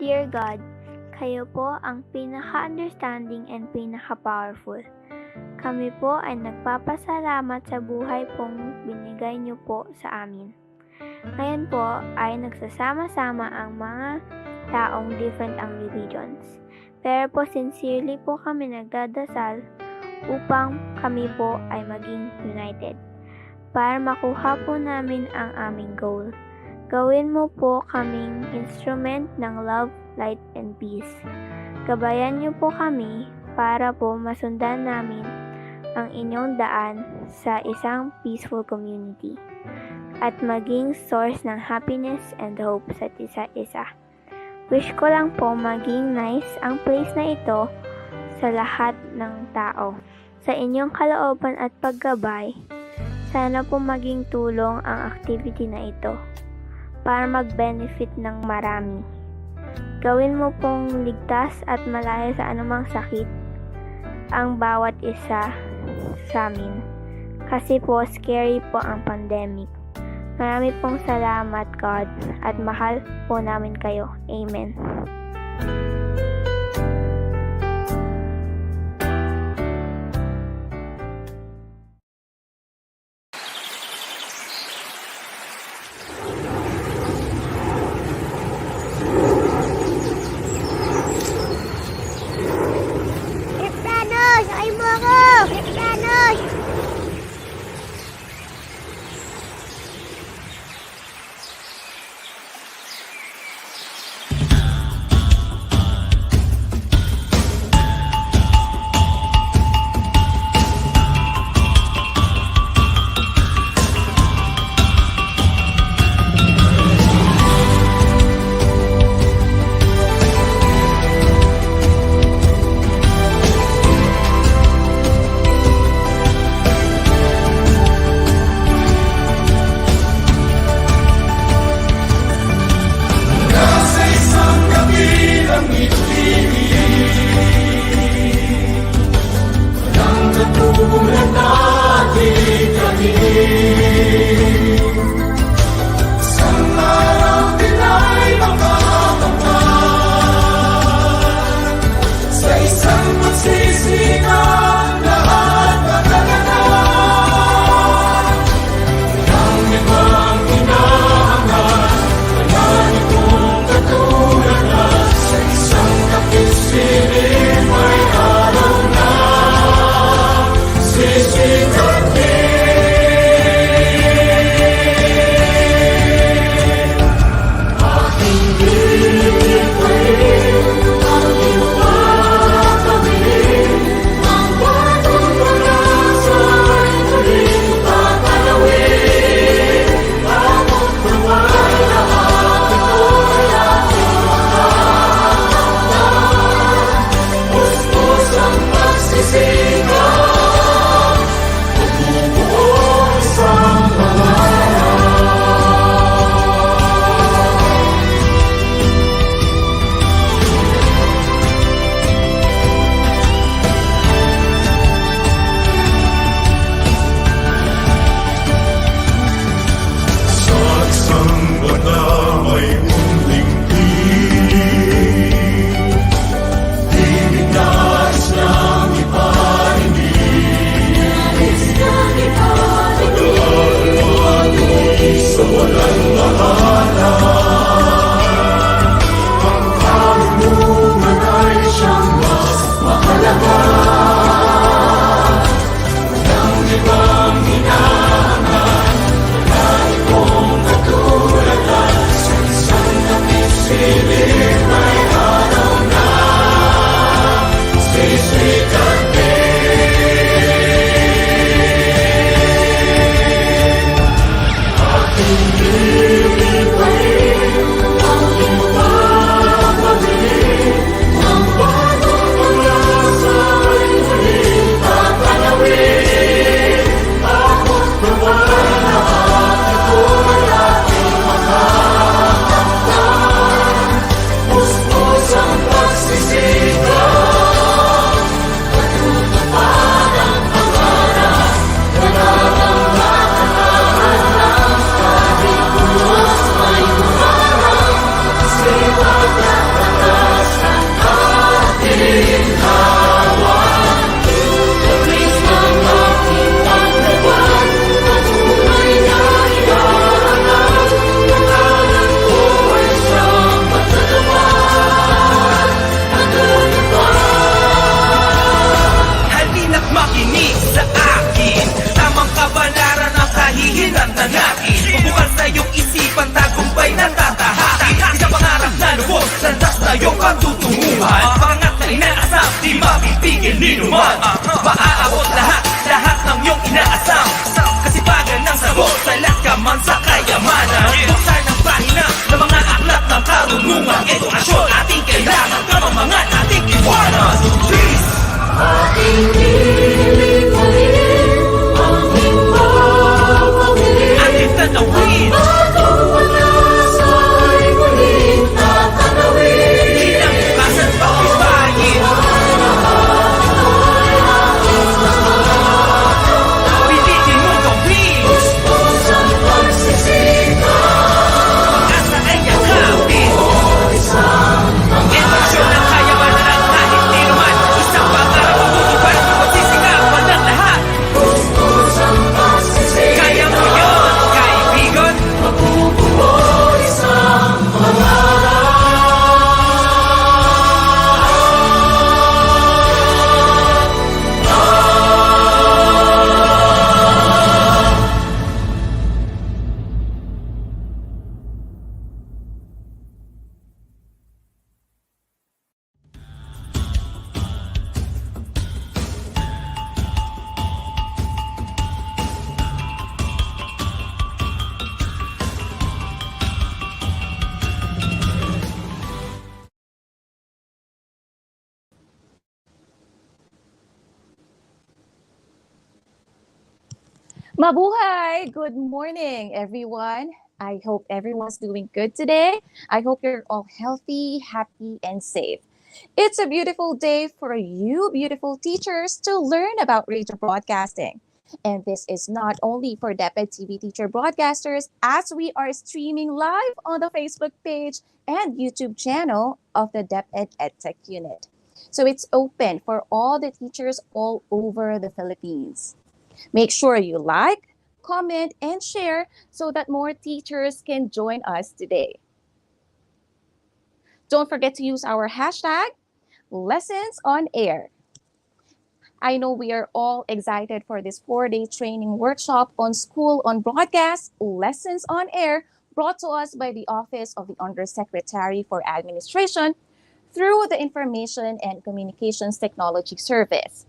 Dear God, kayo po ang pinaka-understanding and pinaka-powerful. Kami po ay nagpapasalamat sa buhay pong binigay niyo po sa amin. Ngayon po ay nagsasama-sama ang mga taong different ang religions. Pero po sincerely po kami nagdadasal upang kami po ay maging united para makuha po namin ang aming goal. Gawin mo po kaming instrument ng love, light, and peace. Gabayan niyo po kami para po masundan namin ang inyong daan sa isang peaceful community at maging source ng happiness and hope sa isa't isa. Wish ko lang po maging nice ang place na ito sa lahat ng tao. Sa inyong kalooban at paggabay, sana po maging tulong ang activity na ito para mag-benefit ng marami. Gawin mo pong ligtas at malayo sa anumang sakit ang bawat isa sa amin. Kasi po scary po ang pandemic. Marami pong salamat, God, at mahal po namin kayo. Amen. sa iyong pagtutunguhan. Pangat na inaasam, di mapipigil ni numan. Maaabot lahat ng iyong inaasam. Kasipagan ng sagot, salat ka man sa kayamanan. Buksan ang pahina ng mga aklat ng karunungan. Edukasyon ating kailangan, kamamangan ating iwanan. Please! Ating lilipanin, ang himbawangin, ating tanawin, atong mga sa'y muling tatanawin. kinabukasan pag-ibayin, pilitin mo gawin. Puspos ang pagsisikap, Pag-asa ay yakapin, edukasyon ang kayamanan kahit di naman. Isang pangarap ang tutupad, pagsisikapan ng lahat. puspos ang pagsisikap, Kaya mo yun, kaibigan. mabubuo isang pangarap. Mabuhay! Good morning, everyone. I hope everyone's doing good today. I hope you're all healthy, happy, and safe. It's a beautiful day for you, beautiful teachers, to learn about radio broadcasting. And this is not only for DepEd TV teacher broadcasters, as we are streaming live on the Facebook page and YouTube channel of the DepEd EdTech Unit. So it's open for all the teachers all over the Philippines. Make sure you like, comment, and share so that more teachers can join us today. Don't forget to use our hashtag, Lessons on Air. I know we are all excited for this 4-day training workshop on School on Broadcast, Lessons on Air, brought to us by the Office of the Undersecretary for Administration through the Information and Communications Technology Service,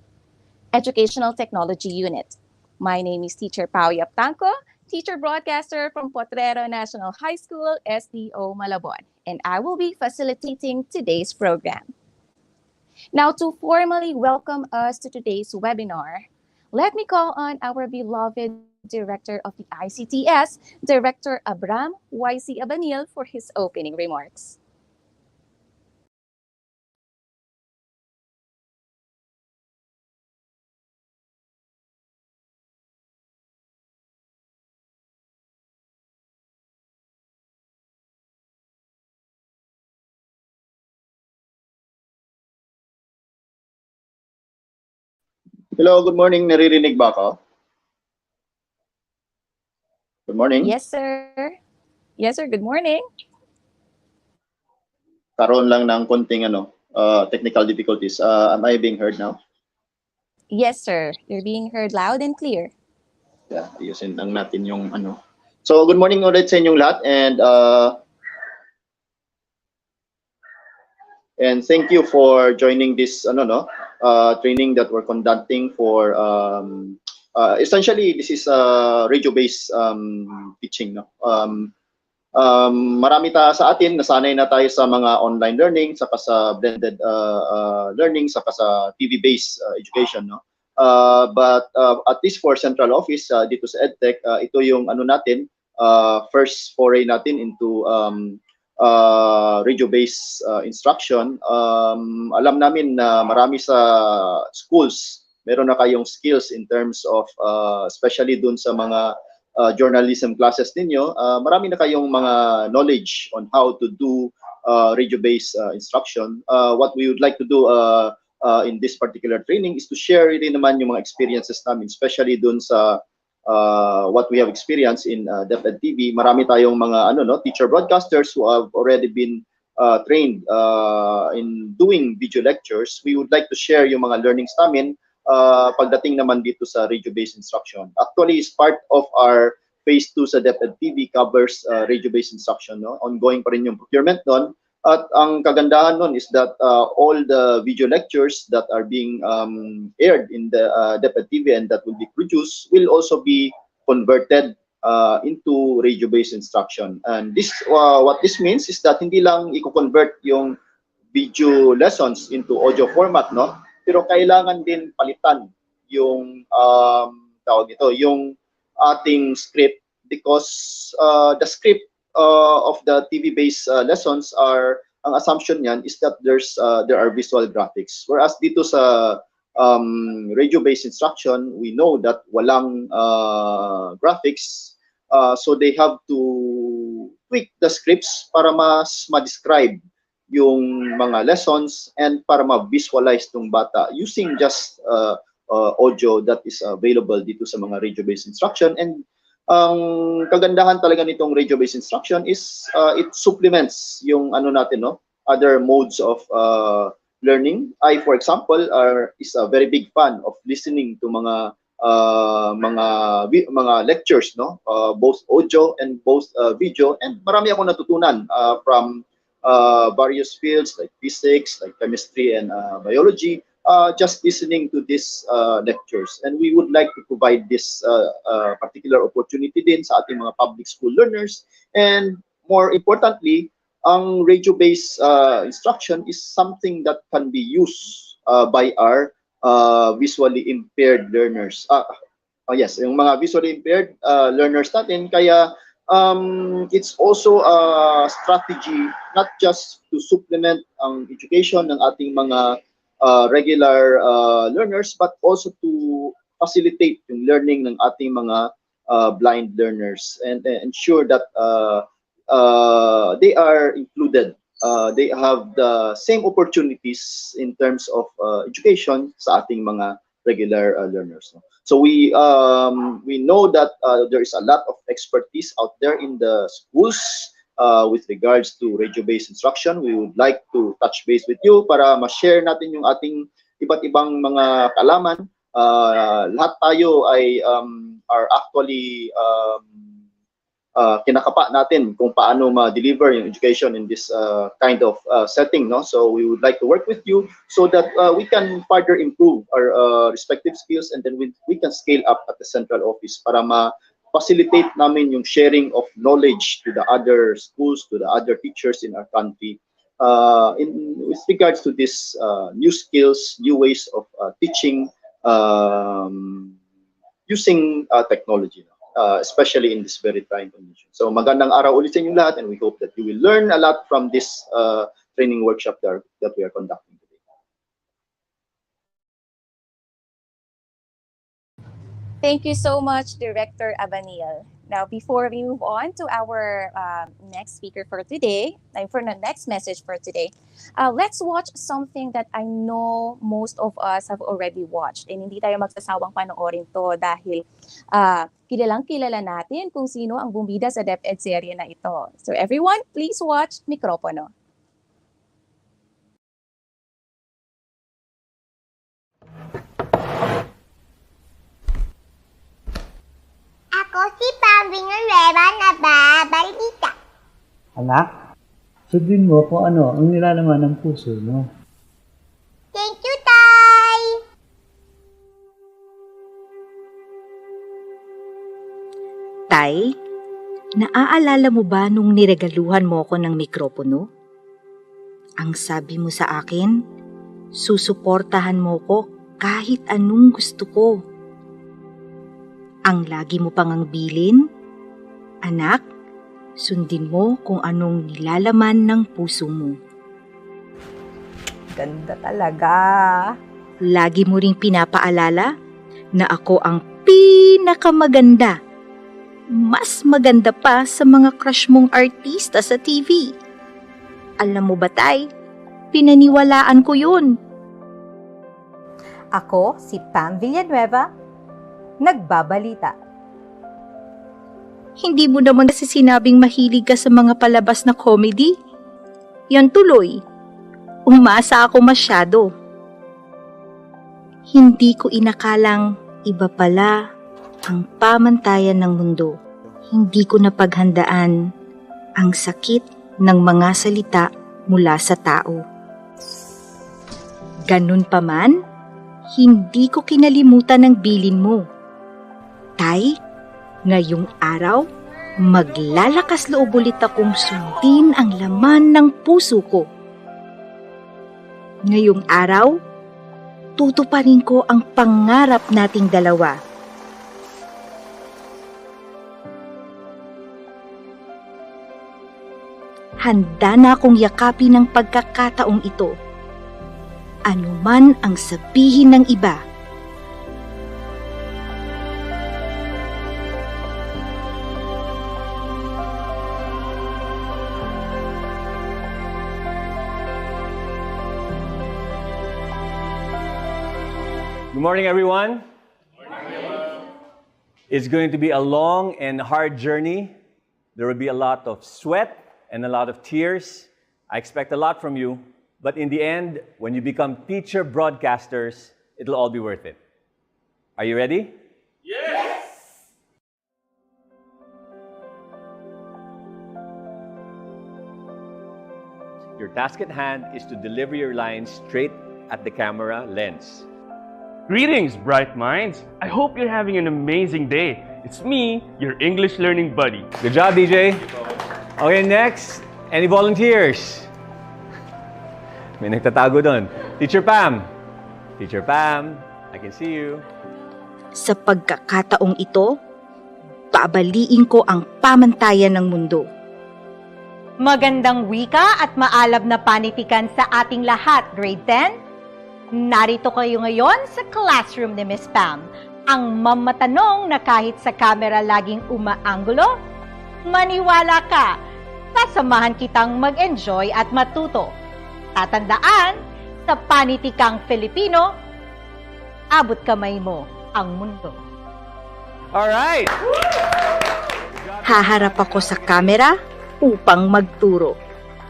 Educational Technology Unit. My name is Teacher Pao Yaptanco, teacher broadcaster from Potrero National High School, SDO Malabon, and I will be facilitating today's program. Now, to formally welcome us to today's webinar, let me call on our beloved Director of the ICTS, Director Abram YC Abanil, for his opening remarks. Hello, good morning. Naririnig ba ako? Good morning. Yes, sir. Yes, sir. Good morning. Karoon lang ng konting technical difficulties. Am I being heard now? Yes, sir. You're being heard loud and clear. Yeah, ayusin lang natin yung So, good morning ulit sa inyong lahat, and thank you for joining this training that we're conducting for essentially this is radio-based teaching, no. Marami sa atin nasanay na tayo sa mga online learning, saka sa blended learning, saka sa TV-based education, no. But at least for central office dito sa EdTech, ito yung natin, first foray natin into radio-based instruction. Alam namin na marami sa schools meron na kayong skills in terms of especially dun sa mga journalism classes ninyo. Marami na kayong mga knowledge on how to do radio-based instruction. What we would like to do in this particular training is to share rin naman yung mga experiences namin, especially dun sa what we have experienced in DepEd TV. Marami tayong mga teacher broadcasters who have already been trained in doing video lectures. We would like to share yung mga learnings namin pagdating naman dito sa radio-based instruction. Actually, is part of our phase 2 sa DepEd TV covers radio-based instruction, no? Ongoing pa rin yung procurement doon. At ang kagandahan nun is that all the video lectures that are being aired in the DepEd TV and that will be produced will also be converted into radio-based instruction. And this, what this means is that hindi lang i-convert yung video lessons into audio format, no? Pero kailangan din palitan yung tawag ito, yung ating script because the script of the TV-based lessons are, ang assumption niyan is that there are visual graphics. Whereas dito sa radio-based instruction, we know that walang graphics, so they have to tweak the scripts para mas ma-describe yung mga lessons and para ma-visualize ng bata using just audio that is available dito sa mga radio-based instruction. And ang kagandahan talaga nitong radio-based instruction is it supplements yung ano natin, no, other modes of learning. I, for example, is a very big fan of listening to mga lectures, no, both audio and both video, and marami akong natutunan from various fields like physics, like chemistry and biology, just listening to these lectures. And we would like to provide this particular opportunity din sa ating mga public school learners. And more importantly, ang radio-based instruction is something that can be used by our visually impaired learners. Yes, yung mga visually impaired learners natin. Kaya it's also a strategy not just to supplement ang education ng ating mga regular learners, but also to facilitate yung learning ng ating mga blind learners and ensure that they are included. They have the same opportunities in terms of education sa ating mga regular learners. So we know that there is a lot of expertise out there in the schools with regards to radio-based instruction. We would like to touch base with you para ma-share natin yung ating iba't ibang mga kaalaman. Lahat tayo ay are actually kinakapa natin kung paano ma-deliver yung education in this kind of setting, no? So we would like to work with you so that we can further improve our respective skills, and then we can scale up at the central office para ma-facilitate namin yung sharing of knowledge to the other schools, to the other teachers in our country with regards to this new skills, new ways of teaching using technology. Especially in this very trying condition. So magandang araw ulit sa inyo lahat, and we hope that you will learn a lot from this training workshop that we are conducting today. Thank you so much, Director Abaniel. Now, before we move on to our next speaker for today, and for the next message for today, let's watch something that I know most of us have already watched. And hindi tayo magsasawang panoorin to dahil kilalang-kilala natin kung sino ang bumida sa DepEd serye na ito. So everyone, please watch Mikropono. Ako si Pambing Nueva na babalita. Anak, sundin mo kung ano ang nilalaman ng puso mo. Thank you, Tay! Tay, naaalala mo ba nung niregaluhan mo ko ng mikropono? Ang sabi mo sa akin, susuportahan mo ko kahit anong gusto ko. Ang lagi mo pang ang bilin? Anak, sundin mo kung anong nilalaman ng puso mo. Ganda talaga. Lagi mo ring pinapaalala na ako ang pinakamaganda. Mas maganda pa sa mga crush mong artista sa TV. Alam mo ba, Tay? Pinaniwalaan ko yun. Ako, si Pam Villanueva, nagbabalita. Hindi mo naman kasi sinabing mahilig ka sa mga palabas na comedy? Yan tuloy. Umasa ako masyado. Hindi ko inakalang iba pala ang pamantayan ng mundo. Hindi ko napaghandaan ang sakit ng mga salita mula sa tao. Ganun pa man, hindi ko kinalimutan ang bilin mo. Tay, ngayong araw, maglalakas loob ulit akong sundin ang laman ng puso ko. Ngayong araw, tutuparin ko ang pangarap nating dalawa. Handa na akong yakapin ang pagkakataong ito. Ano man ang sabihin ng iba. Good morning, everyone. It's going to be a long and hard journey. There will be a lot of sweat and a lot of tears. I expect a lot from you. But in the end, when you become teacher broadcasters, it'll all be worth it. Are you ready? Yes! Your task at hand is to deliver your lines straight at the camera lens. Greetings, bright minds. I hope you're having an amazing day. It's me, your English learning buddy. Good job, DJ. Okay, next. Any volunteers? May nagtatago doon. Teacher Pam. Teacher Pam, I can see you. Sa pagkakataong ito, babaliin ko ang pamantayan ng mundo. Magandang wika at maalab na panitikan sa ating lahat, grade 10. Narito kayo ngayon sa classroom ni Miss Pam, ang mamatanong na kahit sa camera laging umaanggulo. Maniwala ka, sasamahan kitang mag-enjoy at matuto. Tatandaan, sa panitikang Filipino, abot kamay mo ang mundo. Alright! Haharap ako sa kamera upang magturo,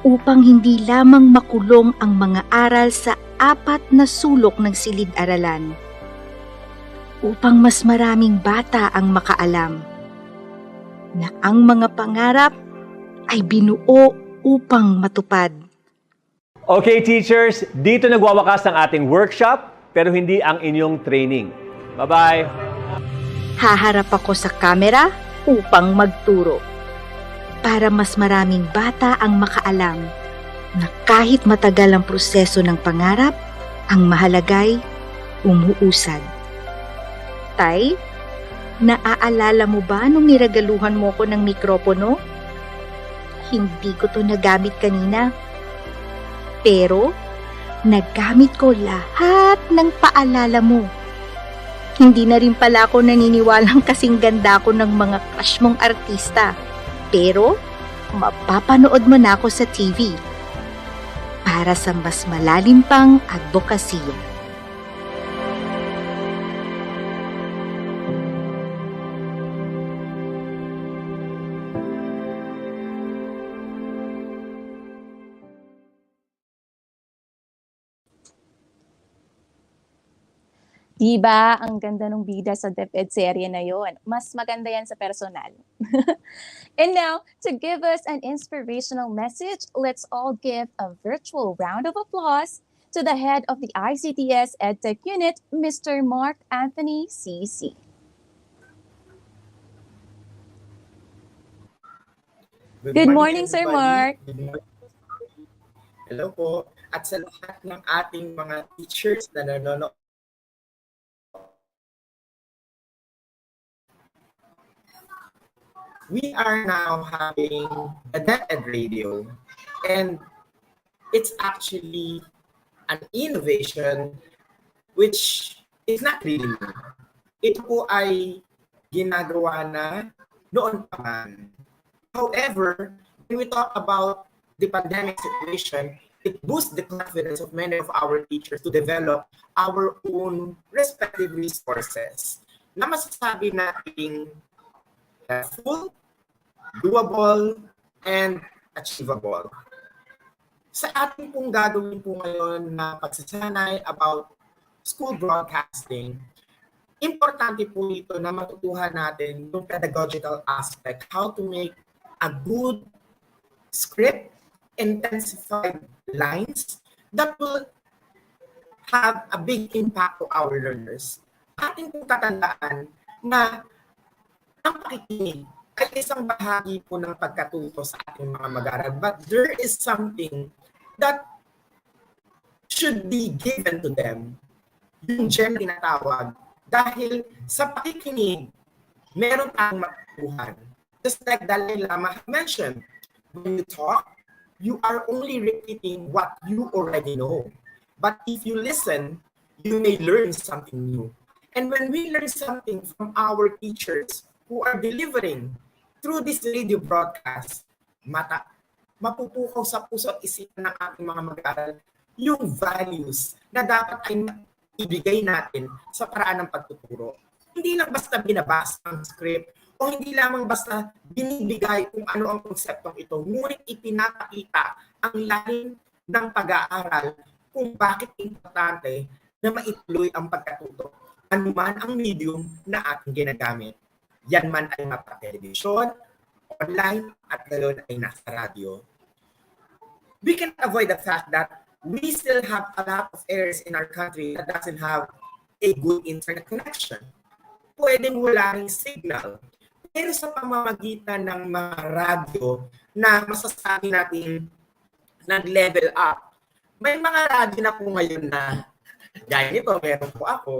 upang hindi lamang makulong ang mga aral sa 4 na sulok ng silid-aralan, upang mas maraming bata ang makaalam na ang mga pangarap ay binuo upang matupad. Okay, teachers, dito nagwawakas ang ating workshop, pero hindi ang inyong training. Bye-bye! Haharap ako sa kamera upang magturo, para mas maraming bata ang makaalam na kahit matagal ang proseso ng pangarap, ang mahalagay umuusad. Tay, naaalala mo ba nung niragaluhan mo ko ng mikropono? Hindi ko to nagamit kanina. Pero, nagamit ko lahat ng paalala mo. Hindi na rin pala ako naniniwalang kasing ganda ko ng mga crush mong artista. Pero, mapapanood mo na ako sa TV para sa mas malalim pang advokasya. Diba, ang ganda ng bida sa DepEd serye na yon. Mas maganda yan sa personal. And now, to give us an inspirational message, let's all give a virtual round of applause to the head of the ICTS-EdTech Unit, Mr. Mark Anthony CC. Good morning, Sir Mark. Good morning. Hello po. At sa lahat ng ating mga teachers na nanonood, we are now having a DepEd radio, and it's actually an innovation which is not really new. Ito po ay ginagawa na noon pa man. However, when we talk about the pandemic situation, it boosts the confidence of many of our teachers to develop our own respective resources na masasabi nating full, doable, and achievable. Sa ating pong gagawin po ngayon na pagsasanay about school broadcasting, importante po ito na matutuhan natin yung pedagogical aspect, how to make a good script intensified lines that will have a big impact to our learners. Ating pong tatandaan na ang pakikinig ay isang bahagi po ng pagkatuto sa ating mga mag-aaral, but there is something that should be given to them, yung gem tinatawag, dahil sa pakikinig, meron tayong matutuhan. Just like Dahil mentioned, when you talk, you are only repeating what you already know. But if you listen, you may learn something new. And when we learn something from our teachers who are delivering through this radio broadcast, mapupukaw sa puso at isipan ng ating mga mag-aaral yung values na dapat ay ibigay natin sa paraan ng pagtuturo. Hindi lang basta binabasa ang script o hindi lamang basta binibigay kung ano ang konseptong ito, ngunit ipinapakita ang lalim ng pag-aaral kung bakit importante na maituloy ang pagkatuto anuman ang medium na ating ginagamit. Yan man ay mapa-television, online, at ngayon ay nasa radio. We can avoid the fact that we still have a lot of areas in our country that doesn't have a good internet connection. Pwedeng wala ring signal. Pero sa pamamagitan ng mga radyo na masasabi natin nag-level up, may mga radyo na po ngayon na, gaya nito, meron po ako,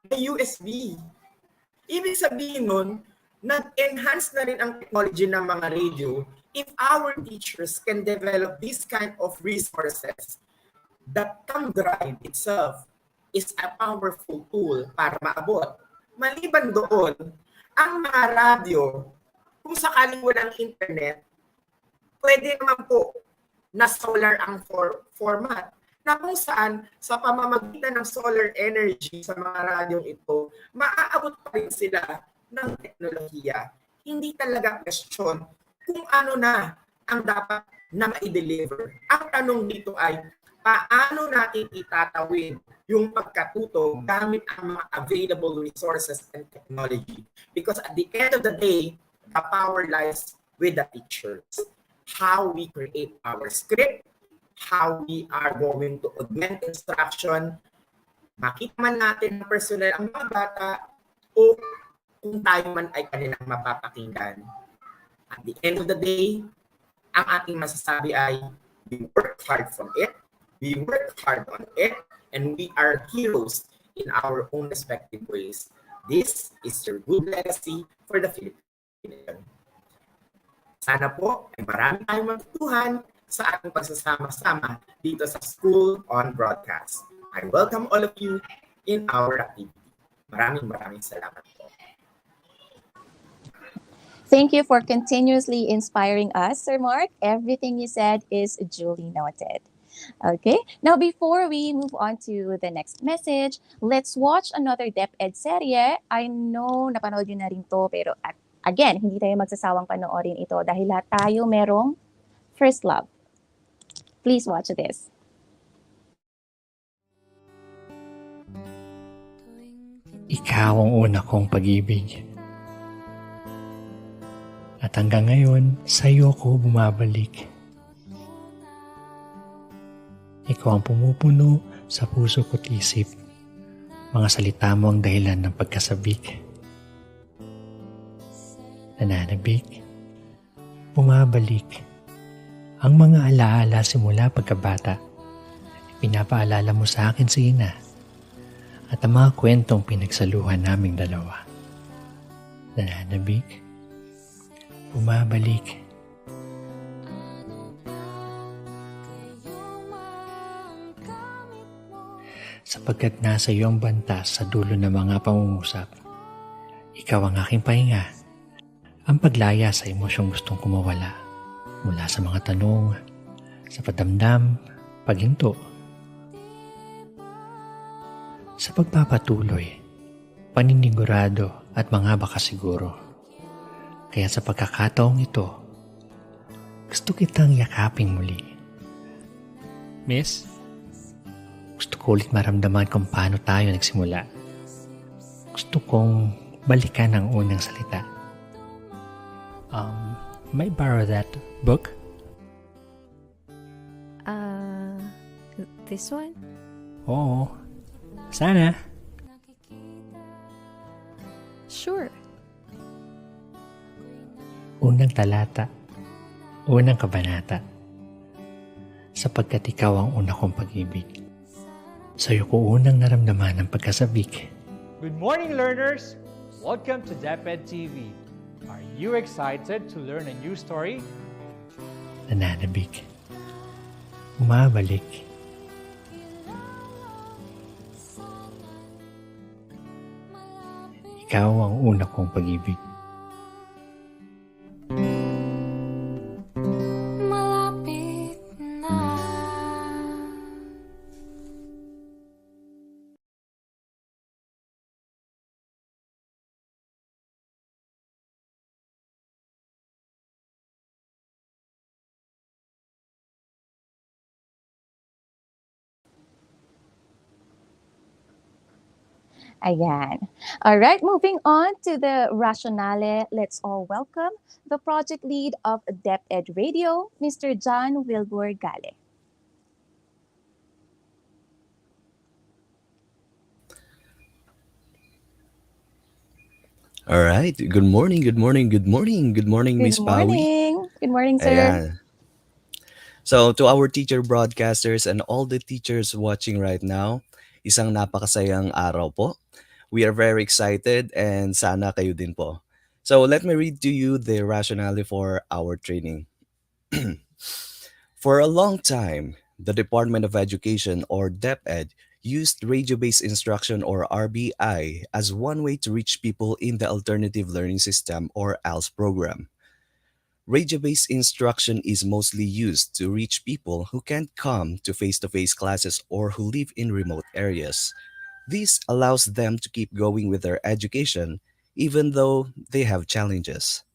may USB. Ibig sabihin nun, nag-enhance na rin ang technology ng mga radio. If our teachers can develop this kind of resources, the thumb drive itself is a powerful tool para maabot. Maliban doon, ang mga radyo, kung sakaling walang internet, pwede naman po na solar ang format. Na kung saan, sa pamamagitan ng solar energy sa mga radyong ito, maaabot pa rin sila ng teknolohiya. Hindi talaga question kung ano na ang dapat na ma-deliver. Ang tanong dito ay, paano natin itatawid yung pagkatuto gamit ang mga available resources and technology? Because at the end of the day, the power lies with the teachers. How we create our script, how we are going to augment instruction, makita man natin ng personal ang mga bata o kung tayo man ay kanilang mapapakinggan. At the end of the day, ang ating masasabi ay we work hard from it, we work hard on it, and we are heroes in our own respective ways. This is your good legacy for the Philippines. Sana po ay marami tayong matutuhan sa ating pagsasama-sama dito sa School on Broadcast. I welcome all of you in our activity. Maraming salamat po. Thank you for continuously inspiring us, Sir Mark. Everything you said is duly noted. Okay, now before we move on to the next message, let's watch another DepEd serye. I know napanood nyo na rin to, pero again, hindi tayo magsasawang panoorin ito dahil lahat tayo merong first love. Please watch this. Ikaw ang una kong pag-ibig. At hanggang ngayon, sa'yo ko bumabalik. Ikaw ang pumupuno sa puso ko't isip. Mga salita mo ang dahilan ng pagkasabik. Nananabik, bumabalik. Ang mga alaala simula pagkabata, pinapaalala mo sa akin sa ina at ang mga kwentong pinagsaluhan naming dalawa. Nananabik, bumabalik. Sapagkat nasa iyo ang banta sa dulo ng mga pangungusap, ikaw ang aking pahinga, ang paglaya sa emosyong gustong kumawala. Mula sa mga tanong, sa padamdam, paghinto. Sa pagpapatuloy, paninigurado at mga bakasiguro. Kaya sa pagkakataong ito, gusto kitang yakapin muli. Miss, gusto ko ulit maramdaman kung paano tayo nagsimula. Gusto kong balikan ang unang salita. May I borrow that book? This one? Oo. Sana. Sure. Unang talata. Unang kabanata. Sapagkat ikaw ang una kong pag-ibig. Sa'yo ko unang naramdaman ang pagkasabik. Good morning, learners! Welcome to DepEd TV. Are you excited to learn a new story? Nananabik. Umabalik. Ikaw ang una kong pag-ibig. Malapit na. Ayan. All right, moving on to the rationale. Let's all welcome the project lead of DepEd Radio, Mr. John Wilbur Gale. All right. Good morning, good morning, good morning, good morning, Miss Good Pawi. morning. Good morning, sir. Ayan. So, to our teacher broadcasters and all the teachers watching right now, isang napakasayang araw po. We are very excited and sana kayo din po. So, let me read to you the rationale for our training. For a long time, the Department of Education or DepEd used radio-based instruction or RBI as one way to reach people in the Alternative Learning System or ALS program. Radio-based instruction is mostly used to reach people who can't come to face-to-face classes or who live in remote areas. This allows them to keep going with their education even though they have challenges.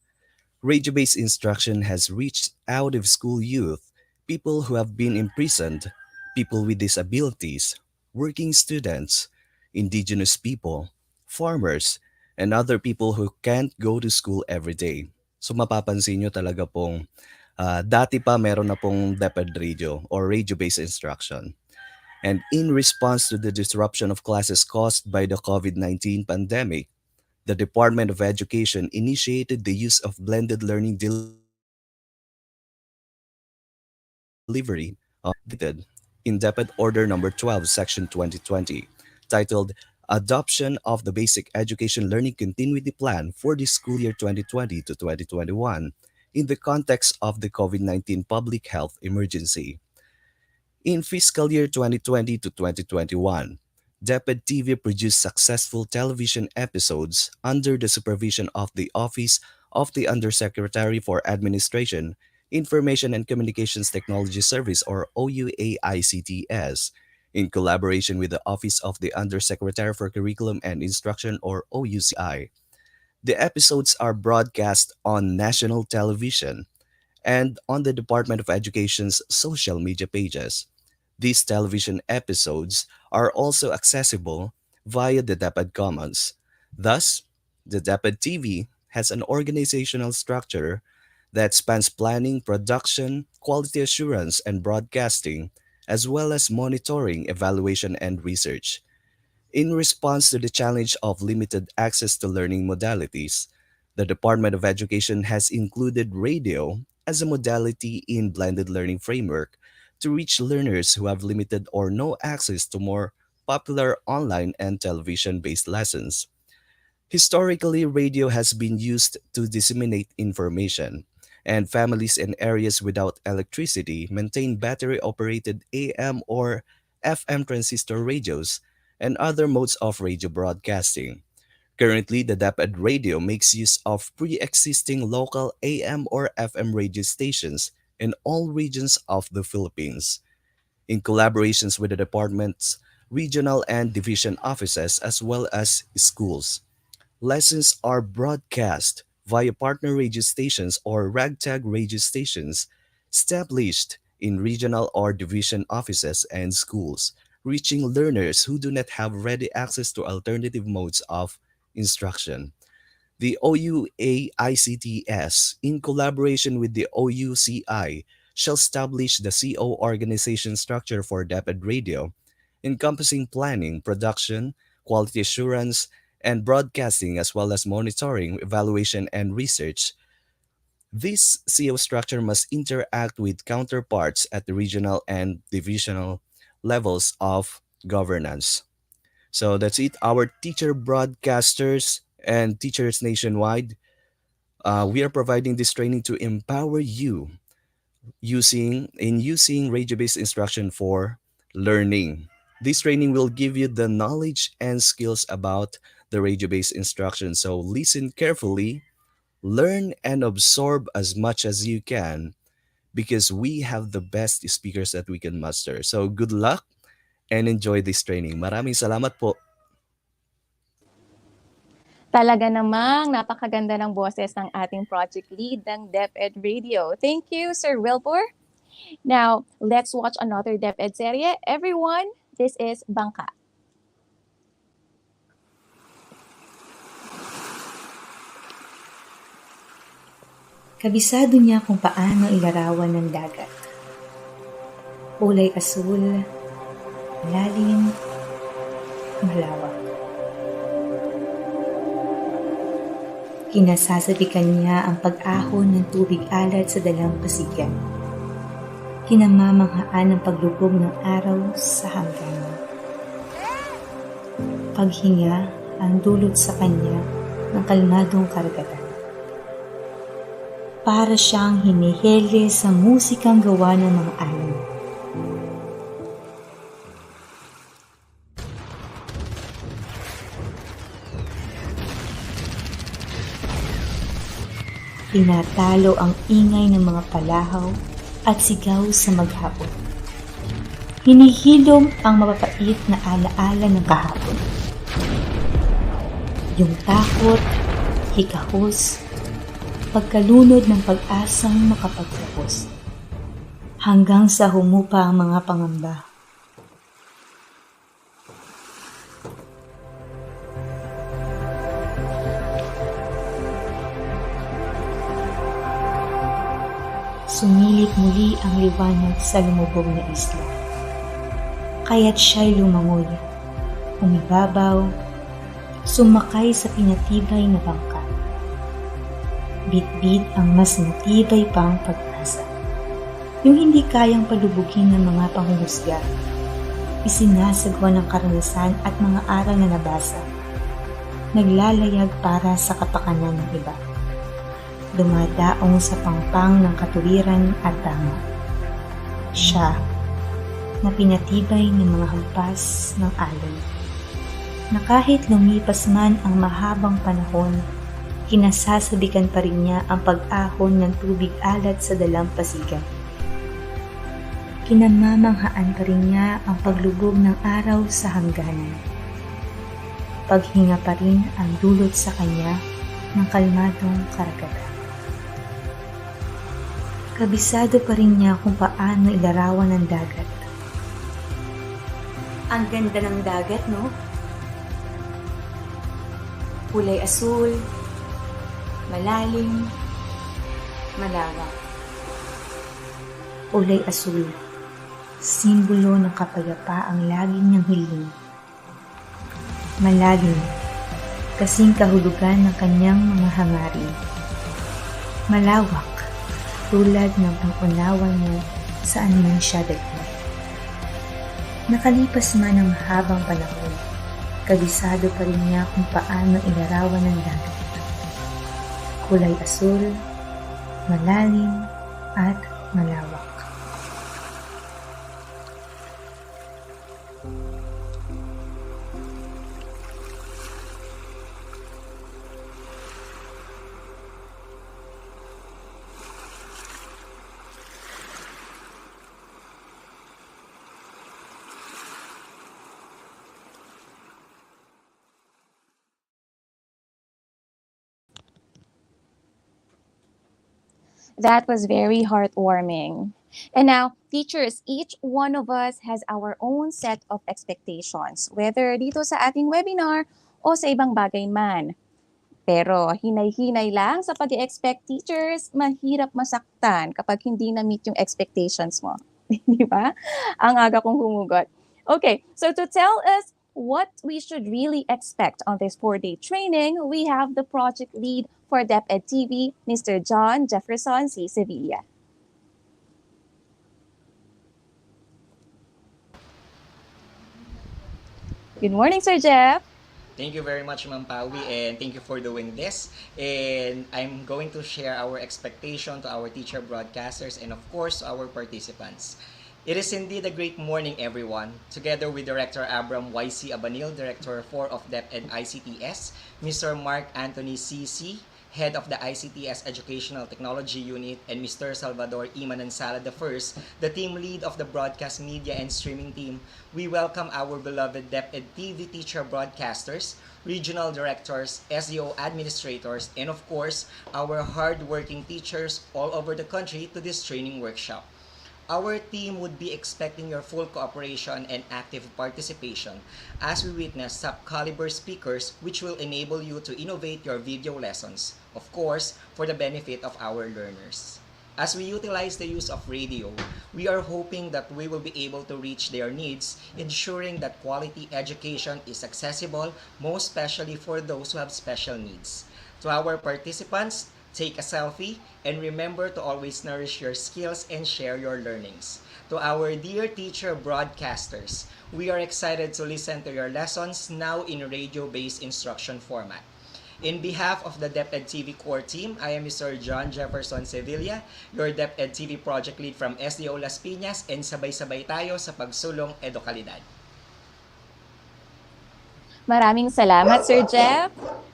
Radio-based instruction has reached out-of-school youth, people who have been imprisoned, people with disabilities, working students, indigenous people, farmers, and other people who can't go to school every day. So mapapansin nyo talaga pong dati pa meron na pong DepEd radio or radio-based instruction. And in response to the disruption of classes caused by the COVID-19 pandemic, the Department of Education initiated the use of blended learning delivery in DepEd Order Number 12, Section 2020, titled Adoption of the Basic Education Learning Continuity Plan for the School Year 2020 to 2021 in the context of the COVID-19 public health emergency. In fiscal year 2020 to 2021, DepEd TV produced successful television episodes under the supervision of the Office of the Undersecretary for Administration, Information and Communications Technology Service or OUA ICTS, in collaboration with the Office of the Undersecretary for Curriculum and Instruction or OUCI. The episodes are broadcast on national television and on the Department of Education's social media pages. These television episodes are also accessible via the DepEd Commons. Thus, the DepEd TV has an organizational structure that spans planning, production, quality assurance, and broadcasting, as well as monitoring, evaluation, and research. In response to the challenge of limited access to learning modalities, the Department of Education has included radio as a modality in blended learning framework to reach learners who have limited or no access to more popular online and television-based lessons. Historically, radio has been used to disseminate information, and families in areas without electricity maintain battery-operated AM or FM transistor radios and other modes of radio broadcasting. Currently, the DepEd radio makes use of pre-existing local AM or FM radio stations in all regions of the Philippines. In collaborations with the department's regional and division offices as well as schools, lessons are broadcast via partner radio stations or ragtag radio stations established in regional or division offices and schools, reaching learners who do not have ready access to alternative modes of instruction. The OUA ICTS, in collaboration with the OUCI, shall establish the CO organization structure for DepEd Radio, encompassing planning, production, quality assurance, and broadcasting, as well as monitoring, evaluation, and research. This CO structure must interact with counterparts at the regional and divisional levels of governance. So that's it, our teacher broadcasters and teachers nationwide. We are providing this training to empower you using radio-based instruction for learning. This training will give you the knowledge and skills about the radio-based instruction. So listen carefully, learn and absorb as much as you can because we have the best speakers that we can master. So good luck and enjoy this training. Maraming salamat po. Talaga namang napakaganda ng boses ng ating project lead ng DepEd Radio. Thank you, Sir Wilbur. Now, let's watch another DepEd serye. Everyone, this is Bangka. Kabisado niya kung paano ilarawan ng dagat. Kulay asul, malalim, malawak. Kinasasabikan niya ang pag-ahon ng tubig alat sa dalampasigan. Kinamamanghaan ang paglubog ng araw sa hangganan. Paghinga ang dulot sa kanya ng kalmadong karagatan. Para siyang hinihele sa musikang gawa ng mga alon. Tinatalo ang ingay ng mga palahaw at sigaw sa maghapon. Hinihilom ang mapapait na alaala ng kahapon. Yung takot, hikahos, pagkalunod ng pag-asang makapagtapos. Hanggang sa humupa ang mga pangamba. Sumilip muli ang liwanag sa lumubog na isla. Kaya't siya'y lumangoy, umibabaw, sumakay sa pinatibay na bangka. Bit-bit ang mas matibay pang pag-asa. Yung hindi kayang palubugin ng mga panghuhusga, isinasagwa ng karanasan at mga aral na nabasa, naglalayag para sa kapakanan ng iba. Dumadaong sa pangpang ng katuwiran at tama. Siya, na pinatibay ng mga hampas ng alon, na kahit lumipas man ang mahabang panahon, kinasasabikan pa rin niya ang pag-ahon ng tubig alat sa dalampasigan. Kinamamanghaan pa rin niya ang paglubog ng araw sa hangganan. Paghinga pa rin ang dulot sa kanya ng kalmadong karagatan. Kabisado pa rin niya kung paano ilarawan ng dagat. Ang ganda ng dagat, no? Kulay asul, malalim, malawak. Kulay asul, simbolo ng kapayapaang laging niyang hiling. Malalim, kasing kahulugan ng kanyang mga hangarin. Malawak, tulad ng pang-unawa niya saan man siya dagdag. Nakalipas man ang mahabang panahon, kabisado pa rin niya kung paano ilarawan ng dagat. Kulay asul, malalim, at malawak. That was very heartwarming. And now, teachers, each one of us has our own set of expectations, whether dito sa ating webinar o sa ibang bagay man. Pero hinay-hinay lang sa pag-expect teachers, mahirap masaktan kapag hindi na-meet yung expectations mo. Di ba? Ang aga kong humugot. Okay, so to tell us what we should really expect on this 4-day training, we have the project lead for DepEd TV, Mr. John Jefferson C. Sevilla. Good morning, Sir Jeff. Thank you very much, Ma'am Pawi, and thank you for doing this. And I'm going to share our expectation to our teacher broadcasters and of course to our participants. It is indeed a great morning, everyone. Together with Director Abram Y.C. Abanil, Director 4 of DepEd ICTS, Mr. Mark Anthony C.C., Head of the ICTS Educational Technology Unit, and Mr. Salvador E. Manansala I, the team lead of the broadcast media and streaming team, we welcome our beloved DepEd TV teacher broadcasters, regional directors, SEO administrators, and of course, our hard-working teachers all over the country to this training workshop. Our team would be expecting your full cooperation and active participation as we witness top-caliber speakers which will enable you to innovate your video lessons, of course, for the benefit of our learners. As we utilize the use of radio, we are hoping that we will be able to reach their needs, ensuring that quality education is accessible, most especially for those who have special needs. To our participants, take a selfie, and remember to always nourish your skills and share your learnings. To our dear teacher broadcasters, we are excited to listen to your lessons now in radio-based instruction format. In behalf of the DepEd TV core team, I am Mr. John Jefferson Sevilla, your DepEd TV project lead from SDO Las Piñas, and sabay-sabay tayo sa pagsulong edukalidad. Maraming salamat, Sir Jeff.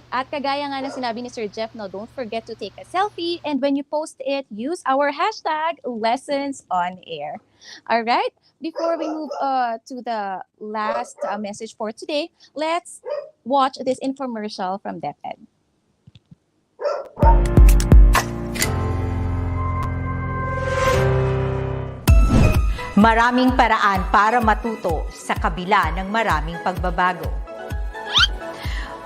At kagaya nga na sinabi ni Sir Jeff, no, don't forget to take a selfie, and when you post it, use our hashtag #LessonsOnAir. All right, before we move to the last message for today, let's watch this infomercial from DepEd. Maraming paraan para matuto sa kabila ng maraming pagbabago.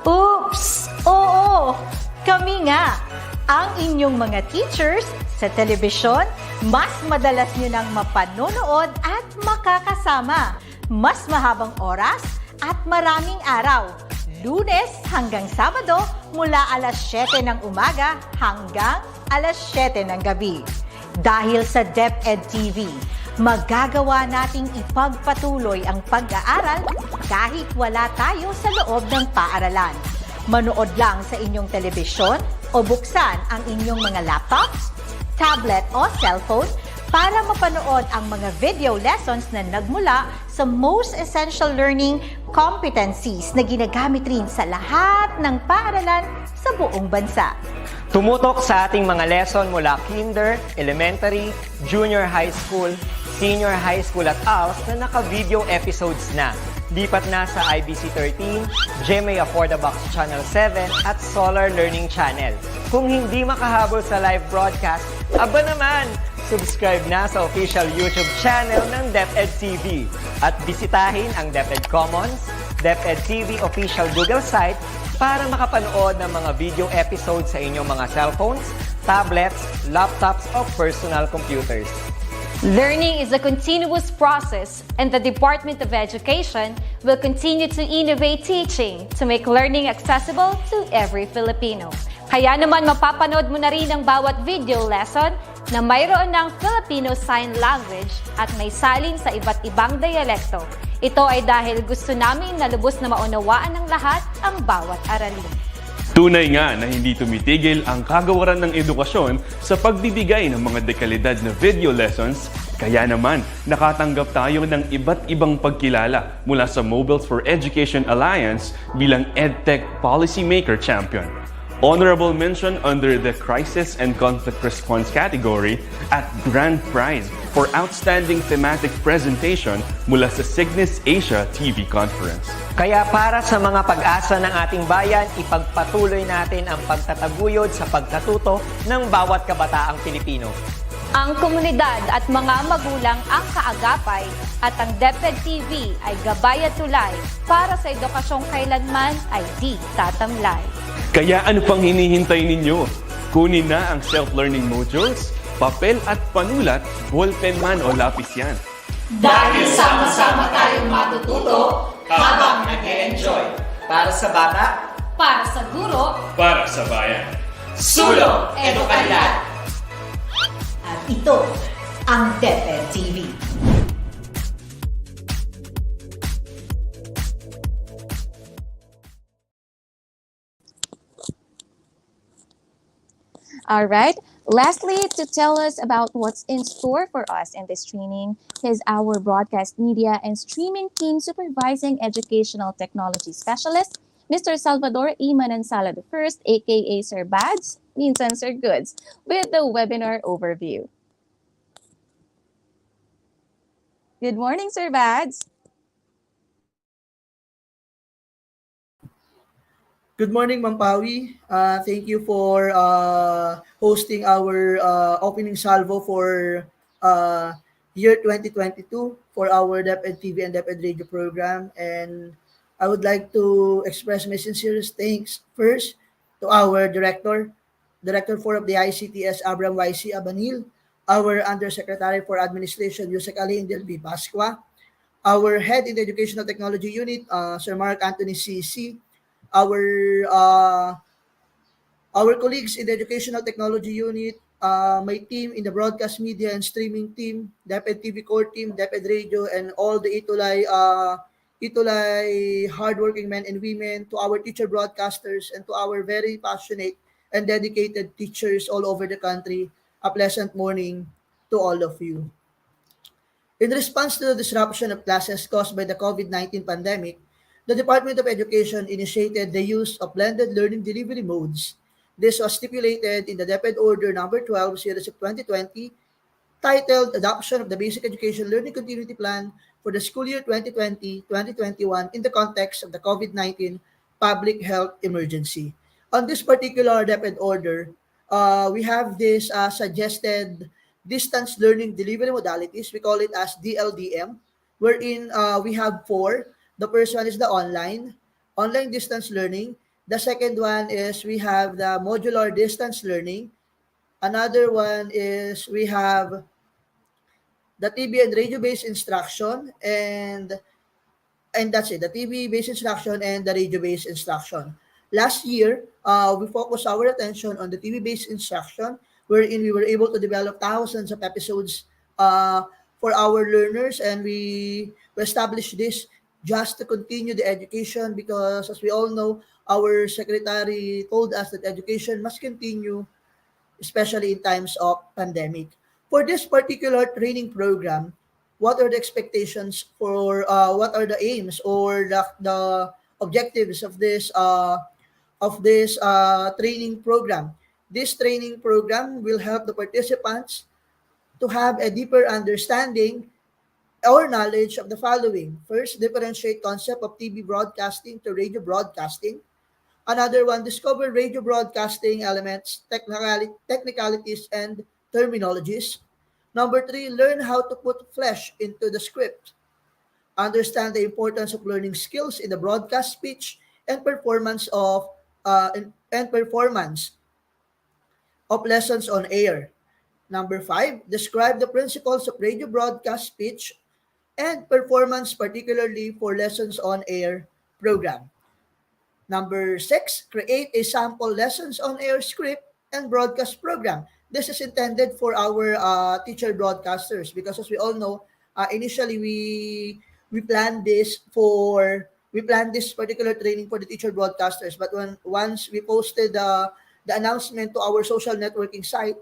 Oops! Oo! Kami nga! Ang inyong mga teachers sa telebisyon, mas madalas nyo nang mapanonood at makakasama. Mas mahabang oras at maraming araw. Lunes hanggang Sabado mula alas 7 ng umaga hanggang alas 7 ng gabi. Dahil sa DepEd TV, magagawa nating ipagpatuloy ang pag-aaral kahit wala tayo sa loob ng paaralan. Manood lang sa inyong telebisyon o buksan ang inyong mga laptops, tablet o cellphone para mapanood ang mga video lessons na nagmula sa most essential learning competencies na ginagamit rin sa lahat ng paaralan sa buong bansa. Tumutok sa ating mga lesson mula kinder, elementary, junior high school, senior high school at ALS na naka-video episodes na. Lipat na sa IBC 13, GMA Affordabox Channel 7 at Solar Learning Channel. Kung hindi makahabol sa live broadcast, aba naman! Subscribe na sa official YouTube channel ng DepEd TV at bisitahin ang DepEd Commons, DepEd TV official Google site para makapanood ng mga video episodes sa inyong mga cellphones, tablets, laptops o personal computers. Learning is a continuous process, and the Department of Education will continue to innovate teaching to make learning accessible to every Filipino. Kaya naman mapapanood mo na rin ang bawat video lesson na mayroon ng Filipino Sign Language at may salin sa iba't ibang dialekto. Ito ay dahil gusto namin na lubos na maunawaan ng lahat ang bawat aralin. Tunay nga na hindi tumitigil ang kagawaran ng edukasyon sa pagbibigay ng mga dekalidad na video lessons, kaya naman nakatanggap tayo ng iba't ibang pagkilala mula sa Mobiles for Education Alliance bilang EdTech Policymaker Champion. Honorable mention under the Crisis and Conflict Response category at Grand Prize for Outstanding Thematic Presentation mula sa Cygnus Asia TV Conference. Kaya para sa mga pag-asa ng ating bayan, ipagpatuloy natin ang pagtataguyod sa pagkatuto ng bawat kabataang Pilipino. Ang komunidad at mga magulang ang kaagapay At ang DepEd TV ay gabay at tulay para sa edukasyong kailanman ay di tatamlay. Kaya ano pang hinihintay ninyo? Kunin na ang self-learning modules, papel at panulat, ballpen man o lapis yan. Dahil sama-sama tayong matututo habang nag-e-enjoy. Para sa bata, Para sa guro, Para sa bayan. sulong edukalidad. At ito ang DepEd TV. All right. Lastly, to tell us about what's in store for us in this training is our broadcast media and streaming team supervising educational technology specialist, Mr. Salvador E. Manansala I, aka Sir Bads, minsan Sir Goods, with the webinar overview. Good morning, Sir Bads. Good morning, Ma'am Pawi. Thank you for hosting our opening salvo for year 2022 for our DepEd TV and DepEd Radio program. And I would like to express my sincerest thanks first to our Director 4 of the ICTS, Abram YC Abanil, our Undersecretary for Administration, Yusek Ali Indelbi Pasqua, our Head in the Educational Technology Unit, Sir Mark Anthony CC, our colleagues in the Educational Technology Unit, my team in the broadcast media and streaming team, DepEd TV core team, DepEd Radio, and all the Itulay hardworking men and women, to our teacher broadcasters, and to our very passionate and dedicated teachers all over the country. A pleasant morning to all of you. In response to the disruption of classes caused by the COVID-19 pandemic, the Department of Education initiated the use of blended learning delivery modes. This was stipulated in the DepEd Order Number 12, Series of 2020, titled Adoption of the Basic Education Learning Continuity Plan for the School Year 2020-2021 in the context of the COVID-19 public health emergency. On this particular DepEd Order, we have this suggested distance learning delivery modalities. We call it as DLDM, wherein we have four. The first one is the online distance learning. The second one is we have the modular distance learning. Another one is we have the TV and radio-based instruction, and that's it, the TV-based instruction and the radio-based instruction. Last year, we focused our attention on the TV-based instruction, wherein we were able to develop thousands of episodes for our learners, and we established this just to continue the education, because as we all know, our secretary told us that education must continue, especially in times of pandemic. For this particular training program, what are the expectations for what are the aims or the objectives of this training program? This training program will help the participants to have a deeper understanding or knowledge of the following. First, differentiate concept of TV broadcasting to radio broadcasting. Another one, discover radio broadcasting elements, technicalities, and terminologies. Number three, learn how to put flesh into the script. Understand the importance of learning skills in the broadcast speech and performance of lessons on air. Number five, describe the principles of radio broadcast speech and performance, particularly for lessons on air program. Number six, create a sample lessons on air script and broadcast program. This is intended for our teacher broadcasters, because as we all know, initially we planned this particular training for the teacher broadcasters, but once we posted the announcement to our social networking site,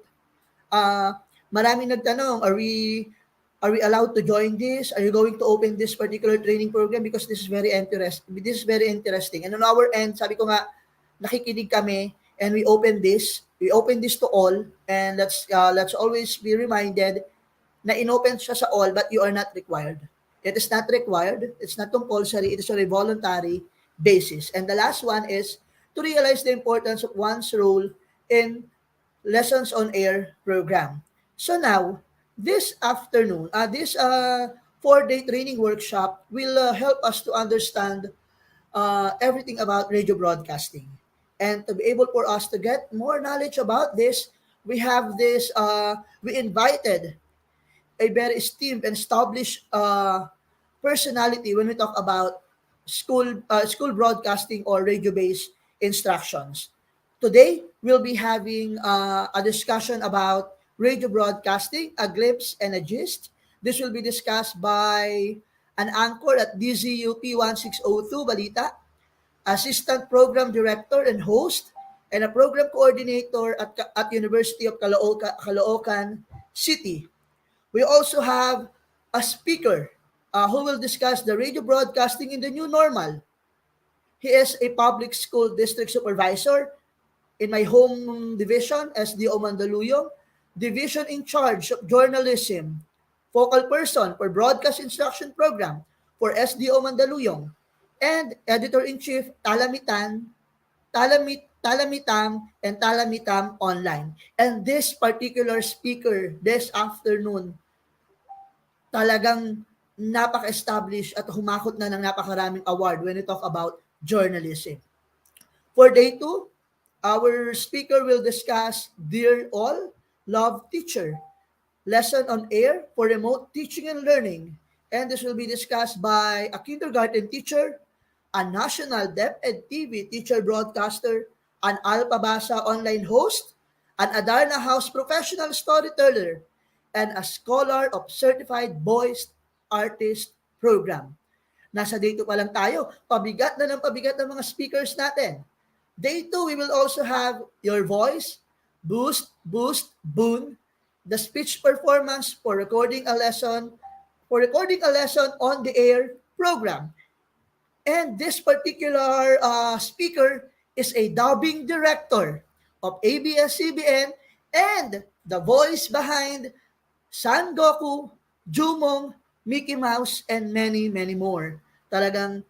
maraming nagtanong, are we allowed to join this? Are you going to open this particular training program? Because this is very interesting. And on our end, sabi ko nga, nakikinig kami, and we open this to all, and let's always be reminded na inopen siya sa all, but you are not required. It is not required. It's not compulsory. It is on a voluntary basis. And the last one is to realize the importance of one's role in lessons on air program. So now, this afternoon, this 4-day training workshop will help us to understand everything about radio broadcasting. And to be able for us to get more knowledge about this, we invited a very esteemed and established personality when we talk about school broadcasting or radio-based instructions. Today, we'll be having a discussion about radio broadcasting, a glimpse and a gist. This will be discussed by an anchor at DZUP 1602 Balita, assistant program director and host, and a program coordinator at University of Caloocan City. We also have a speaker who will discuss the radio broadcasting in the new normal. He is a public school district supervisor in my home division, SDO Mandaluyong, division in charge of journalism, focal person for broadcast instruction program for SDO Mandaluyong, and editor-in-chief Talamitam, and Talamitam Online. And this particular speaker this afternoon, talagang napaka-established at humakot na ng napakaraming award when we talk about journalism. For day 2, our speaker will discuss Dear All, Love Teacher, lesson on air for remote teaching and learning. And this will be discussed by a kindergarten teacher, a national DepEd TV teacher broadcaster, an Alpabasa online host, an Adarna House professional storyteller, and a scholar of Certified Voice Artist Program. Nasa day 2 pa lang tayo, pabigat na ng mga speakers natin. Day 2, we will also have Your Voice, Boost, Boon, the speech performance for recording a lesson on the air program. And this particular speaker is a dubbing director of ABS-CBN and the voice behind San Goku, Jumong, Mickey Mouse, and many, many more. Talagang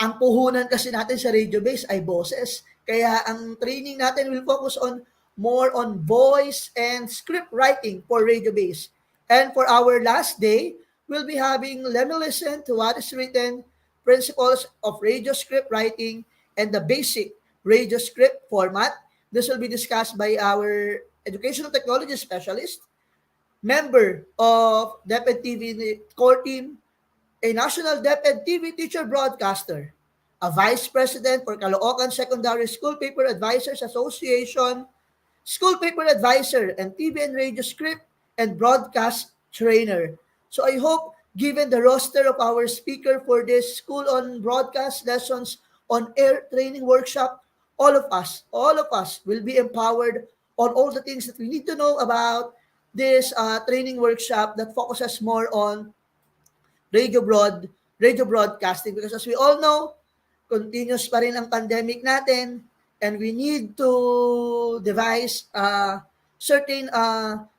ang puhunan kasi natin sa radio base ay boses. Kaya ang training natin will focus on more on voice and script writing for radio base. And for our last day, we'll be having Let Me Listen to What Is Written, Principles of Radio Script Writing, and the basic radio script format. This will be discussed by our educational technology specialist, member of DepEd TV core team, a national DepEd TV teacher broadcaster, a vice president for Caloocan Secondary School Paper Advisors Association, school paper advisor, and TV and radio script and broadcast trainer. So I hope, given the roster of our speaker for this school on broadcast lessons on air training workshop, all of us will be empowered on all the things that we need to know about this training workshop that focuses more on radio broadcasting, because as we all know, continuous pa rin ang pandemic natin, and we need to devise certain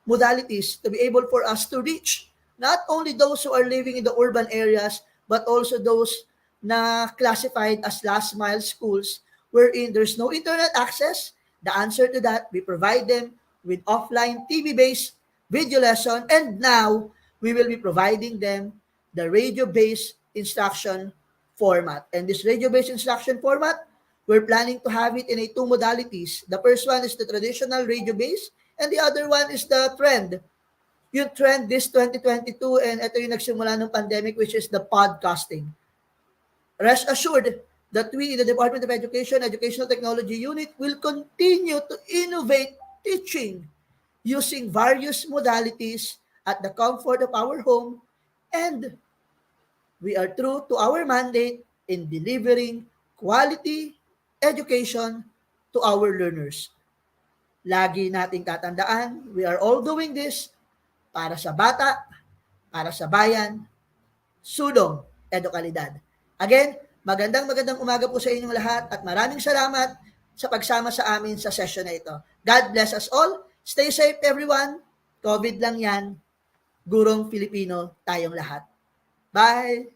modalities to be able for us to reach not only those who are living in the urban areas, but also those na classified as last mile schools wherein there's no internet access. The answer to that, we provide them with offline TV-based video lesson, and now we will be providing them the radio-based instruction format. And this radio-based instruction format, we're planning to have it in a 2 modalities. The first one is the traditional radio-based, and the other one is the trend. Yung trend this 2022, and ito yung nagsimula ng pandemic, which is the podcasting. Rest assured that we in the Department of Education, Educational Technology Unit will continue to innovate teaching using various modalities at the comfort of our home, and we are true to our mandate in delivering quality education to our learners. Lagi nating tatandaan, we are all doing this para sa bata, para sa bayan, sulong edukalidad. Again, magandang umaga po sa inyong lahat at maraming salamat sa pagsama sa amin sa session na ito. God bless us all. Stay safe everyone. COVID lang yan. Gurong Filipino tayong lahat. Bye!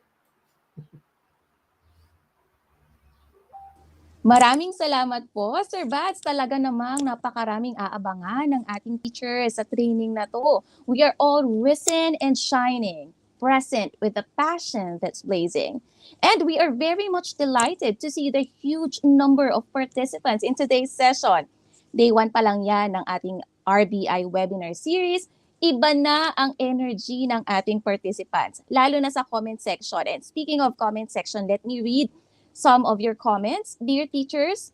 Maraming salamat po, Sir Bats. Talaga namang napakaraming aabangan ng ating teachers sa training na to. We are all risen and shining. present with a passion that's blazing. And we are very much delighted to see the huge number of participants in today's session. Day 1 pa lang yan ng ating RBI webinar series. Iba na ang energy ng ating participants, lalo na sa comment section. And speaking of comment section, let me read some of your comments. Dear teachers,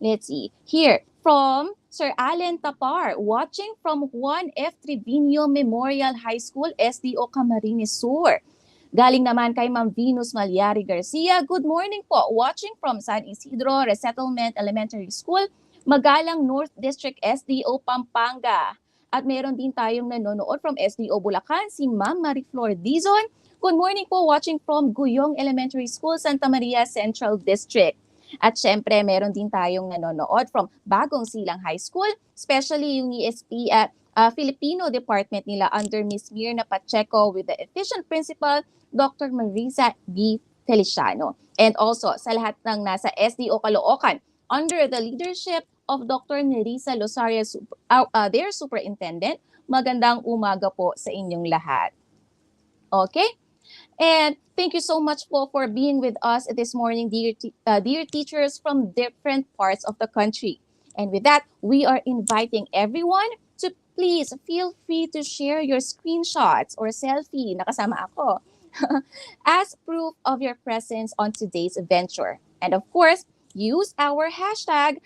let's see. Here, from Sir Allen Tapar, watching from 1F Trevino Memorial High School, SDO Camarines Sur. Galing naman kay Ma'am Venus Malyari Garcia, good morning po. Watching from San Isidro Resettlement Elementary School, Magalang North District, SDO Pampanga. At meron din tayong nanonood from SDO Bulacan, si Ma'am Mariflor Dizon. Good morning po, watching from Guyong Elementary School, Santa Maria Central District. At syempre, meron din tayong nanonood from Bagong Silang High School, especially yung ESP at Filipino department nila under Miss Mirna Pacheco with the efficient principal, Dr. Marisa B. Feliciano. And also, sa lahat ng nasa SDO Caloocan, under the leadership of Dr. Nerissa Losaria, their superintendent, magandang umaga po sa inyong lahat. Okay? And thank you so much po for being with us this morning, dear teachers from different parts of the country. And with that, we are inviting everyone to please feel free to share your screenshots or selfie, nakasama ako, as proof of your presence on today's venture. And of course, use our hashtag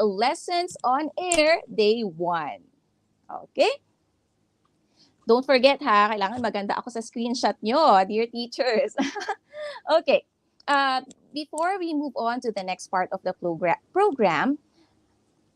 Lessons on Air Day 1. Okay? Don't forget ha, kailangan maganda ako sa screenshot nyo, dear teachers. Okay, before we move on to the next part of the program,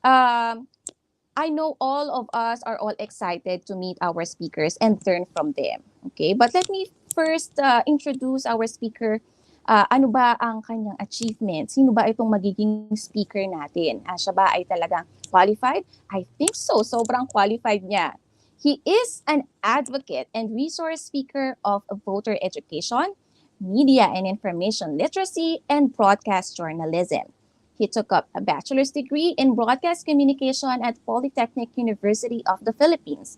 I know all of us are all excited to meet our speakers and learn from them. Okay, but let me first introduce our speaker. Ano ba ang kanyang achievement? Sino ba itong magiging speaker natin? Siya ba ay talagang qualified? I think so. Sobrang qualified niya. He is an advocate and resource speaker of voter education, media and information literacy, and broadcast journalism. He took up a bachelor's degree in broadcast communication at Polytechnic University of the Philippines.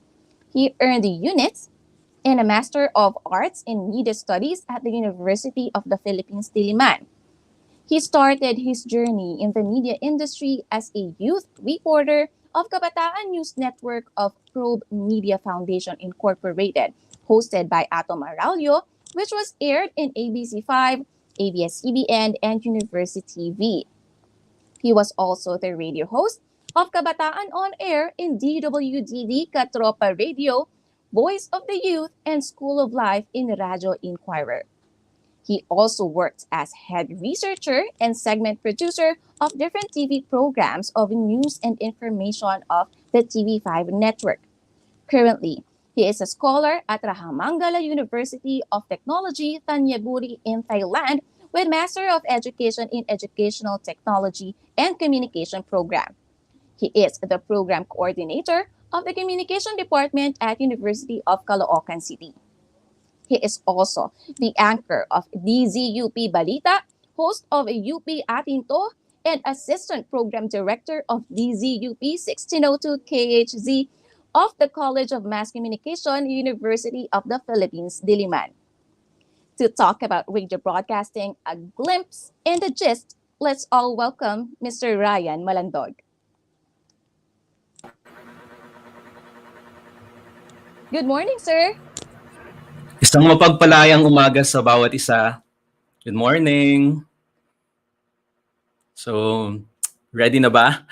He earned units and a Master of Arts in Media Studies at the University of the Philippines, Diliman. He started his journey in the media industry as a youth reporter of Kabataan News Network of Probe Media Foundation Incorporated, hosted by Atom Araulio, which was aired in ABC5, ABS-CBN, and University TV. He was also the radio host of Kabataan on Air in DWDD Katropa Radio, Voice of the Youth, and School of Life in Radio Inquirer. He also worked as head researcher and segment producer of different TV programs of news and information of the TV5 network. Currently, he is a scholar at Rahamangala University of Technology, Thanyaburi in Thailand with Master of Education in Educational Technology and Communication Program. He is the program coordinator of the Communication Department at University of Caloocan City. He is also the anchor of DZUP Balita, host of UP Atinto, and assistant program director of DZUP 1602 KHZ of the College of Mass Communication, University of the Philippines, Diliman. To talk about radio broadcasting, a glimpse and the gist, let's all welcome Mr. Ryan Malandog. Good morning, sir. Isang mapagpalayang umaga sa bawat isa. Good morning. So, ready na ba?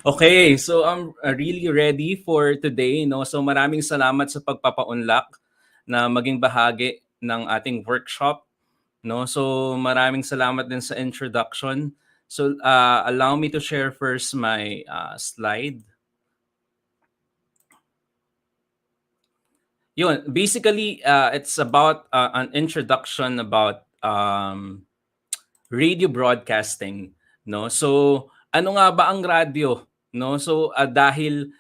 Okay, so I'm really ready for today, no? So maraming salamat sa pagpapaunlak na maging bahagi ng ating workshop, no? So maraming salamat din sa introduction. So allow me to share first my slide. Yun, basically, it's about an introduction about radio broadcasting, no? So, ano nga ba ang radyo, no? So, dahil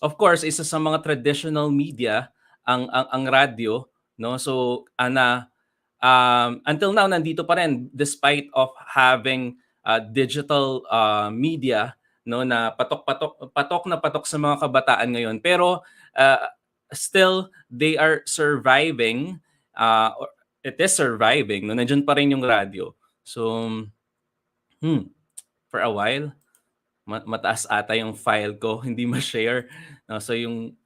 of course, isa sa mga traditional media ang radyo, no? So, until now nandito pa rin despite of having digital media, no, na patok na patok sa mga kabataan ngayon. Pero still they are surviving. Or it is surviving. No, nandiyan pa rin yung radyo. So, for a while, mataas ata yung file ko, hindi ma-share. No, so yung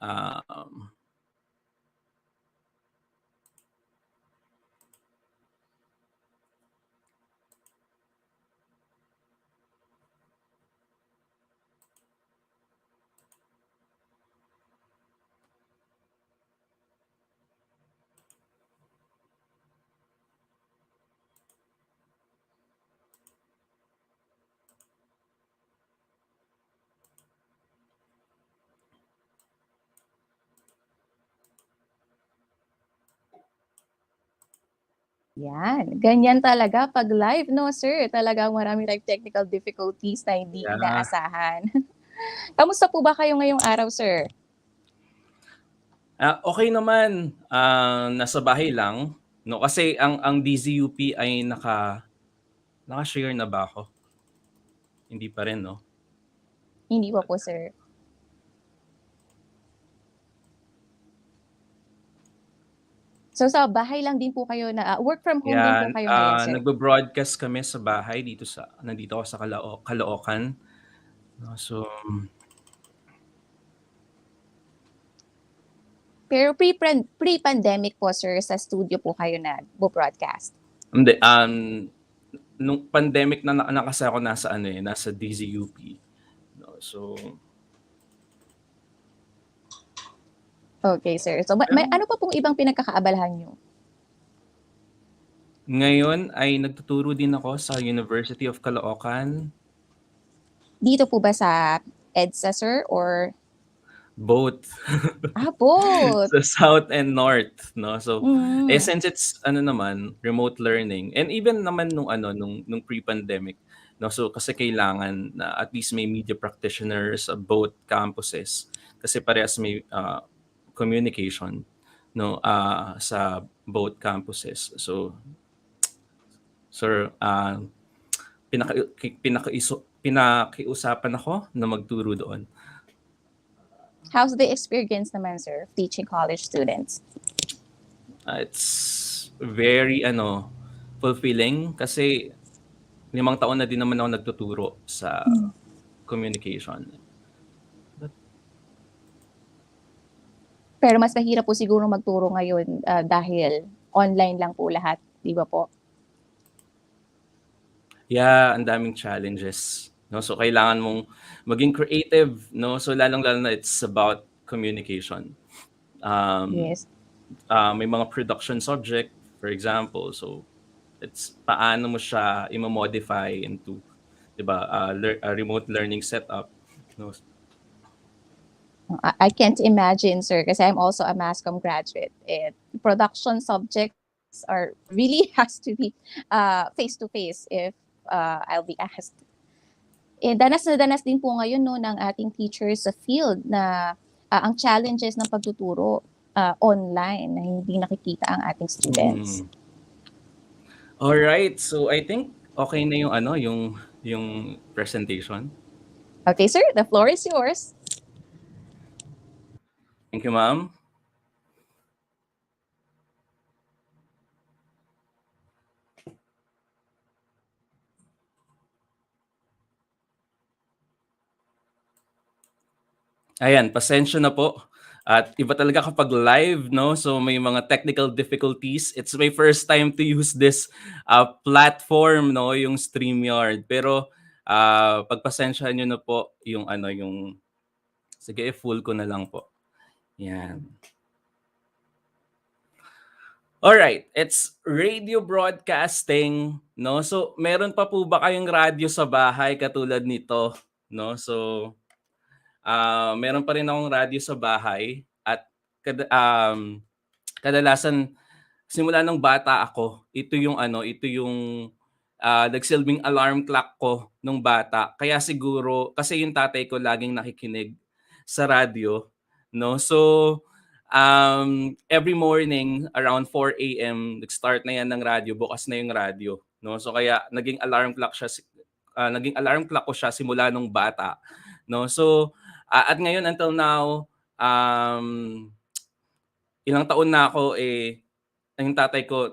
Yan, ganyan talaga pag live, no, sir? Talagang maraming live technical difficulties na hindi Yeah. inaasahan. Kamusta po ba kayo ngayong araw, sir? Okay naman. Nasa bahay lang. No, kasi ang DZUP ay naka-share na ba ako? Hindi pa rin, no? Hindi pa po, sir. So sa bahay lang din po kayo na work from home din po Yan, kayo ngayon, sir? nagbo-broadcast kami sa bahay nandito ako sa Caloocan. No, so Pero pre-pandemic po, sir, sa studio po kayo nagbo-broadcast? hindi, nung pandemic na kasi ako nasa DZUP. No, so Okay, sir. So may ano pa pong ibang pinagkakaabalahan nyo? ngayon ay nagtuturo din ako sa University of Caloocan. Dito po ba sa EDSA, sir, or Both. both. Sa South and North, no? So, Mm. since it's remote learning and even naman nung pre-pandemic, no? So kasi kailangan na at least may media practitioners sa both campuses kasi parehas may communication, no, sa both campuses. So, sir, pinakiusapan ako na magturo doon. How's the experience naman, sir, of teaching college students? It's very fulfilling kasi 5 taon na din naman ako nagtuturo sa communication. Pero mas mahirap po siguro magturo ngayon dahil online lang po lahat, di ba po? Yeah, ang daming challenges. No, so kailangan mong maging creative, no? So lalong-lalo na it's about communication. Yes. May mga production subject, for example. So it's paano mo siya i-modify into, 'di ba, a remote learning setup, no? I can't imagine, sir, kasi I'm also a mass comm graduate. Production subjects really has to be face-to-face if I'll be asked. Danas na danas din po ngayon no, ng ating teachers sa field na ang challenges ng pagtuturo online na hindi nakikita ang ating students. All right. So I think okay na yung presentation. Okay, sir, the floor is yours. Thank you, ma'am. Ayan, pasensya na po. At iba talaga kapag live, no? So may mga technical difficulties. It's my first time to use this platform, no? Yung StreamYard. Pero pagpasensyahan nyo na po yung sige, full ko na lang po. Yan. Alright, it's radio broadcasting, no? So meron pa po ba kayong radyo sa bahay katulad nito, no? So meron pa rin akong radyo sa bahay at kadalasan simula nung bata ako, ito yung nagsilbing alarm clock ko nung bata. Kaya siguro kasi yung tatay ko laging nakikinig sa radyo, no? So every morning around 4 AM nag-start na yan ng radyo, bukas na yung radyo, no? So kaya naging alarm clock ko siya simula nung bata, no? So at ngayon until now ilang taon na ako, yung tatay ko,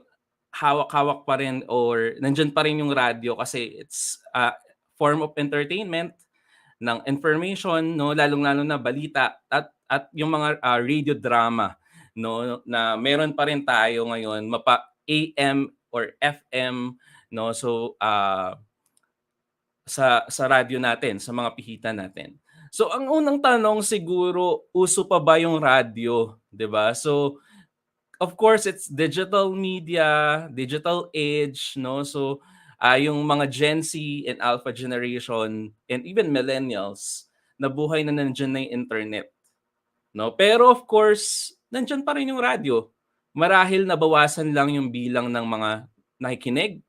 hawak-hawak pa rin or nandyan pa rin yung radyo kasi it's a form of entertainment, ng information, no, lalong-lalo na balita at yung mga radio drama, no, na meron pa rin tayo ngayon, mapa AM or FM, no. So sa radyo natin, sa mga pihitan natin. So ang unang tanong siguro, uso pa ba yung radyo, 'di ba? So of course it's digital media, digital age, no. So yung mga Gen Z and Alpha generation and even millennials, nabuhay na nandiyan na yung internet, no. Pero of course, nandiyan pa rin yung radyo. Marahil nabawasan lang yung bilang ng mga nakikinig,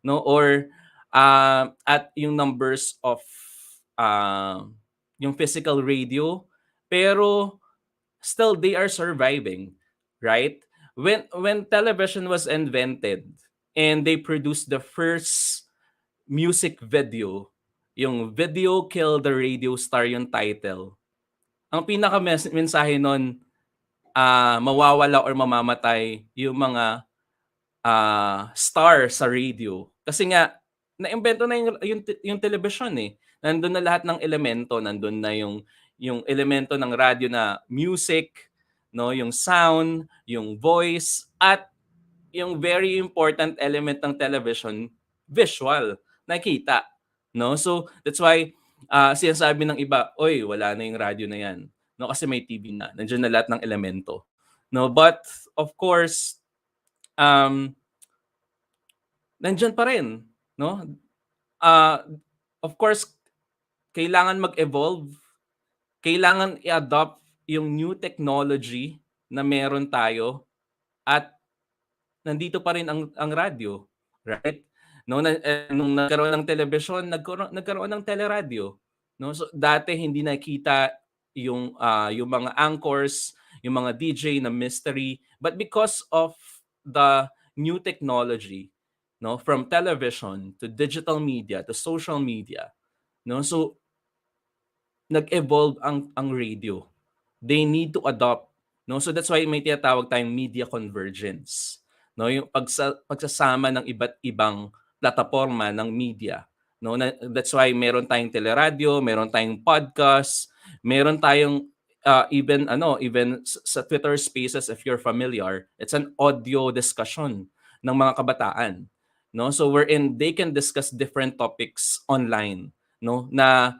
no, or at yung numbers of yung physical radio, pero still they are surviving, right? When television was invented and they produced the first music video, yung Video Killed the Radio Star yung title. Ang pinaka mensahe nun, mawawala or mamamatay yung mga star sa radio. Kasi nga, na-invento na yung television eh. Nandun na lahat ng elemento. Nandun na yung elemento ng radio na music, no, yung sound, yung voice, at yung very important element ng television, visual, nakita. No? So, that's why sinasabi ng iba, oy, wala na yung radio na yan. No, kasi may TV na. Nandiyan na lahat ng elemento. No, but of course, nandiyan pa rin, no? Of course, kailangan mag-evolve, kailangan i-adopt yung new technology na meron tayo at nandito pa rin ang radyo, right? No, nung nagkaroon ng television, nagkaroon ng teleradyo, no? So dati hindi nakita yung mga anchors, yung mga DJ na mystery, but because of the new technology, no, from television to digital media to social media, no, so nag-evolve ang radio. They need to adopt, no, so that's why may tinatawag tayong media convergence, no, yung pagsasama ng iba't ibang plataforma ng media, no. That's why meron tayong teleradyo, meron tayong podcast, meron tayong even sa Twitter Spaces, if you're familiar, it's an audio discussion ng mga kabataan, no. So wherein they can discuss different topics online, no, na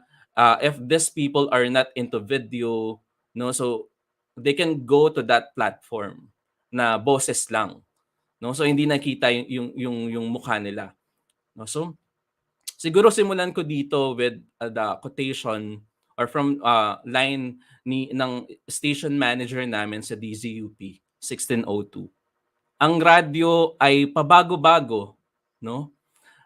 if these people are not into video, no, so they can go to that platform na boses lang, no. So hindi nakita yung mukha nila, no. So siguro simulan ko dito with the quotation or from line ng station manager namin sa DZUP 1602. Ang radyo ay pabago-bago, no?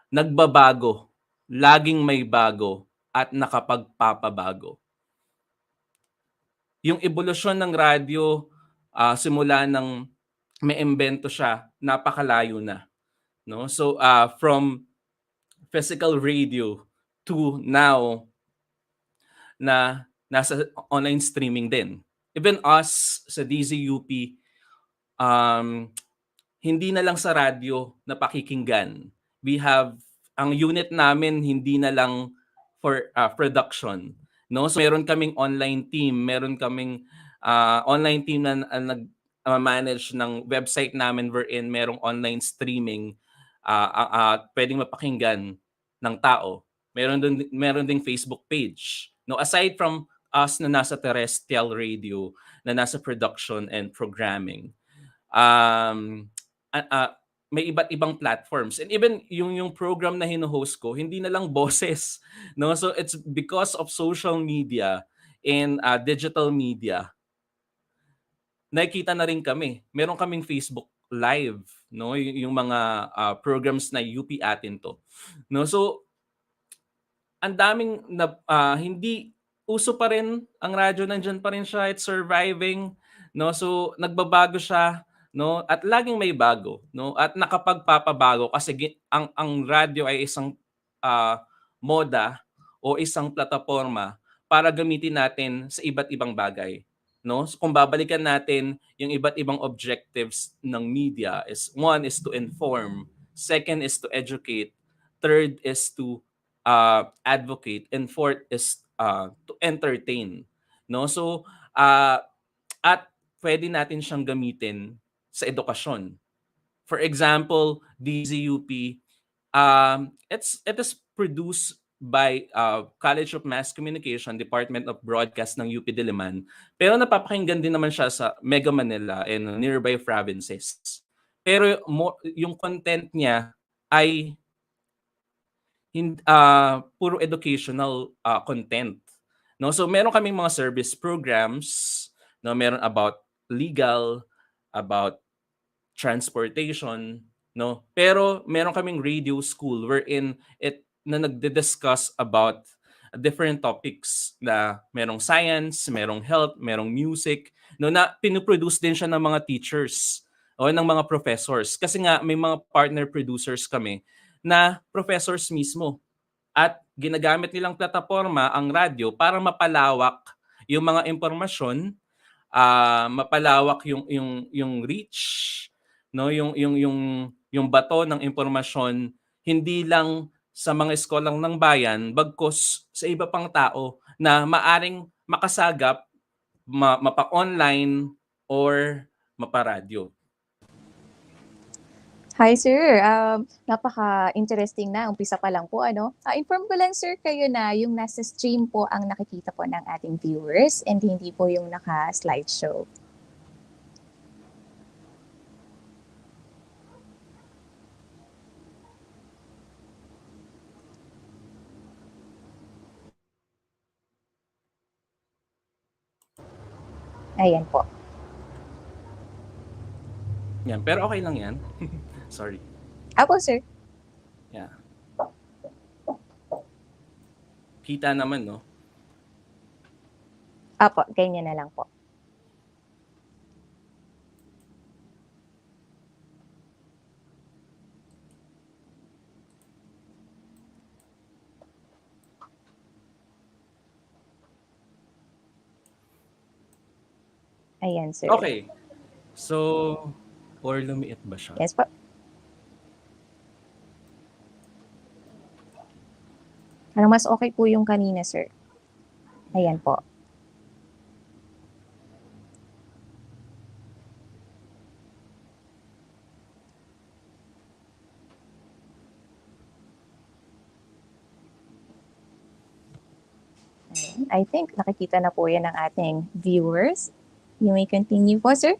Nagbabago, laging may bago at nakapagpapabago. Yung evolusyon ng radyo, simula ng may imbento siya, napakalayo na, no? So from physical radio to now na nasa online streaming din. Even us sa DZUP, hindi na lang sa radyo na pakikinggan. We have, ang unit namin hindi na lang for production, no. So meron kaming online team, meron kaming online team na nag-manage ng website namin wherein merong online streaming pwedeng mapakinggan ng tao. Meron ding Facebook page. No, aside from us na nasa terrestrial radio, na nasa production and programming, may iba't ibang platforms. And even yung program na hino-host ko, hindi na lang boses, no? So it's because of social media and digital media. Nakikita na rin kami. Meron kaming Facebook Live, no? Yung mga programs na UP atin to. No? So ang daming hindi uso pa rin ang radyo, nandiyan pa rin siya, it's surviving, no. So nagbabago siya, no, at laging may bago, no, at nakapagpapabago kasi ang radyo ay isang moda o isang plataporma para gamitin natin sa iba't ibang bagay, no? So kung babalikan natin yung iba't ibang objectives ng media is one is to inform, second is to educate, third is to advocate, and fourth is to entertain, no? So at pwede natin siyang gamitin sa edukasyon. For example, DZUP, it is produced by College of Mass Communication, Department of Broadcast ng UP Diliman. Pero napapakinggan din naman siya sa Mega Manila and nearby provinces. Pero yung content niya ay puro educational content. No, so meron kaming mga service programs, no, meron about legal, about transportation, no? Pero meron kaming radio school wherein na nagdi-discuss about different topics na merong science, merong health, merong music, no, na pinoproduce din siya ng mga teachers o ng mga professors. Kasi nga may mga partner producers kami na professors mismo at ginagamit nilang plataforma ang radyo para mapalawak yung mga impormasyon, mapalawak yung reach, no, yung bato ng impormasyon hindi lang sa mga eskolang ng bayan bagkus sa iba pang tao na maaring makasagap mapa-online or mapa-radyo. Hi sir, napaka-interesting na, umpisa pa lang po ano. Inform ko lang sir kayo na yung nasa stream po ang nakikita po ng ating viewers and hindi po yung naka-slideshow. Ayan po. Yan, pero okay lang yan. Sorry. Apo sir. Yeah. Kita naman, no? Apo, ganyan na lang po. Ayan, sir. Okay. So, or lumiit ba siya? Yes po. Parang mas okay po yung kanina, sir. Ayan po. Ayan. I think nakikita na po yan ng ating viewers. You may continue po, sir.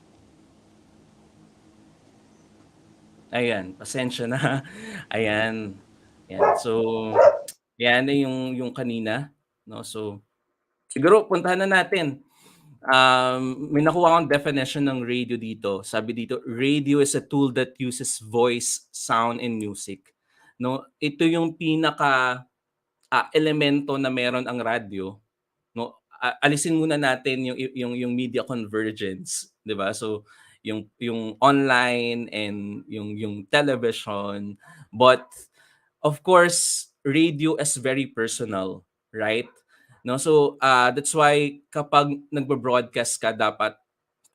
Ayan, pasensya na. Ayan. Ayan. So, yan na yung kanina, no? So, siguro puntahan na natin. May nakuha akong definition ng radio dito. Sabi dito, radio is a tool that uses voice, sound, and music. No, ito yung pinaka elemento na meron ang radyo. No, alisin muna natin yung media convergence, 'di ba? So, yung online and yung television, but of course, radio is very personal, right? No, so that's why kapag nagbo-broadcast ka, dapat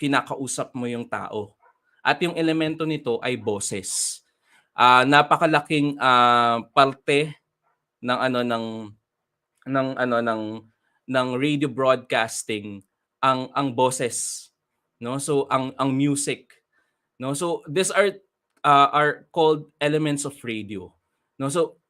kinakausap mo yung tao. At yung elemento nito ay boses. Napakalaking parte ng radio broadcasting ang boses, no? So ang music, no? So these are called elements of radio, no? So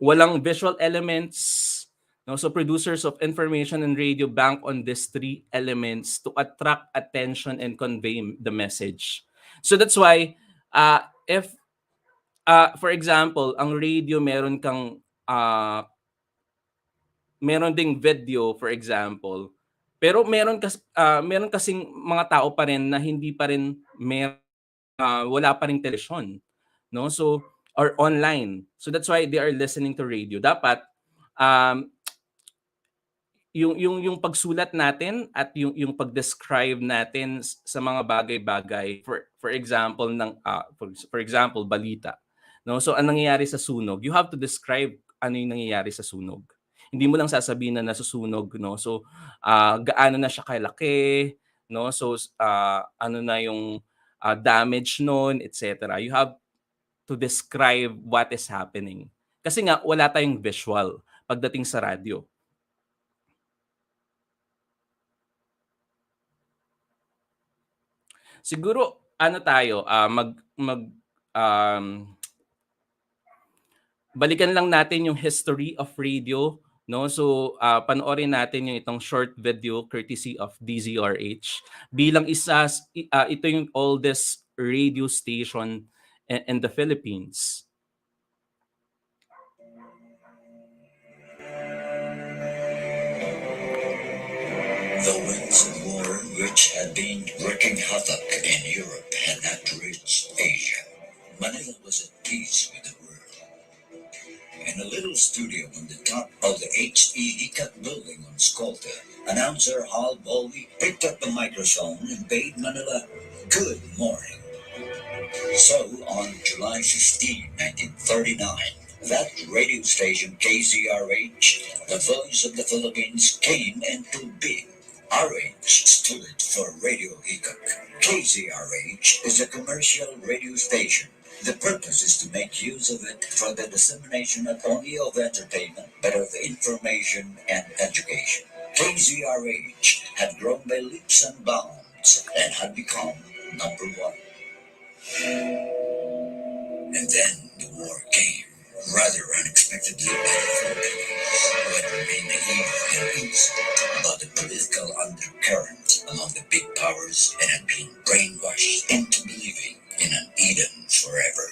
walang visual elements, no? So producers of information and radio bank on these three elements to attract attention and convey the message. So that's why if for example, ang radio meron kang meron ding video, for example, pero meron kasing mga tao pa rin na hindi pa rin wala pa ring television, no? So or online. So that's why they are listening to radio. Dapat yung pagsulat natin at yung pag-describe natin sa mga bagay-bagay, for example for example balita, no? So ang nangyayari sa sunog, you have to describe ano yung nangyayari sa sunog. Hindi mo lang sasabihin na nasusunog, no? So gaano na siya kalaki, no? So ano na yung damage noon, etc. You have to describe what is happening. Kasi nga wala tayong visual pagdating sa radyo. Siguro ano tayo, balikan lang natin yung history of radio, no? So panoorin natin yung itong short video courtesy of DZRH bilang ito yung oldest radio station in the Philippines. The winds of war which had been wreaking havoc in Europe had not reached Asia. Manila was at peace with the world. In a little studio on the top of the HE-ECAT building on Skolta, announcer Hal Bowley picked up the microphone and bade Manila good morning. So, on July 15, 1939, that radio station KZRH, the voice of the Philippines, came into being. RH stood for Radio Hikak. KZRH is a commercial radio station. The purpose is to make use of it for the dissemination not only of entertainment, but of information and education. KZRH had grown by leaps and bounds and had become number one. And then the war came, rather unexpectedly by the Philippines, who had remained naive and easy about the political undercurrent among the big powers and had been brainwashed into believing in an Eden forever.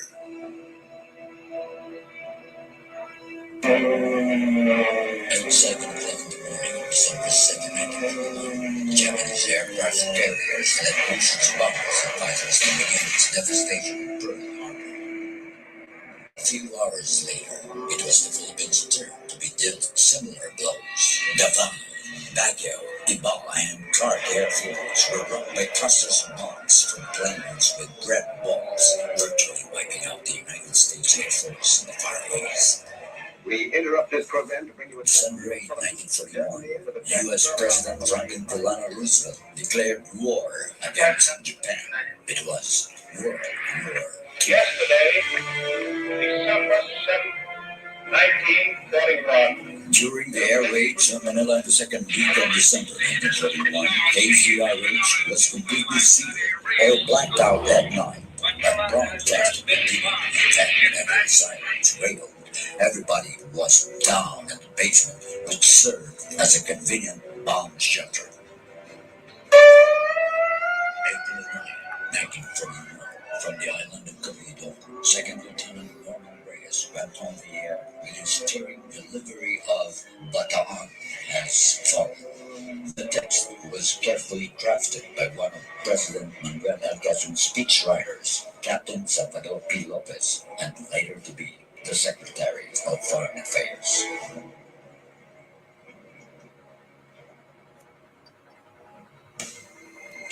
At 7 o'clock in the morning of December 2nd, 1941, Japanese aircraft carriers let loose its bombers and fighters to begin its devastation in Pearl Harbor. A few hours later, it was the Philippines' turn to be dealt similar blows. Davao, Baguio, Iba, and Clark airfields were rocked by clusters of bombs from planes with red balls, virtually wiping out the United States Air Force in the Far East. We interrupt this program to bring you a December 8, 1941, U.S. President Franklin Delano Roosevelt declared war against Japan. It was World War II. Yesterday, December 7th, 1941. During the air raids on Manila in the second week of December 1941, KZRH was completely sealed or blacked out at night. But broadcasting continued whenever the sirens wailed. Everybody was down in the basement, which served as a convenient bomb shelter. April 9, 1941, from the island of Cavite, Second Lieutenant Norman Reyes went on the air with his stirring delivery of Bataan as follows. The text was carefully crafted by one of President Manuel L. Quezon's speechwriters, Captain Salvador P. Lopez, and later to be the Secretary of Foreign Affairs.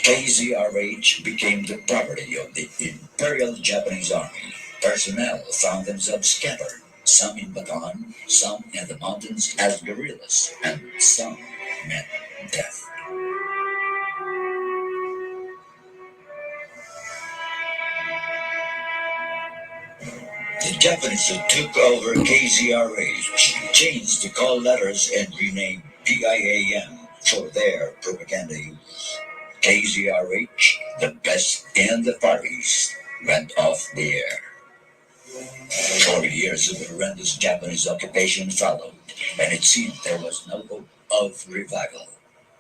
KZRH became the property of the Imperial Japanese Army. Personnel found themselves scattered, some in Bataan, some in the mountains as guerrillas, and some met death. The Japanese who took over KZRH changed the call letters and renamed PIAM for their propaganda use. KZRH, the best in the Far East, went off the air. 40 years of horrendous Japanese occupation followed, and it seemed there was no hope of revival.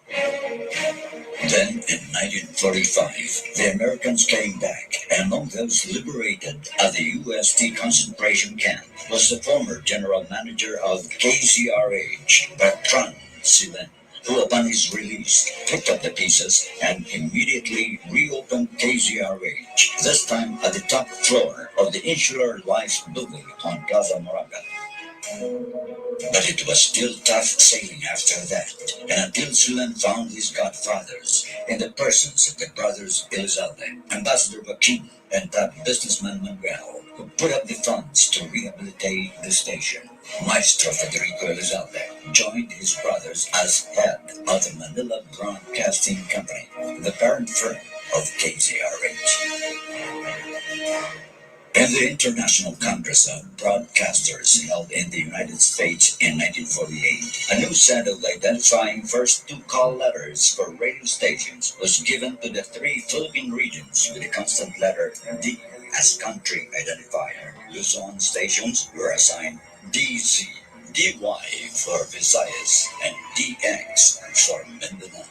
Then, in 1945, the Americans came back, and among those liberated at the UST concentration camp was the former general manager of KZRH, Bertrand Silen, who upon his release picked up the pieces and immediately reopened KZRH, this time at the top floor of the Insular Life building on Plaza Moraga. But it was still tough sailing after that, and until Sulan found his godfathers in the persons of the brothers Elizalde, Ambassador Joaquin, and top businessman Manuel, who put up the funds to rehabilitate the station. Maestro Federico Elizalde joined his brothers as head of the Manila Broadcasting Company, the parent firm of KZRH. In the International Congress of Broadcasters held in the United States in 1948, a new set of identifying first two call letters for radio stations was given to the three Philippine regions with the constant letter D as country identifier. Luzon stations were assigned DZ, DY for Visayas, and DX for Mindanao.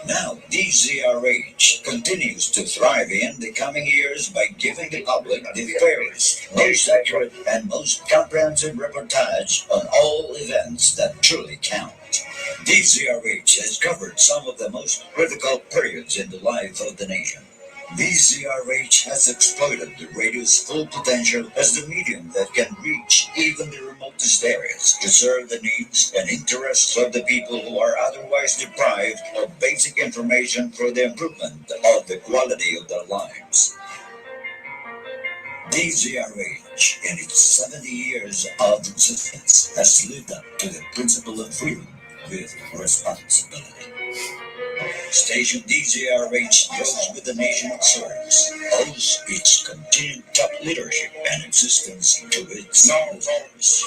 Now, DZRH continues to thrive in the coming years by giving the public the fairest, most accurate, and most comprehensive reportage on all events that truly count. DZRH has covered some of the most critical periods in the life of the nation. DZRH has exploited the radio's full potential as the medium that can reach even the remotest areas to serve the needs and interests of the people who are otherwise deprived of basic information for the improvement of the quality of their lives. DZRH, in its 70 years of existence, has lived up to the principle of freedom with responsibility. Station DZRH grows with the nation it serves, owes its continued top leadership and existence to its listeners.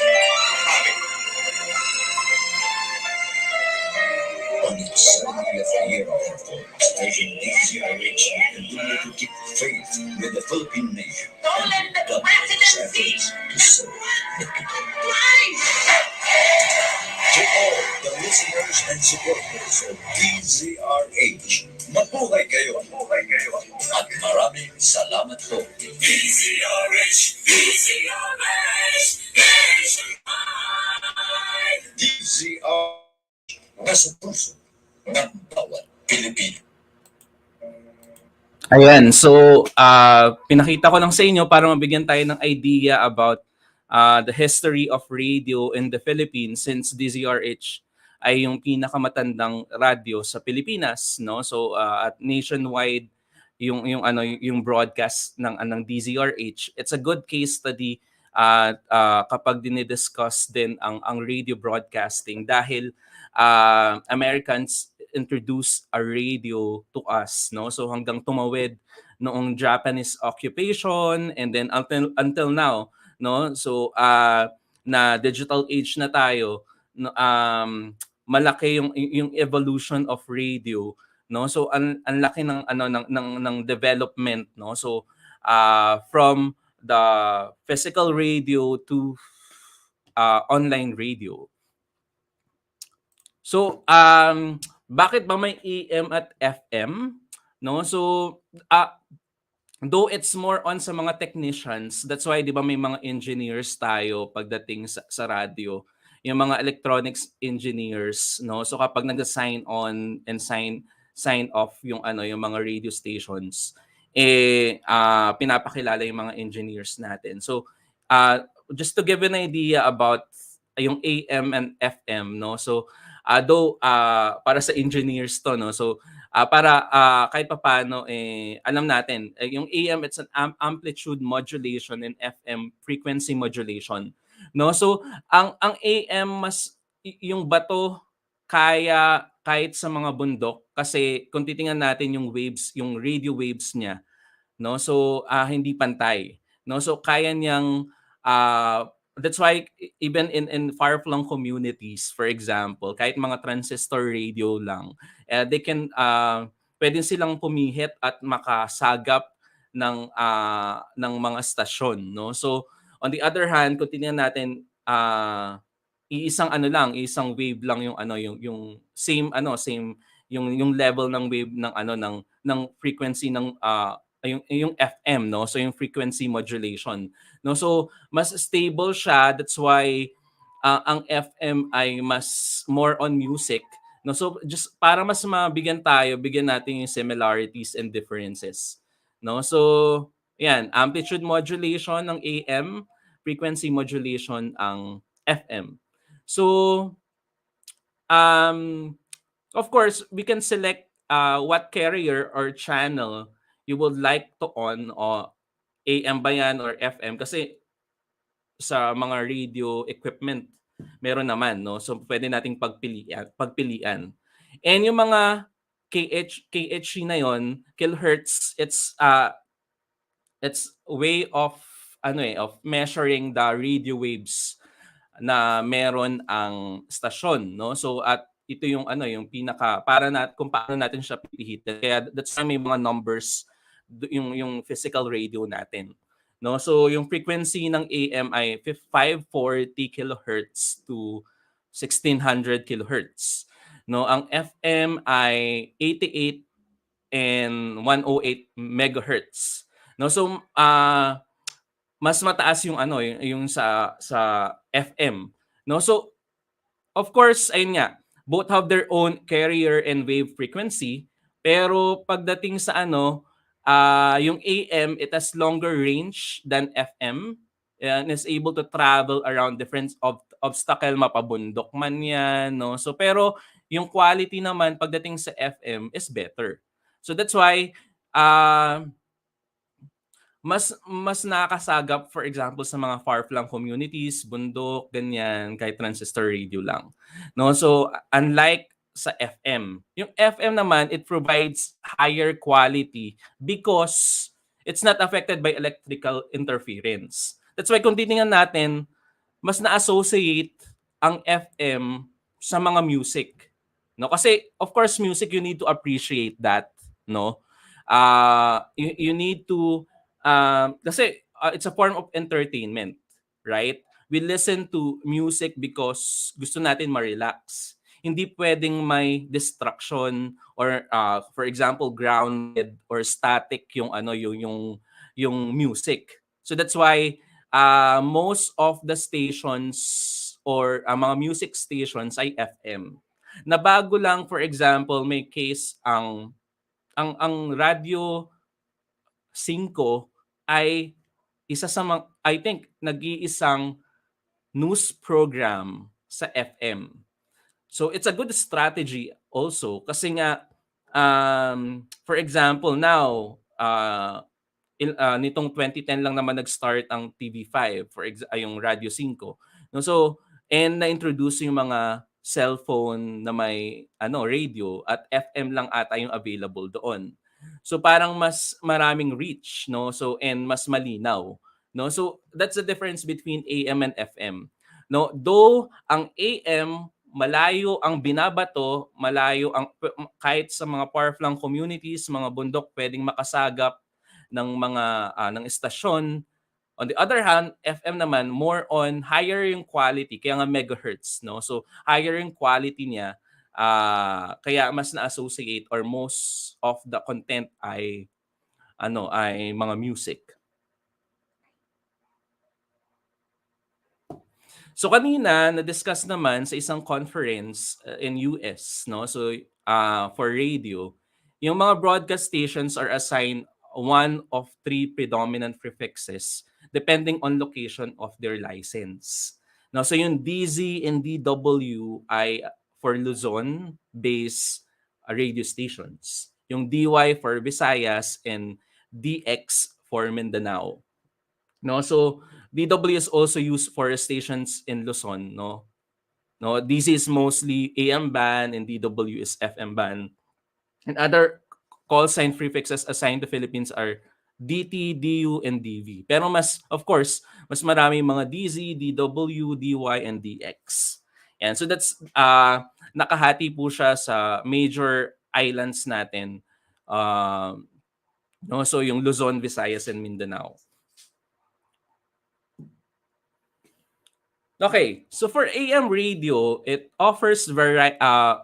On its 70th year, therefore, Station DZRH will continue to keep faith with the Philippine nation and double its efforts to serve the people. To all the listeners and supporters of DZRH, mabuhay kayo at maraming salamat po. DZRH, DZRH, DZRH, nasa puso ng bawat Pilipino. Ayan, so pinakita ko lang sa inyo para mabigyan tayo ng idea about the history of radio in the Philippines since DZRH ay yung pinakamatandang radyo sa Pilipinas, no? So at nationwide yung broadcast ng DZRH. It's a good case study kapag dinidiscuss din ang radio broadcasting dahil Americans introduce a radio to us, no? So hanggang tumawid noong Japanese occupation and then until now, no? So na digital age na tayo, no, malaki yung evolution of radio, no? So ang laki ng ng development, no? So from the physical radio to online radio. So bakit ba may AM at FM? No? So though it's more on sa mga technicians, that's why 'di ba may mga engineers tayo pagdating sa radio, yung mga electronics engineers, no? So kapag nag-sign on and sign off yung yung mga radio stations, pinapakilala yung mga engineers natin. So just to give an idea about yung AM and FM, no? So though para sa engineers to, no? So para kahit papaano alam natin yung AM, it's an amplitude modulation and FM frequency modulation, no? So ang AM mas yung bato kaya kahit sa mga bundok kasi kung titingnan natin yung waves, yung radio waves niya, no? So hindi pantay, no? So kaya niyang that's why even in far-flung communities, for example, kahit mga transistor radio lang, they can pwedeng silang pumihit at makasagap ng mga stasyon, no? So on the other hand, kung tingnan natin iisang isang wave lang yung same yung level ng wave ng frequency ng yung FM, no? So yung frequency modulation, no? So mas stable siya, that's why ang FM ay mas more on music, no? So just para mas mabigyan tayo, bigyan natin yung similarities and differences, no? So yan, amplitude modulation ng AM frequency modulation ang FM. So, um, of course, we can select what carrier or channel you would like to on, o AM ba yan or FM, kasi sa mga radio equipment meron naman, no? So pwede nating pagpilian. And yung mga KHC na yon, kilohertz, it's a way of of measuring the radio waves na meron ang stasyon, no? So at ito yung yung pinaka para kung paano natin siya pipihitin. Kaya that's why may mga numbers yung physical radio natin. No? So yung frequency ng AM ay 540 kilohertz to 1600 kilohertz. No, ang FM ay 88 and 108 megahertz. No, so mas mataas yung yung sa FM. No, so of course ayun nga, both have their own carrier and wave frequency, pero pagdating sa yung AM, it has longer range than FM and is able to travel around different obstacle, mapabundok man yan, no? So pero yung quality naman pagdating sa FM is better. So that's why mas nakakasagap, for example, sa mga far-flung communities, bundok, ganyan, kahit transistor radio lang. No? So, unlike sa FM, yung FM naman, it provides higher quality because it's not affected by electrical interference. That's why kung titingnan natin, mas na-associate ang FM sa mga music. No? Kasi, of course, music, you need to appreciate that. No? You need to kasi it's a form of entertainment, right? We listen to music because gusto natin ma-relax. Hindi pwedeng may distraction or for example grounded or static yung yung music. So that's why most of the stations or mga music stations ay FM. Nabago lang, for example, may case ang radio 5 ay isa sa I think nag-iisang news program sa FM. So it's a good strategy also kasi nga for example now nitong 2010 lang naman nag-start ang TV5 yung Radio 5. No, so and na-introduce yung mga cellphone na may radio at FM lang ata yung available doon. So parang mas maraming reach, no? So and mas malinaw, no? So that's the difference between AM and FM. No, though ang AM malayo ang binabato, malayo ang kahit sa mga far-flung communities, mga bundok pwedeng makasagap ng mga ng estasyon. On the other hand, FM naman more on higher yung quality, kaya nga megahertz, no? So higher yung quality niya. Kaya mas na-associate or most of the content ay ay mga music. So kanina na-discuss naman sa isang conference in US, no? So for radio, yung mga broadcast stations are assigned one of 3 predominant prefixes depending on location of their license. No, so yung DZ and DW ay for Luzon-based radio stations. Yung DY for Visayas and DX for Mindanao. No, so DW is also used for stations in Luzon, no. No, DZ is mostly AM band and DW is FM band. And other call sign prefixes assigned to Philippines are DT, DU, and DV. Pero of course, mas marami mga DZ, DW, DY, and DX. And so that's nakahati po siya sa major islands natin. No, so yung Luzon, Visayas, and Mindanao. Okay, so for AM radio, it offers the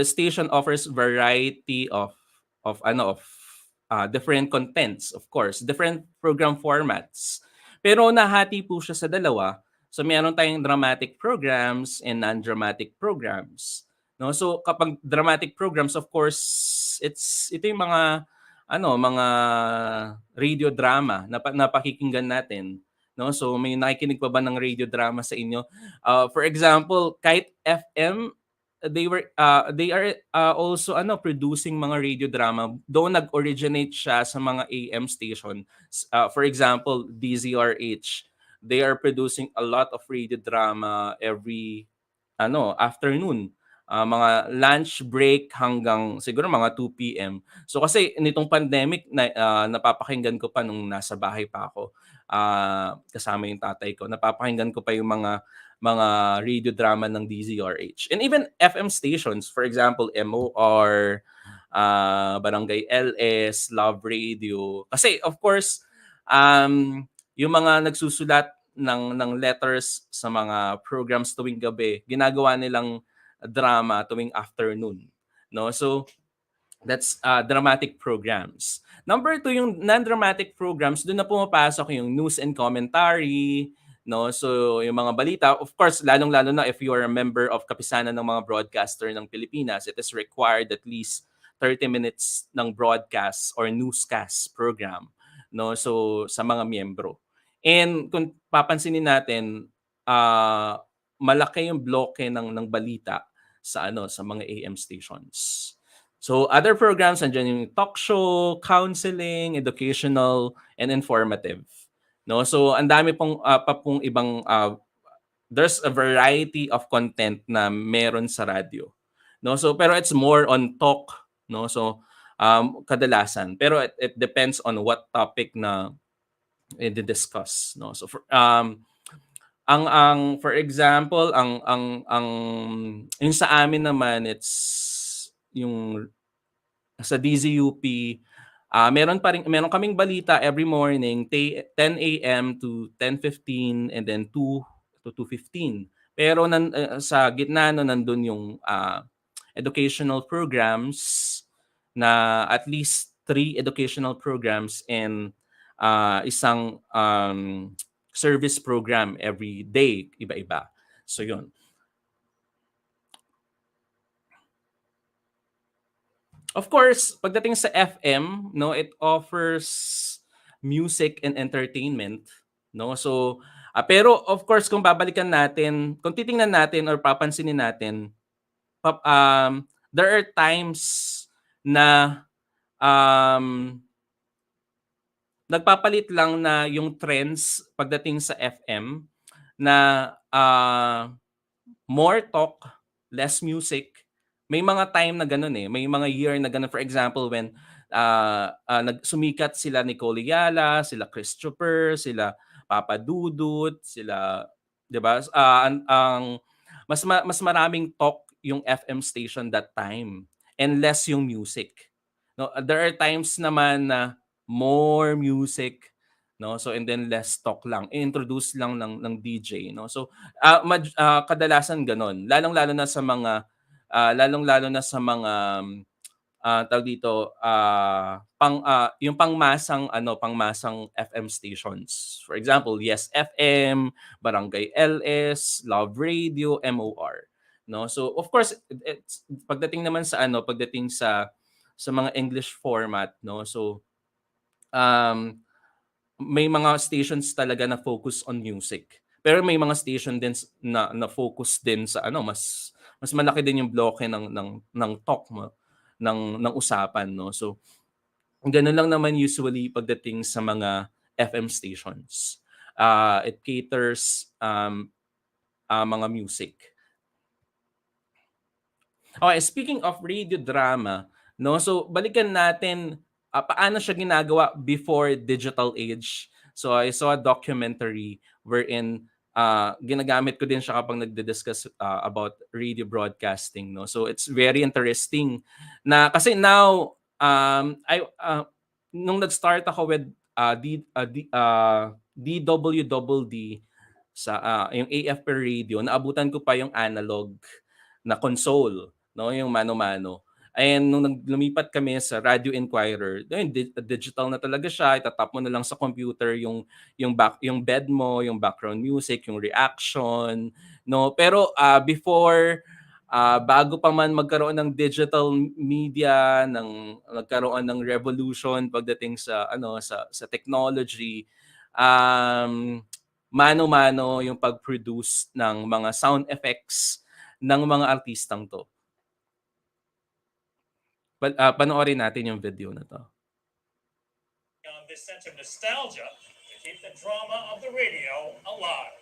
station offers variety of different contents, of course, different program formats. Pero nahati po siya sa dalawa. So meron tayong dramatic programs and non-dramatic programs. No, so kapag dramatic programs, of course, ito yung mga mga radio drama na napakikinggan natin. No? So may nakikinig pa ba ng radio drama sa inyo? For example, kahit FM, they are also producing mga radio drama, though nag-originate siya sa mga AM station. For example, DZRH, they are producing a lot of radio drama every afternoon. Mga lunch break hanggang siguro mga 2 p.m. So kasi nitong pandemic napapakinggan ko pa nung nasa bahay pa ako, kasama yung tatay ko. Napapakinggan ko pa yung mga radio drama ng DZRH. And even FM stations, for example, MOR, Barangay LS, Love Radio. Kasi of course, yung mga nagsusulat ng letters sa mga programs tuwing gabi, ginagawa nilang drama tuwing afternoon. No? So, that's dramatic programs. Number 2, yung non-dramatic programs, doon na pumapasok yung news and commentary, no? So, yung mga balita, of course, lalong-lalo na if you are a member of kapisanan ng mga broadcaster ng Pilipinas, it is required at least 30 minutes ng broadcast or newscast program, no? So, sa mga miyembro. And kung papansinin natin, malaki yung bloke ng balita sa mga AM stations. So other programs, andyan yung talk show, counseling, educational, and informative. No, so ang dami pong pa pong ibang there's a variety of content na meron sa radyo. No, so pero it's more on talk, no. So kadalasan, pero it depends on what topic na i-discuss, no. So for for example, yung sa amin naman, it's yung sa DZUP, meron kaming balita every morning 10 a.m. to 10:15 and then 2 to 2:15. Pero sa gitna nandun yung educational programs na at least 3 educational programs and isang service program every day, iba-iba. So yun. Of course, pagdating sa FM, no, it offers music and entertainment, no. So, pero of course, kung babalikan natin, kung titingnan natin or papansinin natin, there are times na nagpapalit lang na yung trends pagdating sa FM na more talk, less music. May mga time na ganun eh. May mga year na ganun. For example, when nagsumikat sila Nicole Yala, sila Christopher, sila Papa Dudut, sila, 'di ba? Mas maraming talk yung FM station that time and less yung music. No, there are times naman na more music, no, so and then less talk lang, introduce lang ng DJ, no. So kadalasan ganon, lalong-lalo na sa mga tawag dito, yung pangmasang FM stations. For example, Yes FM, Barangay LS, Love Radio, MOR, no. So of course, pagdating naman sa mga English format, no. So may mga stations talaga na focus on music. Pero may mga station din na focus din sa mas malaki din yung bloke ng talk mo, ng usapan, no. So ganun lang naman usually pagdating sa mga FM stations. It caters mga music. Okay, speaking of radio drama, no. So balikan natin paano siya ginagawa before digital age. So I saw a documentary wherein ginagamit ko din siya kapag nagdi-discuss about radio broadcasting, no. So it's very interesting na kasi now nung nag-start ako with DWDD sa yung AF per radio, naabutan ko pa yung analog na console, no, yung mano-mano. And nung lumipat kami sa Radio Inquirer, digital na talaga siya. Itatap mo na lang sa computer yung bed mo, yung background music, yung reaction, no. Pero before bago pa man magkaroon ng digital media, nagkaroon ng revolution pagdating sa technology, mano-mano yung pag-produce ng mga sound effects ng mga artistang to. Panoorin natin yung video na to. This sense of nostalgia to keep the drama of the radio alive.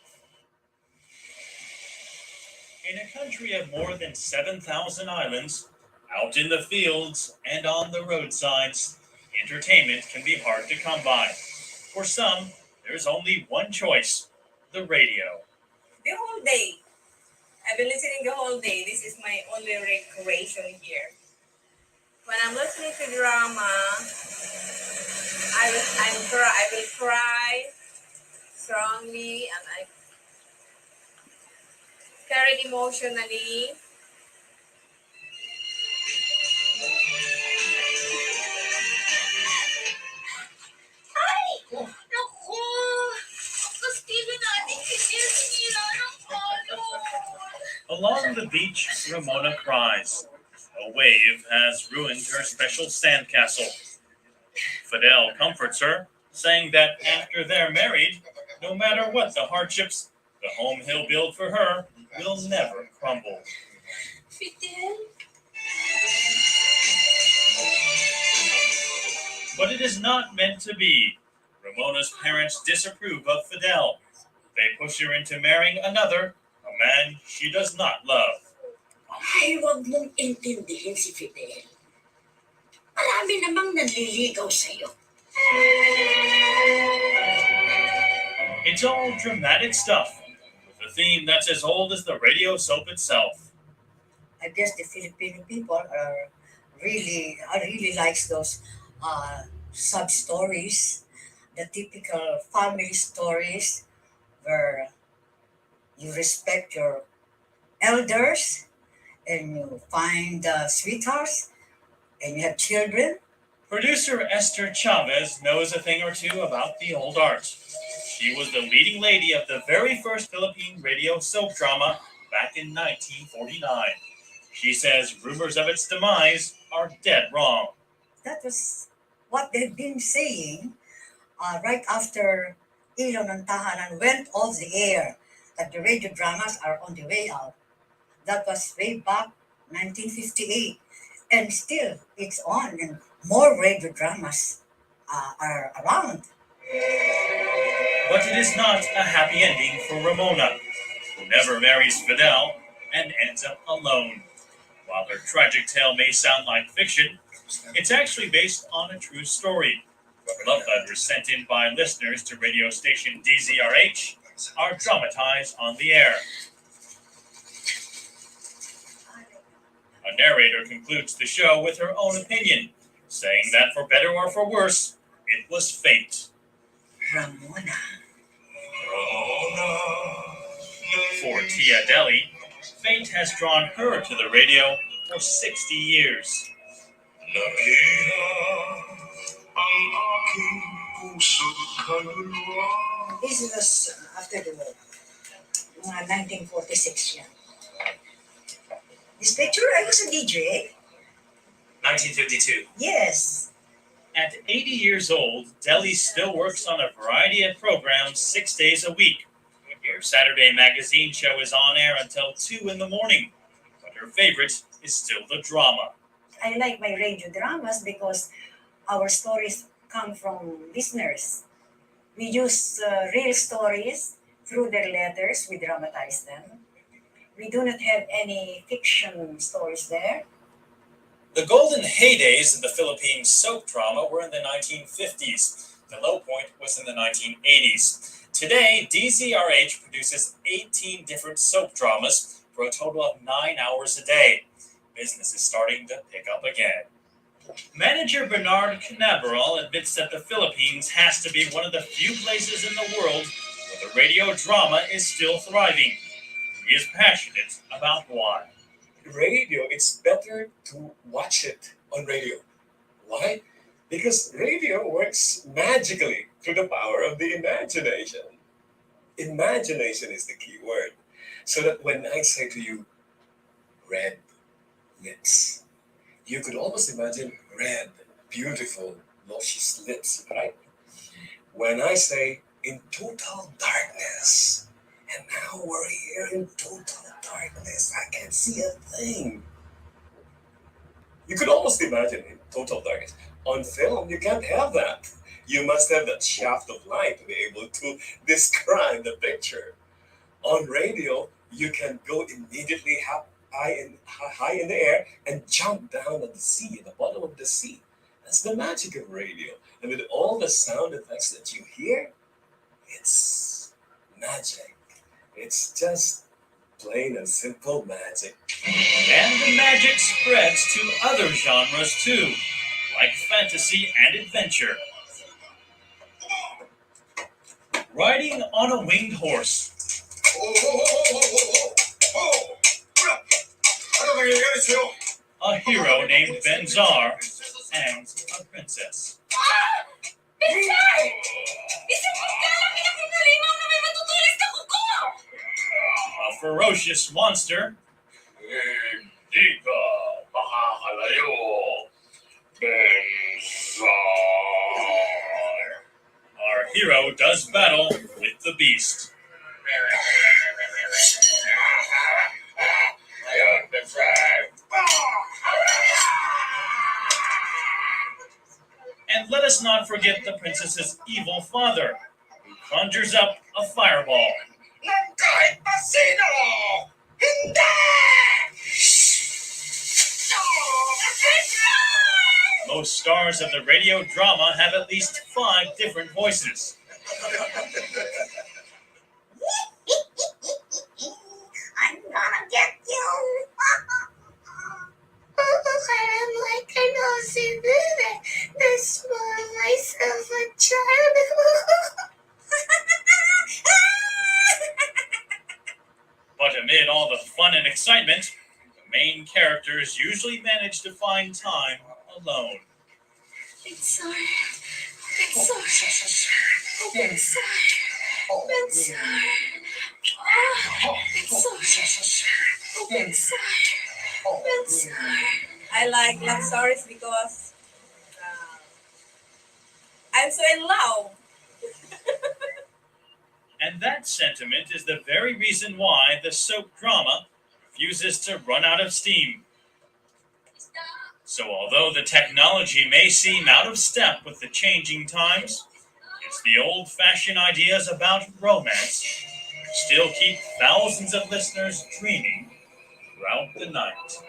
In a country of more than 7,000 islands, out in the fields and on the roadsides, entertainment can be hard to come by. For some, there's only one choice, the radio. The whole day. I've been listening the whole day. This is my only recreation here. When I'm listening to drama, I will cry strongly and I carried emotionally. Ay! Naku! Kastigo natin nila ng Along the beach, Ramona cries. A wave has ruined her special sandcastle. Fidel comforts her, saying that after they're married, no matter what the hardships, the home he'll build for her will never crumble. Fidel? But it is not meant to be. Ramona's parents disapprove of Fidel. They push her into marrying another, a man she does not love. Ay, huwag mong intindihin si Fidel. Marami namang nanliligaw sa'yo. It's all dramatic stuff, with a theme that's as old as the radio soap itself. I guess the Filipino people really likes those sub stories, the typical family stories where you respect your elders and you find sweethearts and you have children. Producer Esther Chavez knows a thing or two about the old art. She was the leading lady of the very first Philippine radio soap drama back in 1949. She says rumors of its demise are dead wrong. That was what they've been saying right after Ilon and Tahanan went off the air, that the radio dramas are on the way out. That was way back 1958. And still, it's on, and more radio dramas are around. But it is not a happy ending for Ramona, who never marries Fidel and ends up alone. While her tragic tale may sound like fiction, it's actually based on a true story. Love letters sent in by listeners to radio station DZRH are dramatized on the air. A narrator concludes the show with her own opinion, saying that for better or for worse, it was fate. Ramona. For Tia Deli, fate has drawn her to the radio for 60 years. This was after the war, 1946 yan. This picture, I was a DJ. 1952. Yes. At 80 years old, Deli still works on a variety of programs 6 days a week. Her Saturday magazine show is on air until 2 in the morning, but her favorite is still the drama. I like my radio dramas because our stories come from listeners. We use real stories through their letters. We dramatize them. We do not have any fiction stories there. The golden heydays of the Philippine soap drama were in the 1950s. The low point was in the 1980s. Today, DZRH produces 18 different soap dramas for a total of 9 hours a day. Business is starting to pick up again. Manager Bernard Canaveral admits that the Philippines has to be one of the few places in the world where the radio drama is still thriving. He is passionate about why. Radio, it's better to watch it on radio. Why? Because radio works magically through the power of the imagination. Imagination is the key word. So that when I say to you, red lips, you could almost imagine red, beautiful, luscious lips, right? When I say in total darkness. And now we're here in total darkness. I can't see a thing. You could almost imagine in total darkness. On film, you can't have that. You must have that shaft of light to be able to describe the picture. On radio, you can go immediately high in the air and jump down at the sea, at the bottom of the sea. That's the magic of radio. And with all the sound effects that you hear, it's magic. It's just plain and simple magic. And the magic spreads to other genres too, like fantasy and adventure. Riding on a winged horse. A hero named Benzar and a princess. A ferocious monster. Hindi ka makakalayo, Benzar. Our hero does battle with the beast. Ayun, Benzar. And let us not forget the princess's evil father, who conjures up a fireball. Nang kahit pa sino! Hindi! Most stars of the radio drama have at least 5 different voices. I'm gonna get you! I'm like an Aussie baby. This was myself a child. But amid all the fun and excitement, the main characters usually manage to find time alone. Benzar. Benzar. Oh, Benzar. Benzar. Oh, Benzar. Oh, Benzar. Benzar. I like love stories because I'm so in love. And that sentiment is the very reason why the soap drama refuses to run out of steam. So although the technology may seem out of step with the changing times, it's the old-fashioned ideas about romance which still keep thousands of listeners dreaming throughout the night.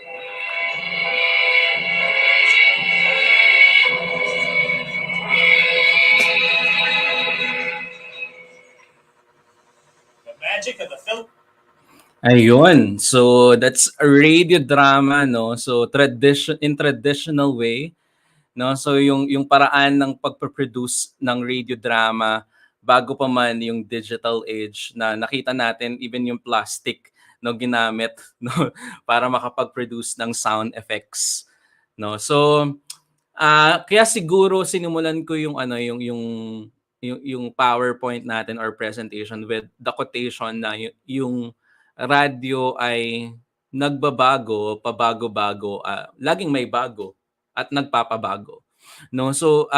The magic of the film. Ayun. So that's a radio drama, no? So traditional way, no? So yung paraan ng pagpo-produce ng radio drama bago pa man yung digital age na nakita natin even yung plastic no ginamit no para makapag-produce ng sound effects, no? So kaya siguro sinimulan ko yung yung PowerPoint natin or presentation with the quotation na yung radyo ay nagbabago, pabago-bago, laging may bago at nagpapabago. No, so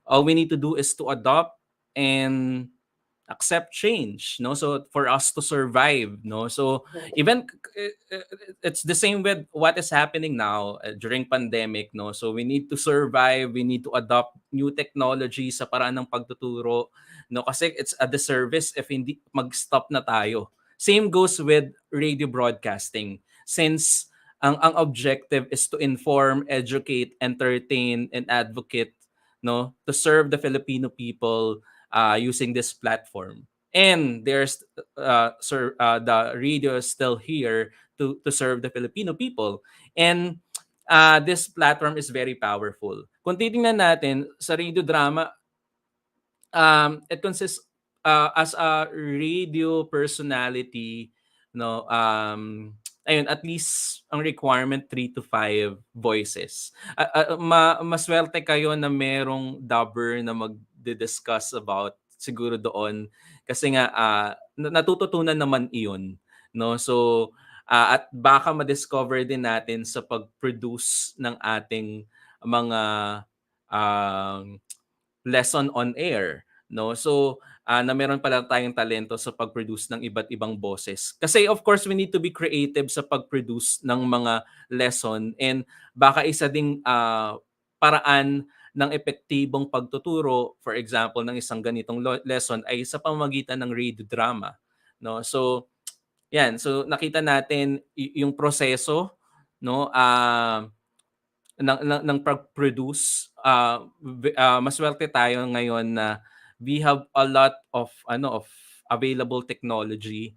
all we need to do is to adopt and accept change, no, so for us to survive, no. So even it's the same with what is happening now during pandemic, no. So we need to survive, we need to adopt new technology sa paraan ng pagtuturo, no, kasi it's a disservice if hindi mag-stop na tayo. Same goes with radio broadcasting, since ang objective is to inform, educate, entertain, and advocate, no, to serve the Filipino people using this platform. And there's the radio is still here to serve the Filipino people. And this platform is very powerful. Kung titingnan natin sa radio drama, it consists as a radio personality, no, ayun, at least ang requirement 3 to 5 voices. Maswerte kayo na merong dubber na mag-discuss about siguro doon kasi nga natututunan naman iyon, no. So at baka ma-discover din natin sa pag-produce ng ating mga lesson on air, no? So, na meron pala tayong talento sa pag-produce ng iba't ibang boses. Kasi of course, we need to be creative sa pag-produce ng mga lesson, and baka isa ding paraan ng epektibong pagtuturo, for example, ng isang ganitong lesson ay sa pamamagitan ng radio drama, no? So, yan. So, nakita natin yung proseso, no? Ng pag-produce. Maswerte tayo ngayon na we have a lot of available technology,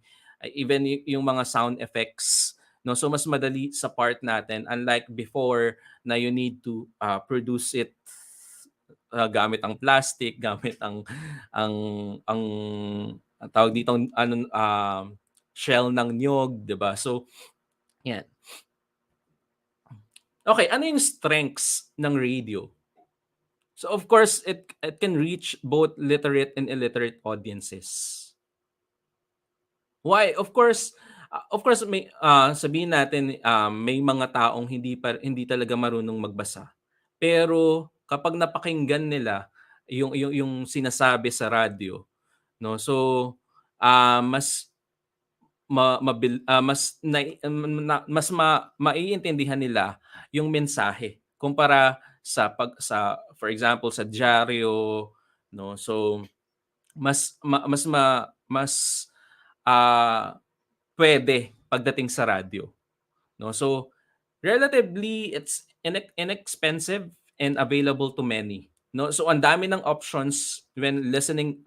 even yung mga sound effects, no? So mas madali sa part natin, unlike before na you need to produce it gamit ang plastic, gamit ang ang ang tawag dito shell ng niyog, 'di ba? So yan. Okay, ano yung strengths ng radio? So of course, it can reach both literate and illiterate audiences. Why? Of course may sabihin natin may mga taong hindi talaga marunong magbasa. Pero kapag napakinggan nila yung sinasabi sa radyo, no? So mas maiintindihan nila yung mensahe kumpara sa for example sa dyaryo, no? So mas pwede pagdating sa radyo, no? So relatively it's inexpensive and available to many, no? So ang dami ng options when listening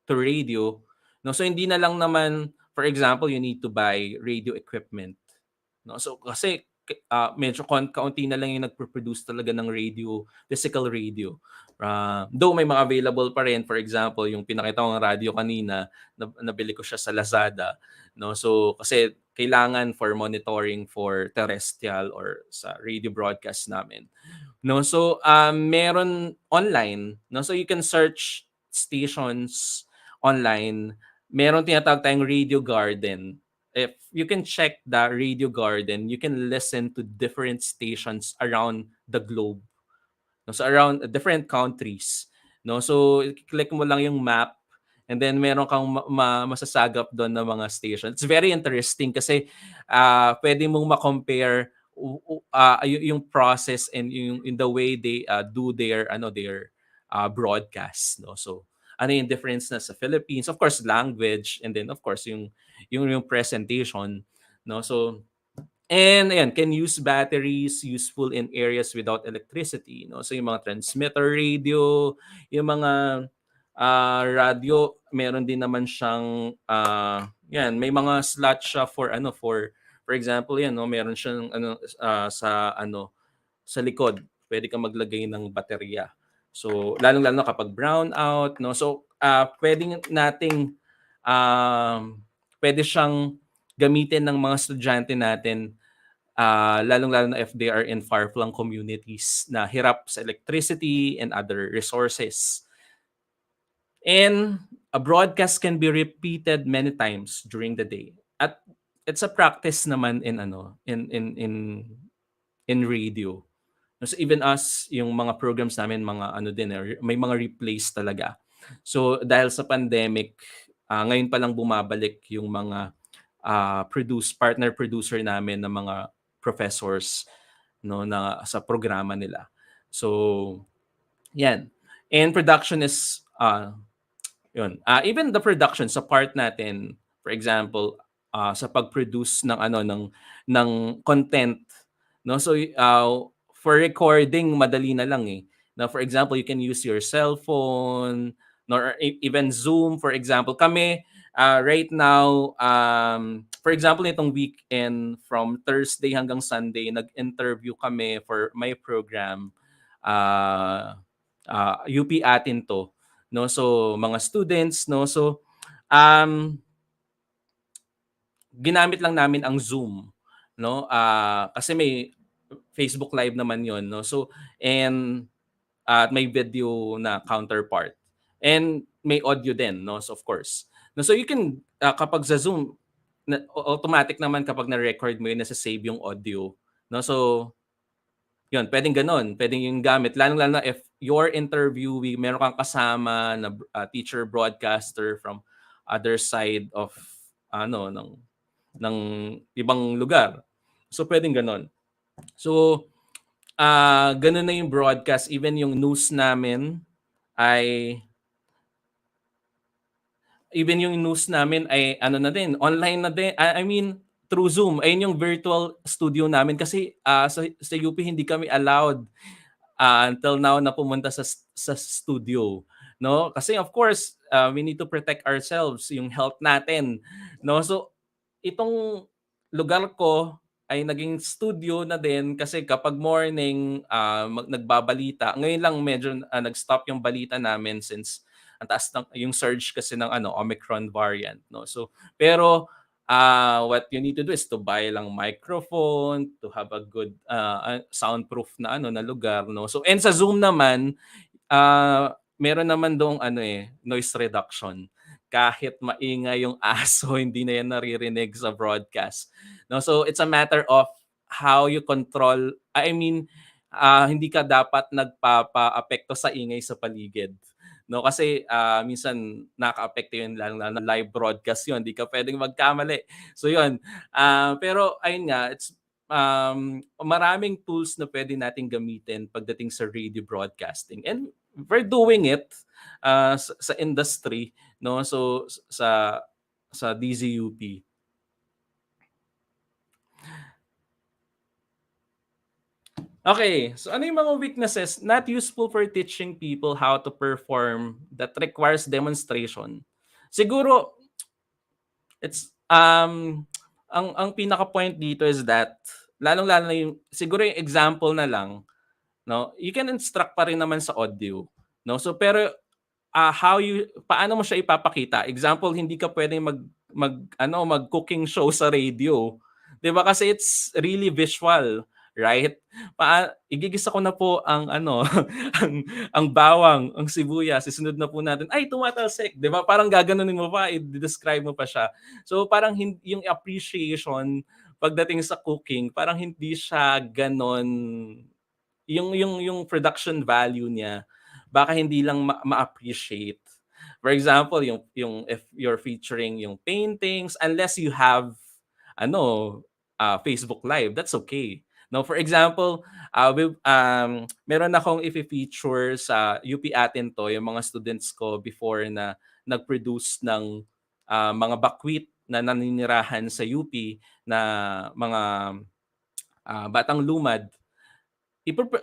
to radio, no? So hindi na lang naman, for example, you need to buy radio equipment, no? So kasi medyo kaunti na lang yung nagpo-produce talaga ng radio, physical radio. Though may mga available pa rin, for example, yung pinakita kong radio kanina, nabili ko siya sa Lazada, no? So kasi kailangan for monitoring for terrestrial or sa radio broadcast namin, no? So meron online, no? So you can search stations online. Meron tinatawag tayong radio garden. If you can check the radio garden, you can listen to different stations around the globe, no? So around different countries, no? So click mo lang yung map, and then meron kang masasagap doon ng mga station. It's very interesting kasi pwede mong ma-compare yung process and yung in the way they do their broadcast, no? So ano yung difference na sa Philippines? Of course, language, and then of course yung presentation, no? So and ayan, can use batteries, useful in areas without electricity, no? So yung mga transmitter radio, yung mga radio, meron din naman siyang yan, may mga slot siya for example yan, no? Meron siyang sa likod, pwede kang maglagay ng baterya. So lalong-lalo na kapag brown out, no? So pwede siyang gamitin ng mga estudyante natin, lalong-lalo na if they are in far-flung communities na hirap sa electricity and other resources. And a broadcast can be repeated many times during the day. At it's a practice naman in radio. So even us, yung mga programs namin, may mga replays talaga. So dahil sa pandemic, ngayon pa lang bumabalik yung mga partner producer namin ng mga professors, no, na sa programa nila. So yan. And production is yun. Even the production sa part natin, for example, sa pag-produce ng content, no? So for recording, madali na lang eh. Now, for example, you can use your cell phone, or even Zoom, for example. Kami, right now, for example, nitong weekend, from Thursday hanggang Sunday, nag-interview kami for my program, UP atin to, no? So, mga students, no? So, ginamit lang namin ang Zoom, no? Kasi may Facebook Live naman yon, no? So, and may video na counterpart. And may audio din, no? So, of course. No, so, you can, kapag sa Zoom, automatic naman kapag na-record mo yun, nasa-save yung audio. No? So, Yun, pwedeng ganon. Pwedeng yung gamit. Lalong-lalo na if you're interviewing, meron kang kasama na teacher broadcaster from other side of ng ibang lugar. So, pwedeng ganon. So, ganun na yung broadcast. Even yung news namin ay ano na din, online na din. I mean, through Zoom. Ayun yung virtual studio namin kasi sa UP hindi kami allowed until now na pumunta sa studio, no? Kasi of course, we need to protect ourselves, yung health natin, no? So itong lugar ko ay naging studio na din kasi kapag morning nagbabalita. Ngayon lang medyo nag-stop yung balita namin since ang taas ng yung surge kasi ng Omicron variant, no? So pero what you need to do is to buy lang microphone, to have a good soundproof na na lugar, no? So and sa Zoom naman, meron naman dong noise reduction. Kahit maingay yung aso, hindi na yan naririnig sa broadcast. No, so it's a matter of how you control. I mean, hindi ka dapat nagpapa-apekto sa ingay sa paligid. No, kasi minsan nakaka-apekto yun lalo na live broadcast yun. Hindi ka pwedeng magkamali. So yun. Pero ayun nga, it's maraming tools na pwede nating gamitin pagdating sa radio broadcasting. And we're doing it sa industry, no? So sa DZUP. Okay, so ano yung mga weaknesses not useful for teaching people how to perform that requires demonstration? Siguro it's ang pinaka point dito is that lalong-lalo na yung siguro yung example na lang, no? You can instruct pa rin naman sa audio, no? So pero paano mo siya ipapakita? Example, hindi ka pwedeng mag cooking show sa radio. 'Di ba? Kasi it's really visual, right? Igigisa ko na po ang ang bawang, ang sibuyas, isunod na po natin. Ay, tumatalsik, 'di ba? Parang gaganunin mo pa, i-describe mo pa siya. So parang yung appreciation pagdating sa cooking, parang hindi siya ganon yung production value niya baka hindi lang ma-appreciate. For example, yung if you're featuring yung paintings, unless you have Facebook Live, that's okay. No, for example, meron akong i-feature sa UP Atin to, yung mga students ko before na nag-produce ng mga bakwit na naninirahan sa UP na mga batang lumad.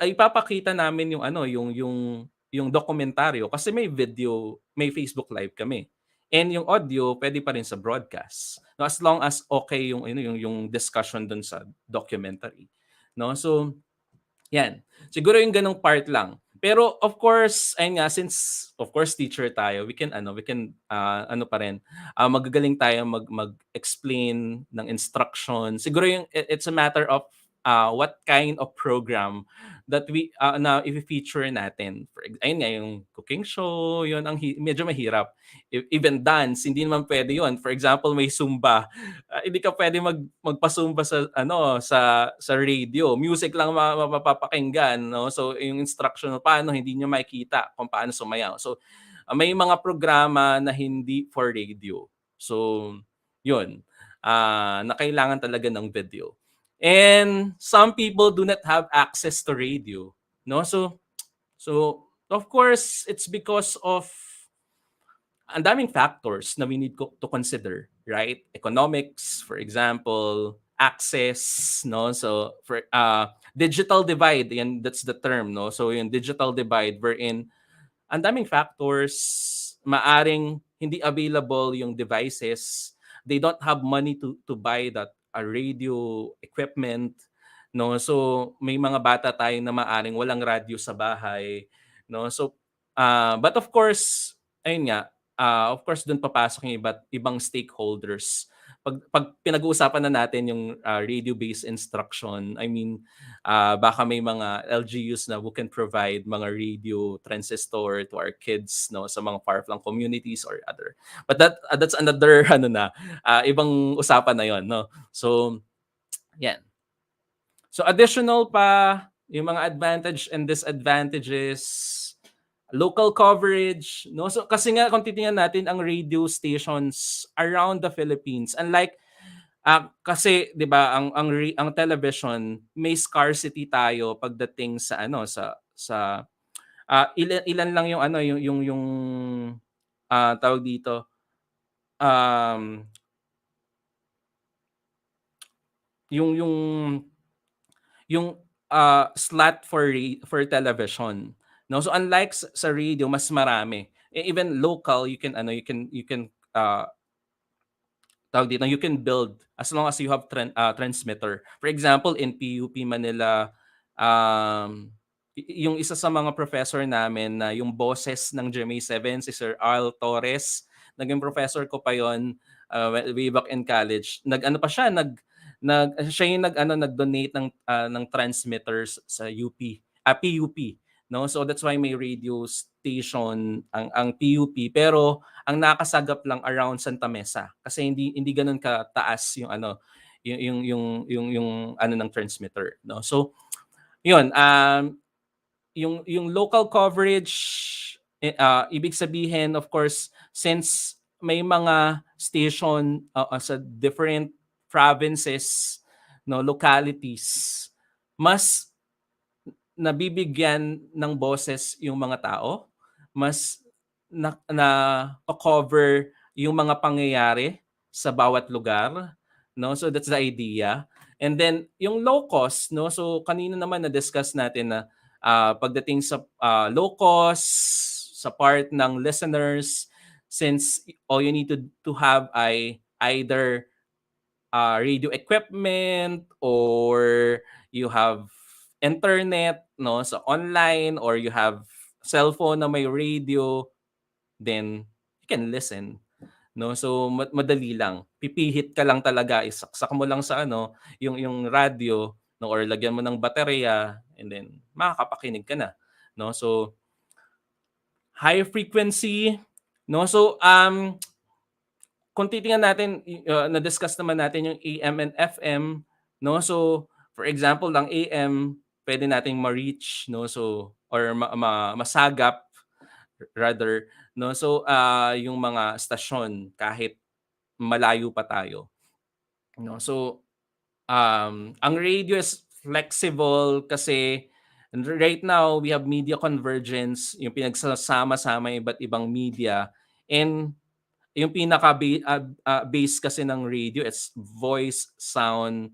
Ipapakita namin yung dokumentaryo kasi may video, may Facebook Live kami. And yung audio pwede pa rin sa broadcast. No, as long as okay yung discussion dun sa documentary. No? So yan. Siguro yung ganong part lang. Pero of course, ayun nga, since of course teacher tayo, we can pa rin magagaling tayo mag-explain ng instruction. Siguro yung it's a matter of what kind of program that we na i-feature natin. Ayun nga, yung cooking show, yun ang medyo mahirap. Even dance, hindi naman pwede yun. For example, may Zumba. Hindi ka pwede magpa-Zumba sa radio. Music lang mapapakinggan, no? So yung instruction paano hindi niyo makikita kung paano sumayaw. So may mga programa na hindi for radio. So yun. Na kailangan talaga ng video. And some people do not have access to radio, no? So of course, it's because of ang daming factors na we need to consider, right? Economics, for example, access, no? So for digital divide, and that's the term, no? So yung digital divide wherein ang daming factors, maaring hindi available yung devices, they don't have money to buy that radio equipment, no? So may mga bata tayo na maaring walang radyo sa bahay, no? So but of course, ayun nga, of course doon papasok yung ibang stakeholders. Pag pinag-uusapan na natin yung radio-based instruction, I mean, baka may mga LGUs na who can provide mga radio transistor to our kids, no, sa mga far-flung communities or other. But that's another ibang usapan na yon, no. So yan. So additional pa yung mga advantage and disadvantages, local coverage, no? So kasi nga kung titingnan natin ang radio stations around the Philippines, unlike kasi 'di ba ang television may scarcity tayo pagdating sa ilan lang yung tawag dito um yung yung slot for television, no? So unlike sa radio mas marami. Even local you can tawag dito, you can build as long as you have transmitter. For example, in PUP Manila, yung isa sa mga professor namin na yung boses ng GMA7, si Sir Al Torres, naging professor ko pa yon way back in college. Nag-ano pa siya, siya yung nag-donate ng transmitters sa PUP, no? So that's why may radio station ang PUP, pero ang nakasagap lang around Santa Mesa kasi hindi ganoon kataas yung ng transmitter, no? So yun, yung local coverage, ibig sabihin of course since may mga station sa different provinces, no, localities, mas nabibigyan ng boses yung mga tao, mas cover yung mga pangyayari sa bawat lugar, no? So that's the idea. And then yung low cost, no? So kanina naman na-discuss natin na pagdating sa low cost sa part ng listeners, since all you need to have ay either radio equipment or you have internet, no, sa online, or you have cellphone na may radio, then you can listen, no? So madali lang, pipihit ka lang talaga, isaksak mo lang sa yung radio, no, or lagyan mo ng baterya, and then makakapakinig ka na, no? So high frequency, no? So kung titingnan natin, na-discuss naman natin yung AM and FM, no? So for example, lang AM, pwede nating ma-reach, no? So or masagap rather, no? So yung mga stasyon kahit malayo pa tayo, no? So ang radio is flexible kasi right now we have media convergence, yung pinagsasama-sama yung iba't ibang media, and yung pinaka base kasi ng radio is voice, sound,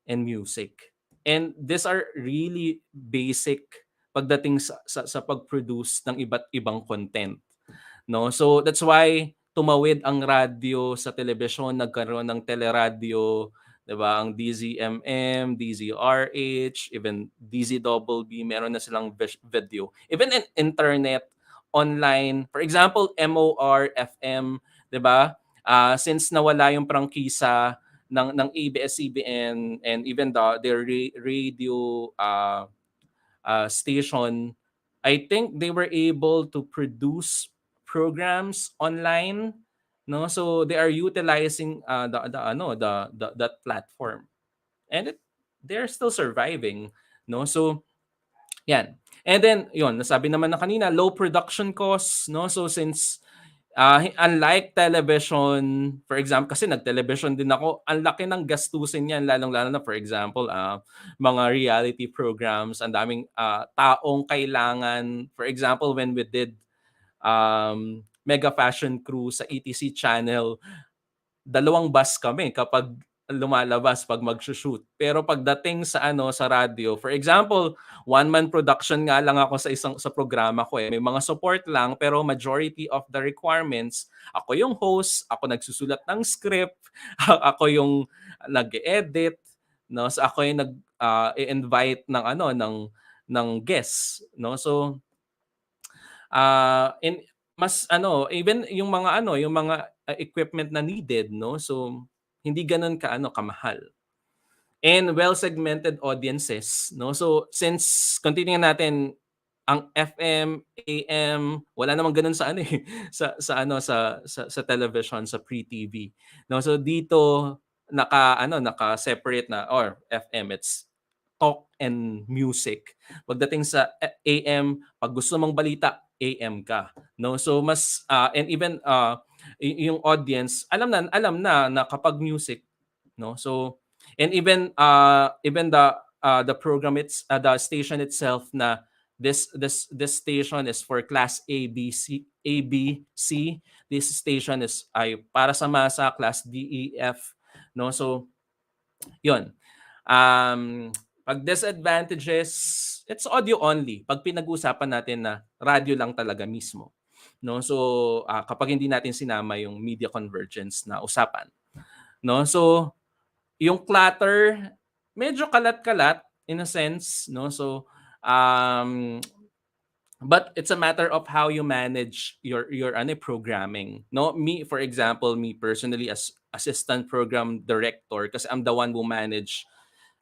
and music. And these are really basic pagdating sa pag-produce ng iba't ibang content, no? So that's why tumawid ang radyo sa telebisyon, nagkaroon ng teleradyo, 'di ba? Ang DZMM, DZRH, even DZBB, meron na silang video. Even in internet, online, for example, MOR FM, 'di ba? Since nawala yung prangkisa ng ABS-CBN and even their radio station, I think they were able to produce programs online, no? So they are utilizing that platform, and they're still surviving, no? So yan. And then yon, nasabi naman na kanina, low production costs, no? So since unlike television, for example, kasi nag-television din ako, ang laki ng gastusin niyan, lalong-lalo na for example, mga reality programs, ang daming taong kailangan. For example, when we did Mega Fashion Cruise sa ETC channel, 2 bus kami kapag lumalabas pag mag-shoot. Pero pagdating sa sa radio, for example, one-man production nga lang ako sa programa ko. May mga support lang, pero majority of the requirements, ako yung host, ako nagsusulat ng script, ako yung nag-edit, no? So ako yung nag-invite ng guests, no? So even yung mga equipment na needed, no? So hindi ganoon kamahal. And well-segmented audiences, no? So since continuing natin ang FM, AM, wala namang ganoon sa sa television, sa pre-TV. No? So dito naka-separate na, or FM, it's talk and music. Pagdating sa AM, pag gusto mong balita, AM ka. No? So mas and even yung audience alam na kapag music, no? So and even the program, it's the station itself, na this station is for class ABC. This station is ay para sa masa, class DEF, no? So yun. Pag disadvantages, it's audio only. Pag pinag-usapan natin na radio lang talaga mismo, no? So kapag hindi natin sinama yung media convergence na usapan, no? So yung clutter, medyo kalat-kalat in a sense, no? So but it's a matter of how you manage your programming, no? Me, for example, me personally, as assistant program director, kasi I'm the one who manage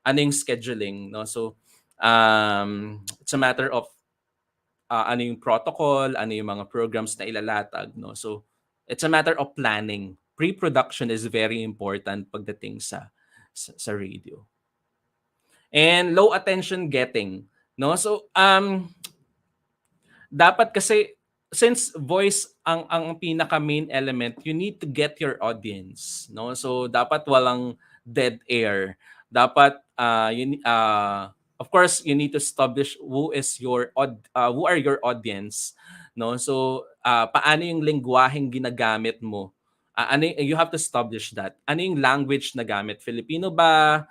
yung scheduling, no? So it's a matter of ano yung protocol, ano yung mga programs na ilalatag, no? So it's a matter of planning. Pre-production is very important pagdating sa radio. And low attention getting, no? So dapat kasi, since voice ang pinaka main element, you need to get your audience, no? So dapat walang dead air. Dapat of course you need to establish who are your audience, no? So paano yung lengguwaheng ginagamit mo? You have to establish that. Ano yung language na gamit? Filipino ba?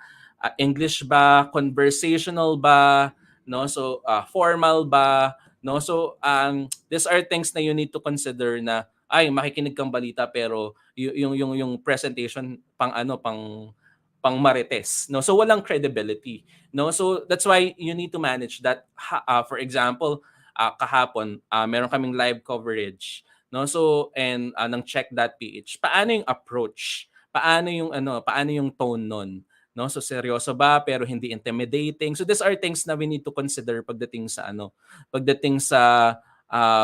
English ba? Conversational ba? No? So formal ba? No? So these are things na you need to consider, na ay makikinig kang balita pero yung presentation pang marites, no? So walang credibility, no? So that's why you need to manage that. For example, kahapon meron kaming live coverage, no? So and ng check.ph, paano yung approach? Paano yung tone nun? No? So seryoso ba pero hindi intimidating? So these are things na we need to consider pagdating sa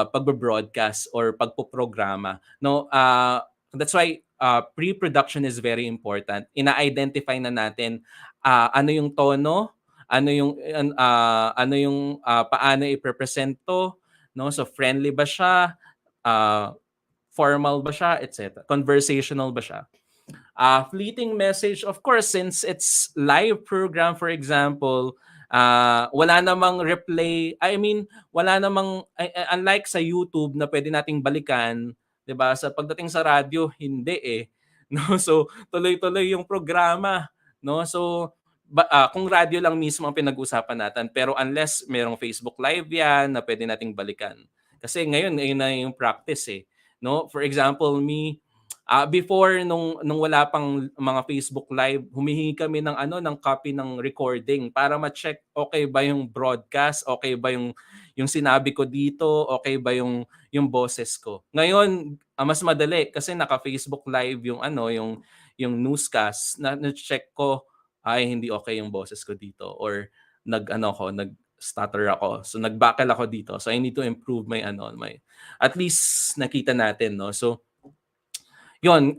pagbo-broadcast or pagpo-programa, no? That's why pre-production is very important. Ina-identify na natin ano yung tono, paano i-present to, no? So friendly ba siya, formal ba siya, etc. Conversational ba siya? Fleeting message, of course, since it's live program, for example, wala namang replay. I mean, wala namang, unlike sa YouTube na pwede nating balikan, 'di ba? Sa pagdating sa radyo, hindi eh. No? So, tuloy-tuloy yung programa, no? So, kung radyo lang mismo ang pinag-usapan natin, pero unless merong Facebook Live 'yan na pwede nating balikan. Kasi ngayon na yung practice eh. No? For example, me, before nung wala pang mga Facebook Live, humihingi kami ng copy ng recording para ma-check okay ba yung broadcast, okay ba yung sinabi ko dito, okay ba yung boses ko. Ngayon, mas madali kasi naka-Facebook Live yung newscast, na check ko ay hindi okay yung boses ko dito, or nag-stutter ako. So nag-buckle ako dito. So I need to improve my at least nakita natin, no. So yun,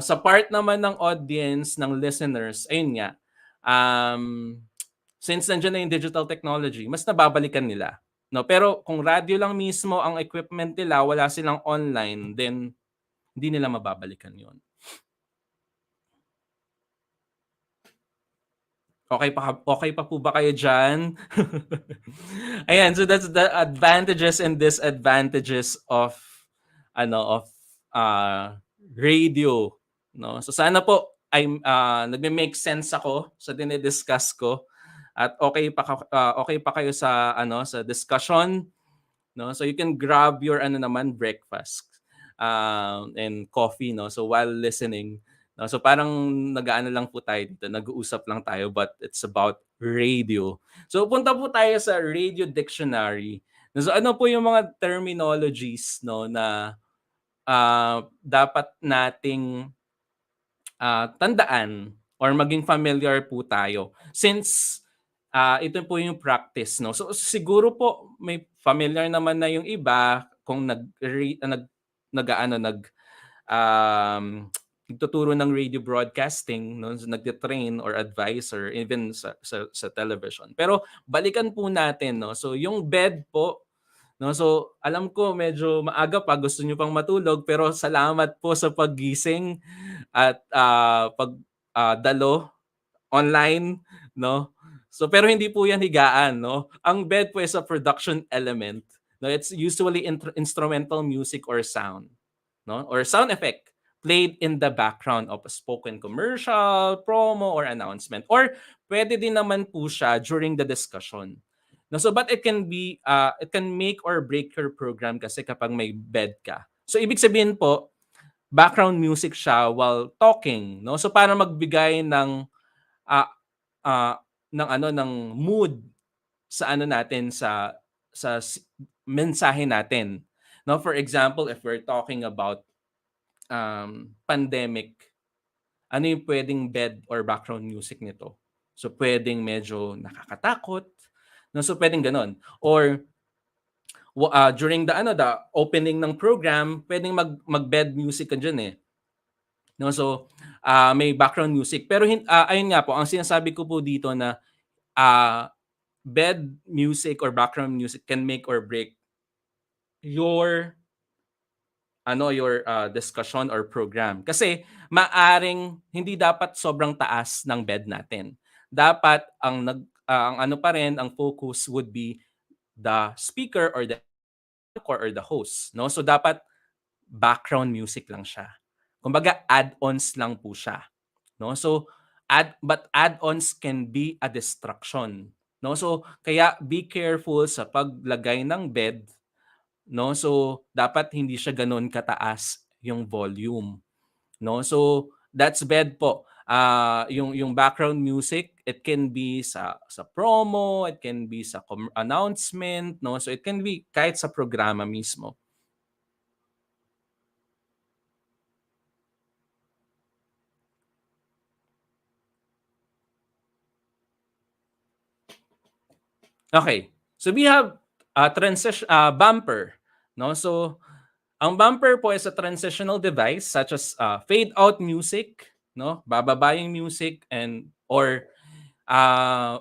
sa part naman ng audience, ng listeners, ayun nga, since nandiyan na yung digital technology, mas nababalikan nila. No? Pero kung radio lang mismo ang equipment nila, wala silang online, then hindi nila mababalikan yon. Okay pa po ba kayo dyan? Ayan, so that's the advantages and disadvantages of radio, no? So sana po ay nagme-make sense ako sa dinidiscuss ko, at okay pa kayo sa sa discussion, no? So you can grab your breakfast and coffee, no? So while listening, no? So parang nag-aano lang po tayo dito, nag-uusap lang tayo, but it's about radio. So punta po tayo sa radio dictionary. So ano po yung mga terminologies, no, na dapat nating tandaan or maging familiar po tayo, since ito po yung practice, no? So siguro po may familiar naman na yung iba kung nagtuturo ng radio broadcasting, no, nagte-train or advisor even sa television. Pero balikan po natin, no. So yung bed po, no. So alam ko medyo maaga pa, gusto niyo pang matulog, pero salamat po sa paggising at pagdalo online, no. So pero hindi po 'yan higaan, no. Ang bed po is a production element. No, it's usually instrumental music or sound, no, or sound effect played in the background of a spoken commercial, promo, or announcement. Or pwede din naman po siya during the discussion. No, so but it can make or break your program kasi kapag may bed ka. So ibig sabihin po, background music siya while talking, no? So para magbigay ah, ng mood sa ano natin sa mensahe natin. No, for example, if we're talking about pandemic, ano yung pwedeng bed or background music nito? So pwedeng medyo nakakatakot, no? So pwedeng ganon. Or during the opening ng program, pwedeng mag-bed music ka dyan eh. No, so may background music. Pero ayun nga po, ang sinasabi ko po dito na bed music or background music can make or break your discussion or program. Kasi maaring hindi dapat sobrang taas ng bed natin. Dapat ang focus would be the speaker or the anchor or the host, no? So dapat background music lang siya. Kumbaga add-ons lang po siya, no? So but add-ons can be a distraction, no? So kaya be careful sa paglagay ng bed, no? So dapat hindi siya ganoon kataas yung volume, no? So that's bed po. Yung background music, it can be sa promo, it can be sa announcement, no? So it can be kahit sa programa mismo. Okay. So we have transition bumper, no? So ang bumper po is a transitional device such as fade out music, no? Bababa yung music or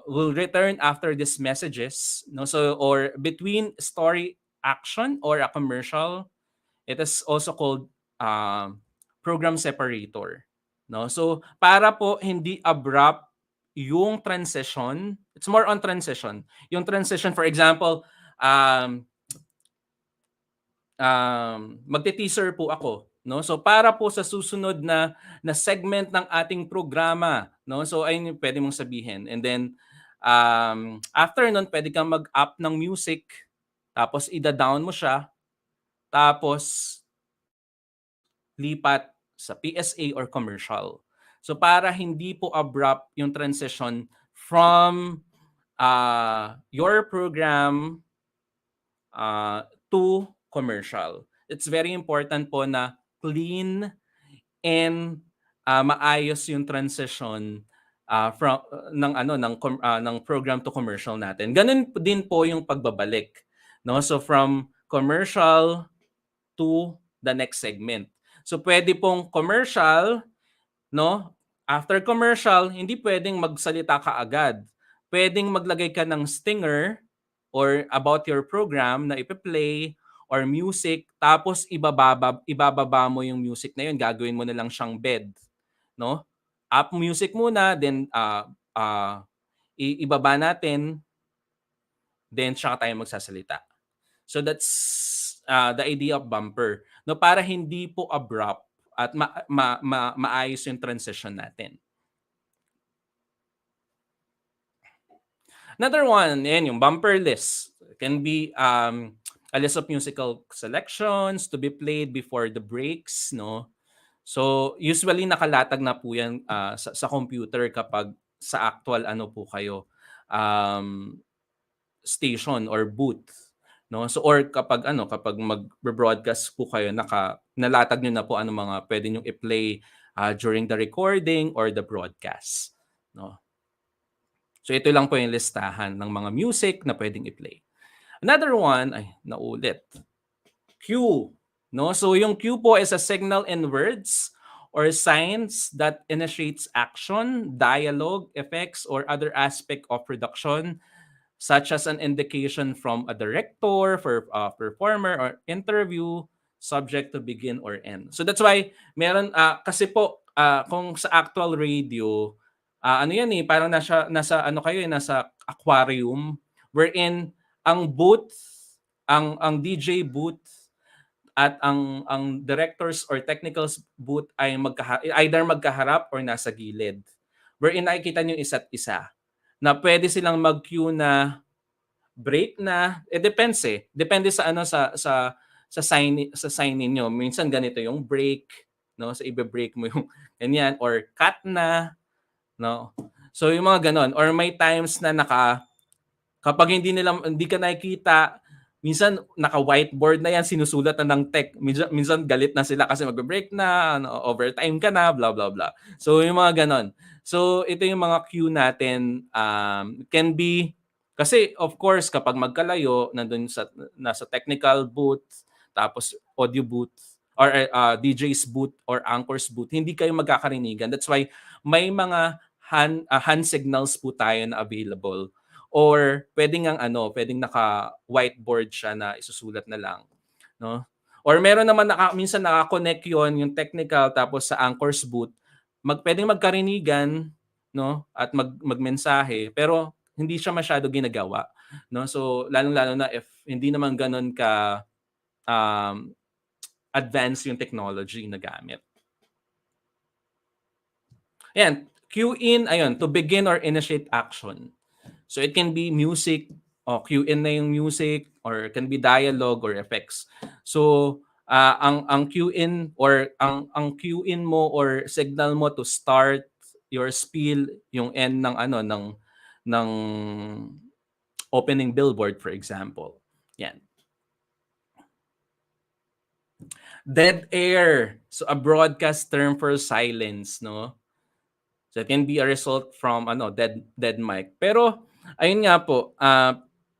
will return after these messages, no? So or between story action or a commercial, it is also called program separator, no? So para po hindi abrupt yung transition, it's more on transition. Yung transition, for example, magte-teaser po ako, no? So para po sa susunod na segment ng ating programa, no? So ayun yung pwede mong sabihin. And then after nun, pwede kang mag-up ng music, tapos ida-down mo siya, tapos lipat sa PSA or commercial. So para hindi po abrupt yung transition from your program to commercial. It's very important po na clean and maayos yung transition from ng program to commercial natin. Ganun din po yung pagbabalik, no? So from commercial to the next segment. So pwede pong commercial, no? After commercial, hindi pwedeng magsalita ka agad. Pwedeng maglagay ka ng stinger or about your program na ipe-play or music, tapos ibababa mo yung music na yun, gagawin mo na lang siyang bed, no? Up music muna, then ibaba natin, then tsaka tayo magsasalita. So that's the idea of bumper, no, para hindi po abrupt at maayos yung transition natin. Another one, yung bumper list. It can be a list of musical selections to be played before the breaks, no? So usually nakalatag na po yan sa computer kapag sa actual po kayo station or booth, no? So or kapag mag-broadcast po kayo, nalatag niyo na po mga pwede niyo i-play during the recording or the broadcast, no? So ito lang po yung listahan ng mga music na pwedeng i-play. Another one, naulit. Cue, no? So yung cue po is a signal in words or signs that initiates action, dialogue, effects, or other aspect of production, such as an indication from a director for a performer or interview, subject to begin or end. So that's why meron kasi po kung sa actual radio, ano yan eh, parang nasa ano kayo eh, nasa aquarium wherein ang booth, ang DJ booth at ang directors or technicals booth ay either magkaharap or nasa gilid. Wherein nakikita niyo isa't isa na pwede silang mag-cue na break na, depends eh. Depende sa ano sa sign ninyo. Minsan ganito yung break, no? So ibe-break mo yung ganyan or cut na, no? So yung mga ganon or may times na kapag hindi ka nakikita, minsan naka-whiteboard na yan, sinusulat na ng tech. Minsan galit na sila kasi magbe-break na, ano, overtime ka na, blah blah blah. So yung mga ganon. So ito yung mga cue natin, can be kasi of course kapag magkalayo nandun nasa technical booth tapos audio booth or DJ's booth or anchor's booth, hindi kayo magkakarinigan. That's why may mga hand signals po tayo na available. Or pwedeng pwedeng naka-whiteboard siya na isusulat na lang, no? Or meron naman minsan naka-connect 'yon yung technical tapos sa anchor's booth, pwedeng magkarinigan, no? At magmensahe pero hindi siya masyado ginagawa, no? So lalong-lalo na if hindi naman ganoon ka advanced yung technology na gamit. Ayan, cue in, ayun, to begin or initiate action. So it can be music, cue in na yung music, or it can be dialogue or effects. So ang cue in or ang cue in mo or signal mo to start your spiel, yung end ng opening billboard for example. Yan. Dead air. So a broadcast term for silence, no? So it can be a result from dead mic. Pero ayun nga po,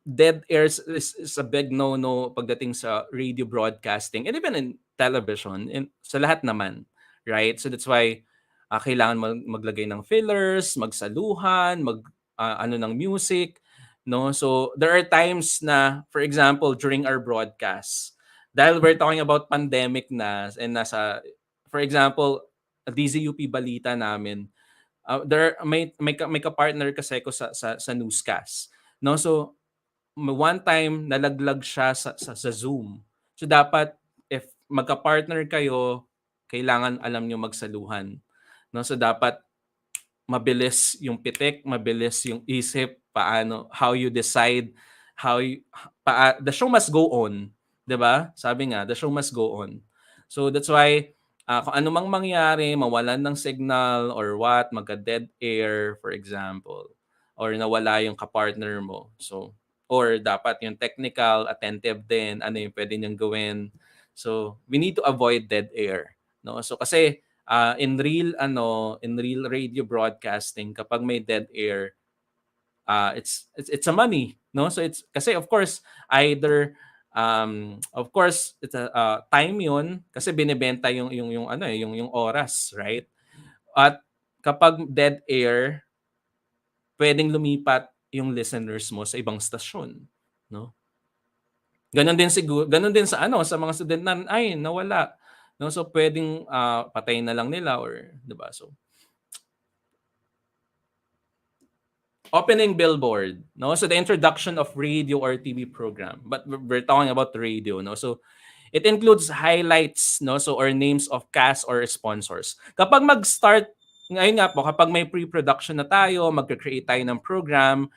dead air is a big no-no pagdating sa radio broadcasting and even in television, sa lahat naman, right? So that's why kailangan maglagay ng fillers, magsaluhan, ng music, no? So there are times na, for example, during our broadcast, dahil we're talking about pandemic na and for example, DZUP balita namin, may ka-partner kasi ko sa newscast, no? So one time nalaglag siya sa Zoom. So dapat if magka-partner kayo, kailangan alam niyo magsaluhan, no? So dapat mabilis yung pitik, mabilis yung isip, how you decide, the show must go on, 'di ba? Sabi nga, the show must go on. So that's why kung ano mang mangyari, mawalan ng signal or what, magka-dead air for example, or nawala yung kapartner mo. So or dapat yung technical attentive din, ano yung pwede niyang gawin. So we need to avoid dead air, no? So kasi in real radio broadcasting, kapag may dead air, it's a money, no? So it's kasi of course either of course it's a time yun kasi binebenta yung oras, right? At kapag dead air, pwedeng lumipat yung listeners mo sa ibang stasyon, no? Ganon din sa sa mga student na nawala, no? So pwedeng patayin na lang nila or 'di ba? So opening billboard, no? So the introduction of radio or TV program, but we're talking about radio, no? So it includes highlights, no? So or names of cast or sponsors. Kapag mag-start, ngayon nga po, kapag may pre-production na tayo, mag-create tayo ng program,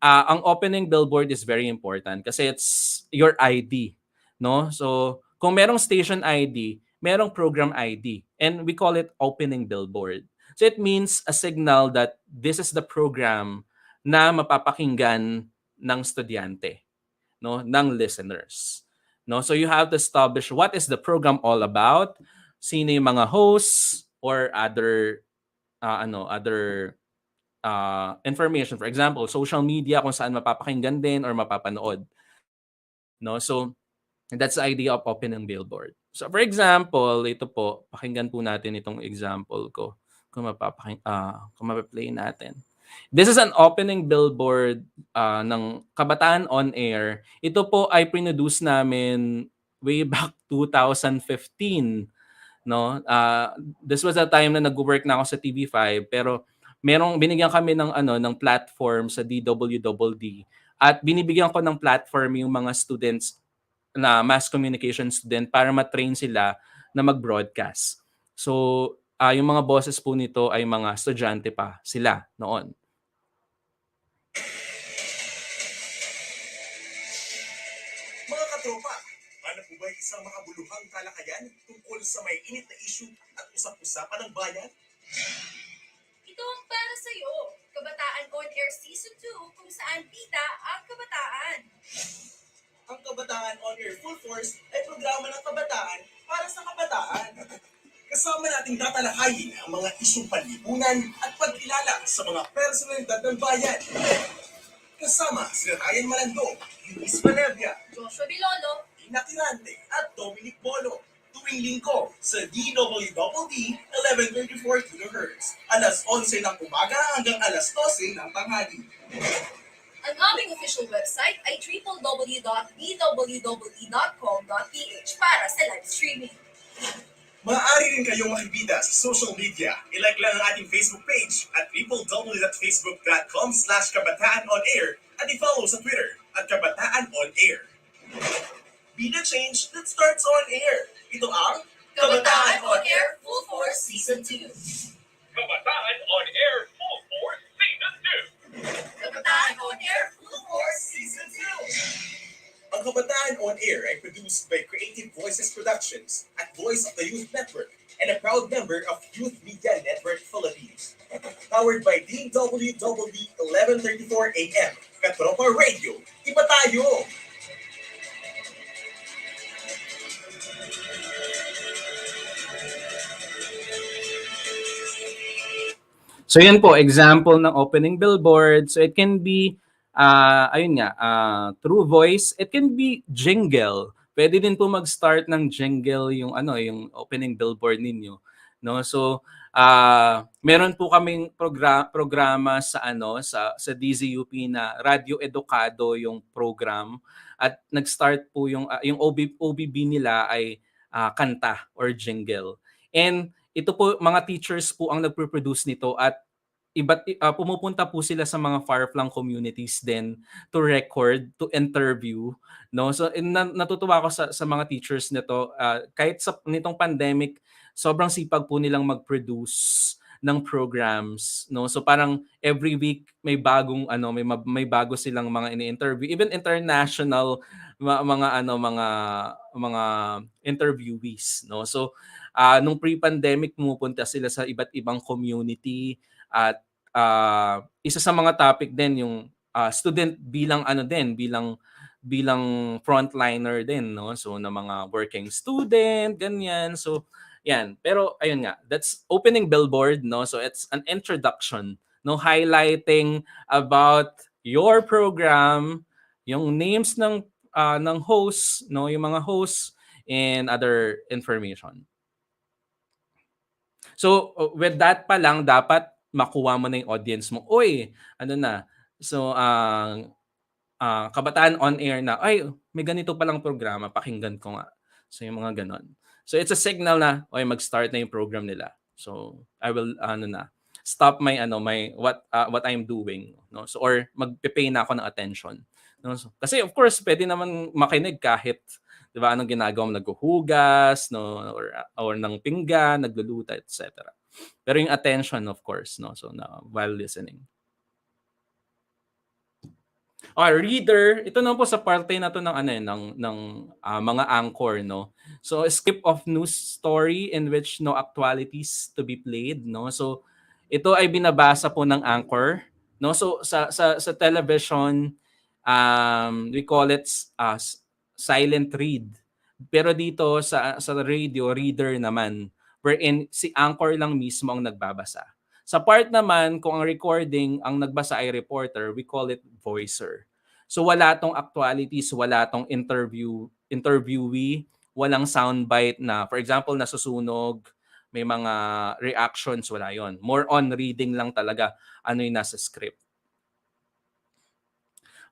ang opening billboard is very important kasi it's your ID, no? So kung merong station ID, merong program ID, and we call it opening billboard. So it means a signal that this is the program na mapapakinggan ng estudyante, no, ng listeners. No, so you have to establish what is the program all about, sino yung mga hosts or other information, for example, social media kung saan mapapakinggan din or mapapanood. No, so And that's the idea of opening billboard. So for example, ito po, pakinggan po natin itong example ko. Kung mapaplay natin. This is an opening billboard ng Kabataan on Air. Ito po ay produce namin way back 2015. No? This was a time na nag-work na ako sa TV5 pero binigyan kami ng platform sa DWDD at binibigyan ko ng platform yung mga students na mass communication student para ma-train sila na mag-broadcast. So, yung mga bosses po nito ay mga estudyante pa sila noon. Mga katropa, ano po ba isang makabuluhang talakayan tungkol sa may init na issue at usap-usapan ng bayan? Ito ang para sa'yo, Kabataan On Air Season 2 kung saan bida ang kabataan. Ang Kabataan On Air Full Force ay programa ng kabataan para sa kabataan. Kasama nating tatalakayin ang mga isyong panlipunan at pagkilala sa mga personalidad ng bayan. Kasama sila Ryan Malando, Luis Valeria, Joshua Bilolo, Ina Tirante at Dominic Bolo. Tuwing linggo sa DWDD 1134 kHz, alas 11 ng umaga hanggang alas 12 ng tanghali. Ang aming official website ay www.dwwe.com.ph para sa live streaming. Maaari rin kayong makibida sa social media. I-like lang ang ating Facebook page at www.facebook.com/kabataaonair at i-follow sa Twitter at Kabataan On Air. Be the change that starts on air. Ito ang Kabataan On Air Full Force Season 2. Kabataan On Air Full Force Season 2. Kabataan On Air Full Force Season 2. Ang Kabataan On Air ay produced by Creative Voices Productions at Voice of the Youth Network and a proud member of Youth Media Network Philippines. Powered by DWWD 1134 AM, Katropa Radio. Iba tayo! So yun po, example ng opening billboard. So it can be, through voice. It can be jingle. Pwede din po mag-start ng jingle yung opening billboard ninyo. No? So meron po kaming programa sa DZUP na Radio Edukado yung program at nag-start po yung OBB nila ay kanta or jingle. And ito po, mga teachers po ang nagpo-produce nito at pumupunta po sila sa mga far-flung communities din to record, to interview. No? So natutuwa ako sa mga teachers nito. Kahit sa nitong pandemic, sobrang sipag po nilang mag-produce ng programs. No? So parang every week may bagong may bago silang mga ini-interview. Even international mga interviewees. No? So nung pre-pandemic pumupunta sila sa iba't ibang community at isa sa mga topic din yung student bilang frontliner din, no? So na mga working student, ganyan. So yan. Pero ayun nga, that's opening billboard, no? So it's an introduction, no, highlighting about your program, yung names ng hosts, no, yung mga hosts and other information. So with that pa lang, dapat makuha mo na yung audience mo. Uy, So Kabataan On Air na, ay, may ganito palang programa, pakinggan ko nga. So yung mga ganon. So it's a signal na, okay, mag-start na yung program nila. So I will stop my what I'm doing, no? So or magpe-pay na ako ng attention. No? So, kasi of course, pwede naman makinig kahit 'di ba anong ginagawa mo, naghuhugas, no, or ng pinggan, nagluluto, etc. Pero yung attention, of course, no, so while listening. Reader, ito na po sa parte na to ng mga anchor, no. So skip of news story in which no actualities to be played, no. So ito ay binabasa po ng anchor, no. So sa television, we call it silent read. Pero dito sa radio, reader naman, wherein si anchor lang mismo ang nagbabasa. Sa part naman, kung ang recording, ang nagbasa ay reporter, we call it voicer. So wala tong actualities, wala tong interview interviewee, walang soundbite na, for example, nasusunog, may mga reactions, wala yon. More on reading lang talaga ano yung nasa script.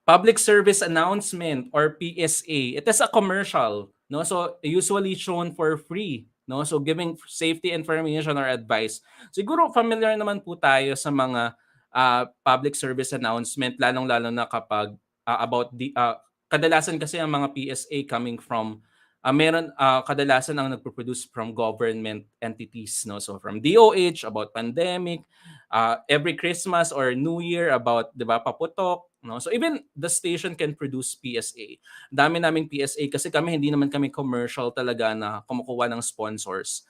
Public service announcement or PSA. It is a commercial, no? So usually shown for free, no? So giving safety information or advice. Siguro familiar naman po tayo sa mga public service announcement, lalong-lalo na kapag about the kadalasan kasi ang mga PSA coming from meron kadalasan ang nagpo-produce from government entities, no? So from DOH about pandemic, every Christmas or New Year about 'di ba paputok, no? So even the station can produce PSA. Dami naming PSA kasi kami hindi naman kami commercial talaga na kumukuha ng sponsors.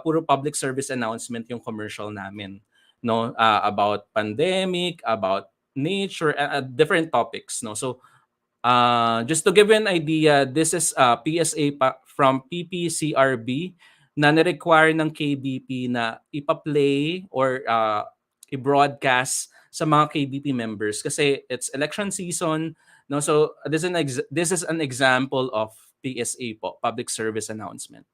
Puro public service announcement yung commercial namin, no? About pandemic, about nature, different topics, no? So just to give you an idea, this is PSA from PPCRB na nirequire ng KBP na ipa-play or i-broadcast sa mga KBP members kasi it's election season, no? So this is an example of PSA po, public service announcement.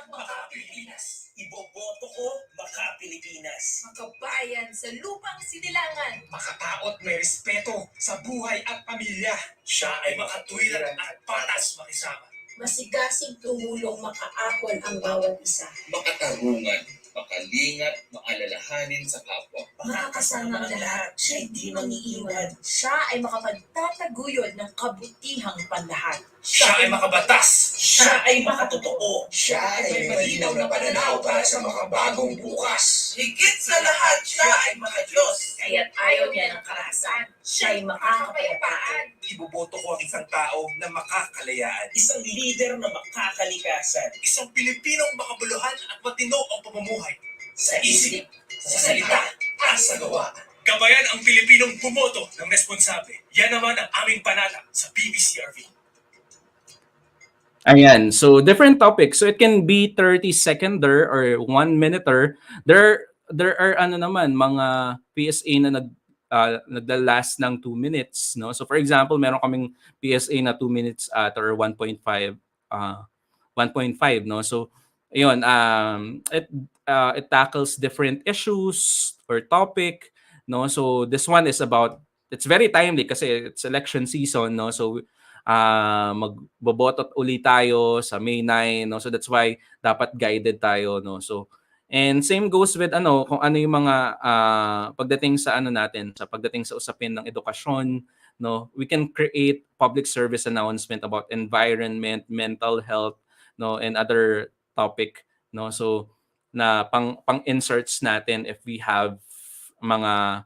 Makapilipinas. Iboboto ko, Makapilipinas. Makabayan sa lupang sinilangan. Makataot may respeto sa buhay at pamilya. Siya ay makatwiran at patas makisama. Masigasig tumulong makaahon ang bawat isa. Makatarungan, makalingat, maalalahanin sa kapwa. Makakasama ang lahat, siya hindi mangiiwan. Siya ay makapagtataguyod ng kabutihang panlahat. Siya ay makabatas. Siya ay makatotoo. Siya ay may malinaw na pananaw para sa makabagong bukas. Higit sa lahat, siya ay makadiyos. Kaya't ayaw niya ng karahasan. Siya ay makakapayapaan. Iboboto ko ang isang tao na makakalayaan. Isang leader na makakalikasan. Isang Pilipinong makabuluhan at matino ang pamumuhay. Sa isip, sa salita, at sa gawa. Gabayan ang Pilipinong bumoto ng responsable. Yan naman ang aming panata sa BBCRV. Ayan, so different topics. So it can be 30-seconder or 1-minuter. There are ano naman mga PSA na nagla-last ng 2 minutes, no? So for example, meron kaming PSA na 2 minutes at or 1.5 no? So ayun, it tackles different issues or topic, no? So this one is about, it's very timely kasi it's election season, no? So magboboto uli tayo sa May 9, no? So that's why dapat guided tayo, no? So and same goes with kung ano yung mga pagdating sa pagdating sa usapin ng edukasyon, no? We can create public service announcement about environment, mental health, no, and other topic, no? So na pang-inserts natin if we have mga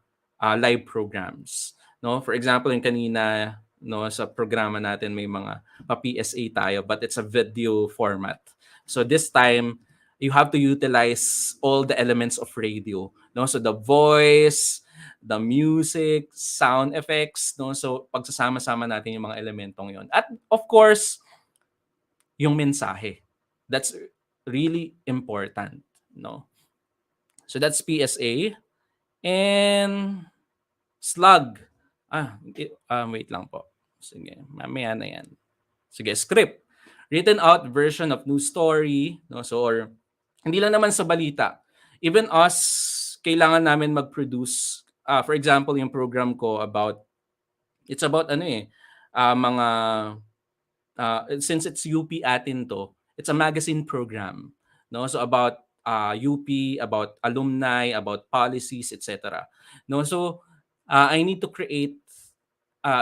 live programs, no? For example, yung kanina, no, sa programa natin may mga pa-PSA tayo but it's a video format. So this time you have to utilize all the elements of radio, no? So the voice, the music, sound effects, no? So pagsasama-sama natin yung mga elementong 'yon. At of course, yung mensahe. That's really important, no? So that's PSA. And slug. Wait lang po. Sige, mamaya na yan. Sige, script. Written out version of news story, no? So or hindi lang naman sa balita. Even us, kailangan namin mag-produce. For example, yung program ko it's about mga since it's UP atin to, it's a magazine program, no? So about UP, about alumni, about policies, etc. No? So I need to create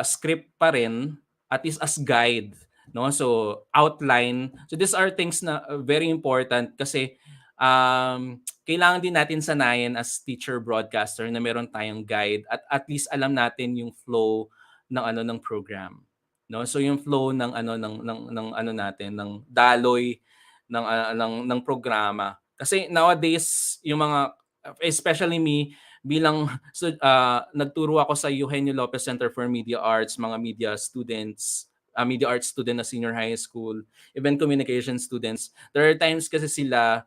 script pa rin, at least as guide, no? So outline. So these are things na very important kasi kailangan din natin sanayin as teacher broadcaster na meron tayong guide at least alam natin yung flow ng program, no? So yung flow ng natin ng daloy ng programa. Kasi nowadays yung mga, especially me bilang nagturo ako sa Eugenio Lopez Center for Media Arts, mga media students, media arts student na senior high school, event communication students. There are times kasi sila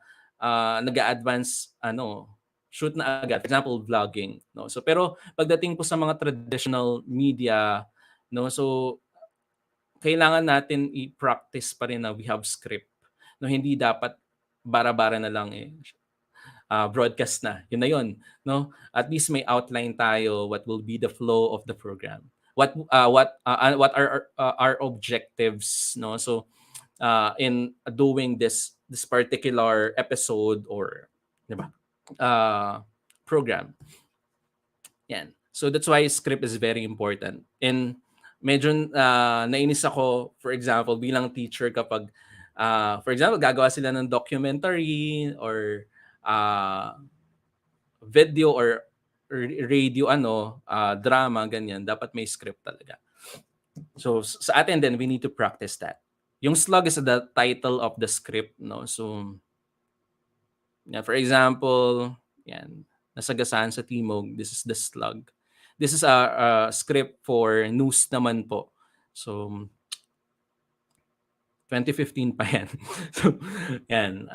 nag-a-advance shoot na agad. For example, vlogging, no? So pero pagdating po sa mga traditional media, no, so kailangan natin i-practice pa rin na we have script. No, hindi dapat bara-bara na lang broadcast na. Yun na yun, no? At least may outline tayo what will be the flow of the program. What are our objectives, no? So in doing this particular episode or, di ba? Program. Yan. So that's why script is very important. And medyo nainis ako, for example, bilang teacher kapag, for example, gagawa sila ng documentary or video or radio, drama, ganyan. Dapat may script talaga. So sa atin din, we need to practice that. Yung slug is the title of the script, no? So, yeah, for example, yan, nasagasaan sa Timog, this is the slug. This is a script for news naman po. So, 2015 pa yan. So, yan.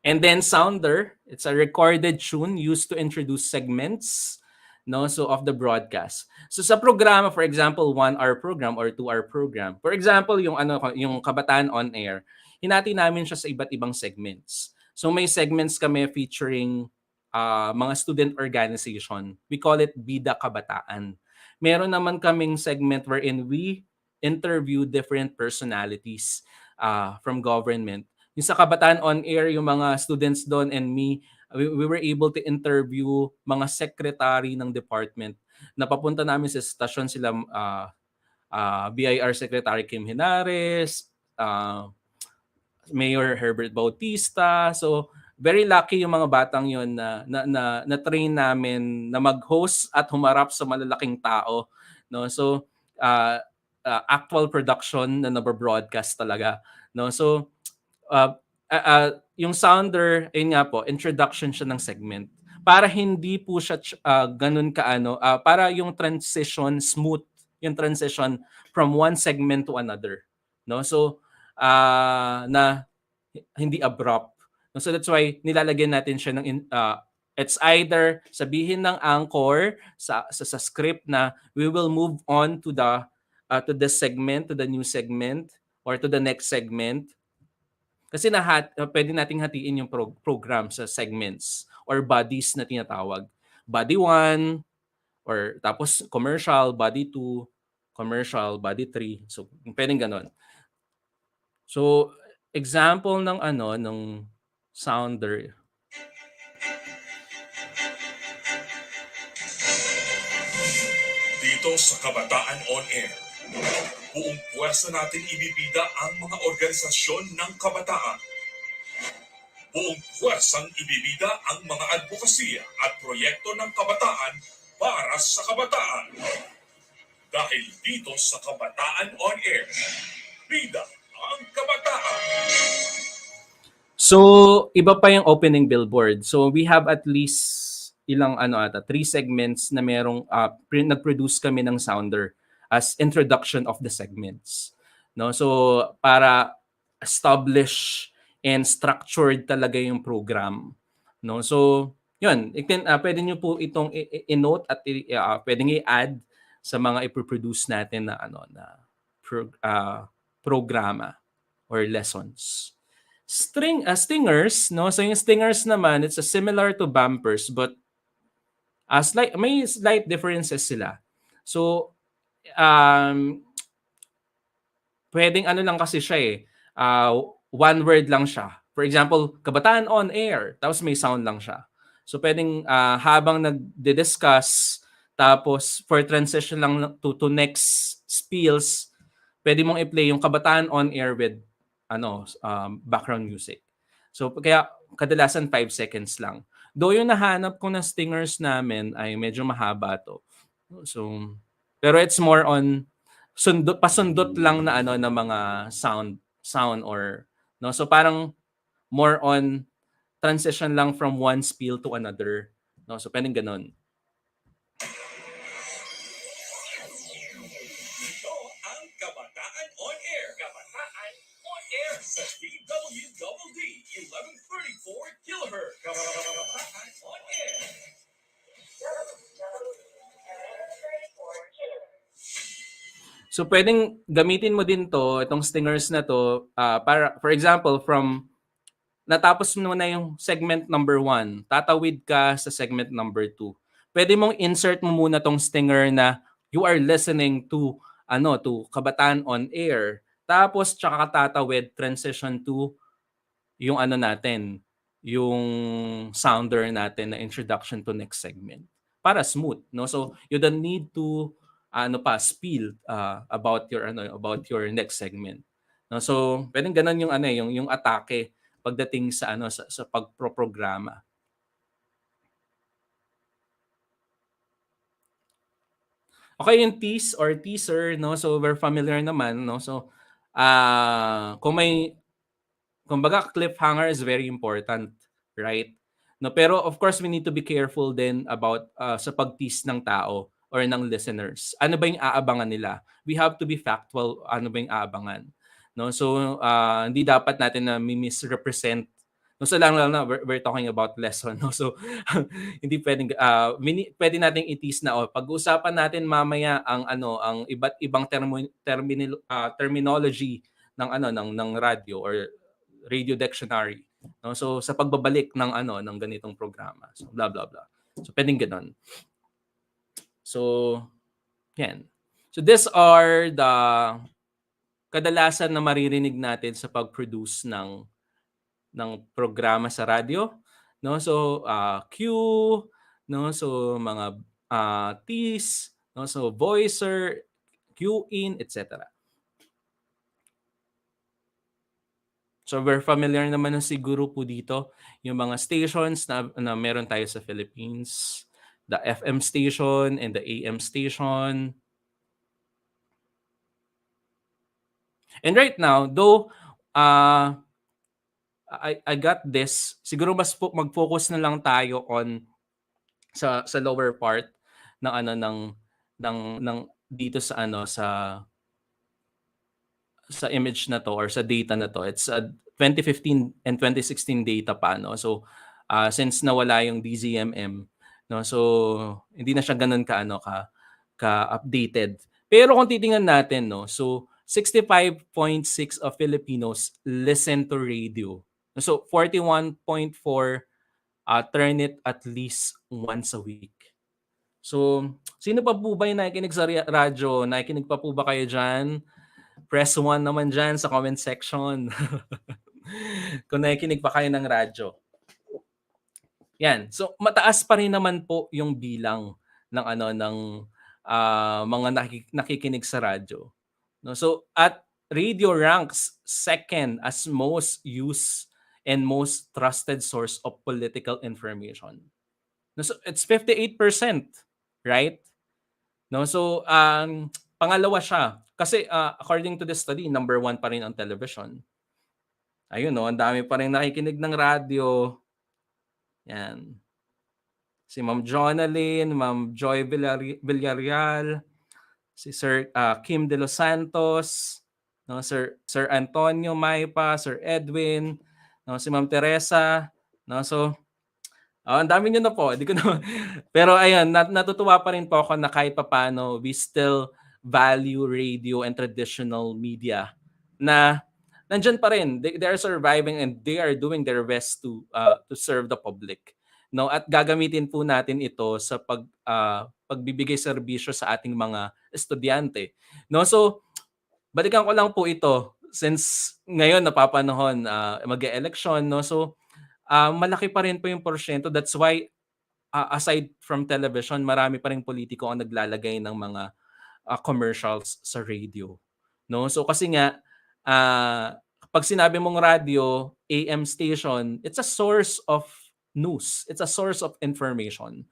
And then sounder, it's a recorded tune used to introduce segments, no, so of the broadcast. So sa programa, for example, 1-hour program or 2-hour program. For example, yung Kabataan on Air, hinati namin siya sa iba't ibang segments. So may segments kami featuring mga student organization. We call it Bida Kabataan. Meron naman kaming segment wherein we interview different personalities from government. Yung sa Kabataan on Air, yung mga students doon and me, we were able to interview mga secretary ng department. Napapunta namin sa stasyon sila, BIR Secretary Kim Henares, Mayor Herbert Bautista. So, very lucky yung mga batang yun na train namin na mag-host at humarap sa malalaking tao. No? So, actual production na nababroadcast talaga. No? So, yung sounder, yun nga po, introduction siya ng segment. Para hindi po siya ganun para yung transition, smooth yung transition from one segment to another. No? So, na hindi abrupt. No? So that's why nilalagyan natin siya ng it's either sabihin ng anchor sa script na we will move on to the segment, to the new segment or to the next segment. Kasi pwede nating hatiin yung program sa segments or bodies na tinatawag. Body 1, or tapos commercial, body 2, commercial, body 3. So, pwedeng ganon. So, example ng sounder. Dito sa Kabataan on Air, buong pwersa natin ibibida ang mga organisasyon ng kabataan. Buong pwersang ibibida ang mga advokasya at proyekto ng kabataan para sa kabataan. Dahil dito sa Kabataan on Air, bida ang kabataan. So, iba pa yung opening billboard. So, we have at least ilang 3 segments na merong nag-produce kami ng sounder as introduction of the segments. No? So, para establish and structured talaga yung program. No? So, yun. Pwede nyo po itong i-note at pwedeng i-add sa mga ipoproduce natin na programa or lessons. Stingers, no? So yung stingers naman, it's similar to bumpers but may slight differences sila. So pwedeng lang kasi siya one word lang siya. For example, Kabataan on Air, tapos may sound lang siya. So pwedeng habang nagdi-discuss, tapos for transition lang to next spills, pwede mong i-play yung Kabataan on Air with background music. So kaya kadalasan 5 seconds lang. Though yung nahanap ko na stingers namin ay medyo mahaba to. So pero it's more on pasundot lang na na mga sound or no. So parang more on transition lang from one spiel to another. No, so pwedeng ganun. Ito ang Kabataan on Air. Kabataan on Air sa DWWD 1134 kHz. Kabataan on Air. So pwedeng gamitin mo din itong stingers na to para, for example, from natapos mo na yung segment number 1, tatawid ka sa segment number 2. Pwede mong insert mo muna tong stinger na you are listening to Kabataan on Air. Tapos tsaka ka tatawid, transition to yung natin, yung sounder natin na introduction to next segment. Para smooth, no? So you don't need to spill about your next segment. No? So pwedeng ganun yung atake pagdating sa sa pagproprograma. Okay, yung tease or teaser, no? So we're familiar naman, no? So kumbaga cliffhanger is very important, right? No, pero of course we need to be careful then about sa pag-tease ng tao or ng listeners. Ano ba yung aabangan nila? We have to be factual, ano ba yung aabangan. No, so hindi dapat natin na misrepresent. No, so lang na we're talking about lesson, no. So hindi pwedeng pwede nating i-tease na pag-uusapan natin mamaya ang iba't ibang terminology ng radio or radio dictionary, no? So sa pagbabalik ng ganitong programa. So blah blah blah. So pwedeng ganoon. So yan. So these are the kadalasan na maririnig natin sa pag-produce ng programa sa radio, no? So cue, no? So mga tease, no? So voicer, cue in, etc. So we're familiar naman na siguro po dito yung mga stations na meron tayo sa Philippines, the FM station and the AM station. And right now, though I got this, siguro mas mag-focus na lang tayo on sa lower part ng dito sa sa image na to or sa data na to. It's 2015 and 2016 data pa, no? So since nawala yung DZMM, no? So hindi na siya ganoon ka-updated. Pero kung titingnan natin, no? So 65.6 of Filipinos listen to radio. So 41.4 turn it at least once a week. So sino pa po ba yung nakikinig sa radyo? Nakikinig pa po ba kayo dyan? Press 1 naman dyan sa comment section. Kung nakikinig pa kayo ng radyo. Yan. So mataas pa rin naman po yung bilang ng mga nakikinig sa radyo. No? So at radio ranks second as most used and most trusted source of political information. No, so it's 58%, right? No, so pangalawa siya. Kasi according to the study, number 1 pa rin ang television. Ayun, no, ang dami pa rin nakikinig ng radyo. Yan. Si Ma'am Jonalyn, Ma'am Joy Villarreal, si Sir Kim De Los Santos, no, Sir Antonio Maypa, Sir Edwin, no, si Ma'am Teresa, no. So ang dami niyo na po. Di ko na pero ayun, natutuwa pa rin po ako na kahit papaano we still value radio and traditional media na nandyan pa rin. They are surviving and they are doing their best to serve the public. No, at gagamitin po natin ito sa pagbibigay serbisyo sa ating mga estudyante. No, so balikan ko lang po ito since ngayon napapanahon mag-e-election, no. So malaki pa rin po yung porsyento. That's why aside from television, marami pa rin politiko ang naglalagay ng mga commercials sa radio. No? So kasi nga pag sinabi mong radio, AM station, it's a source of news. It's a source of information.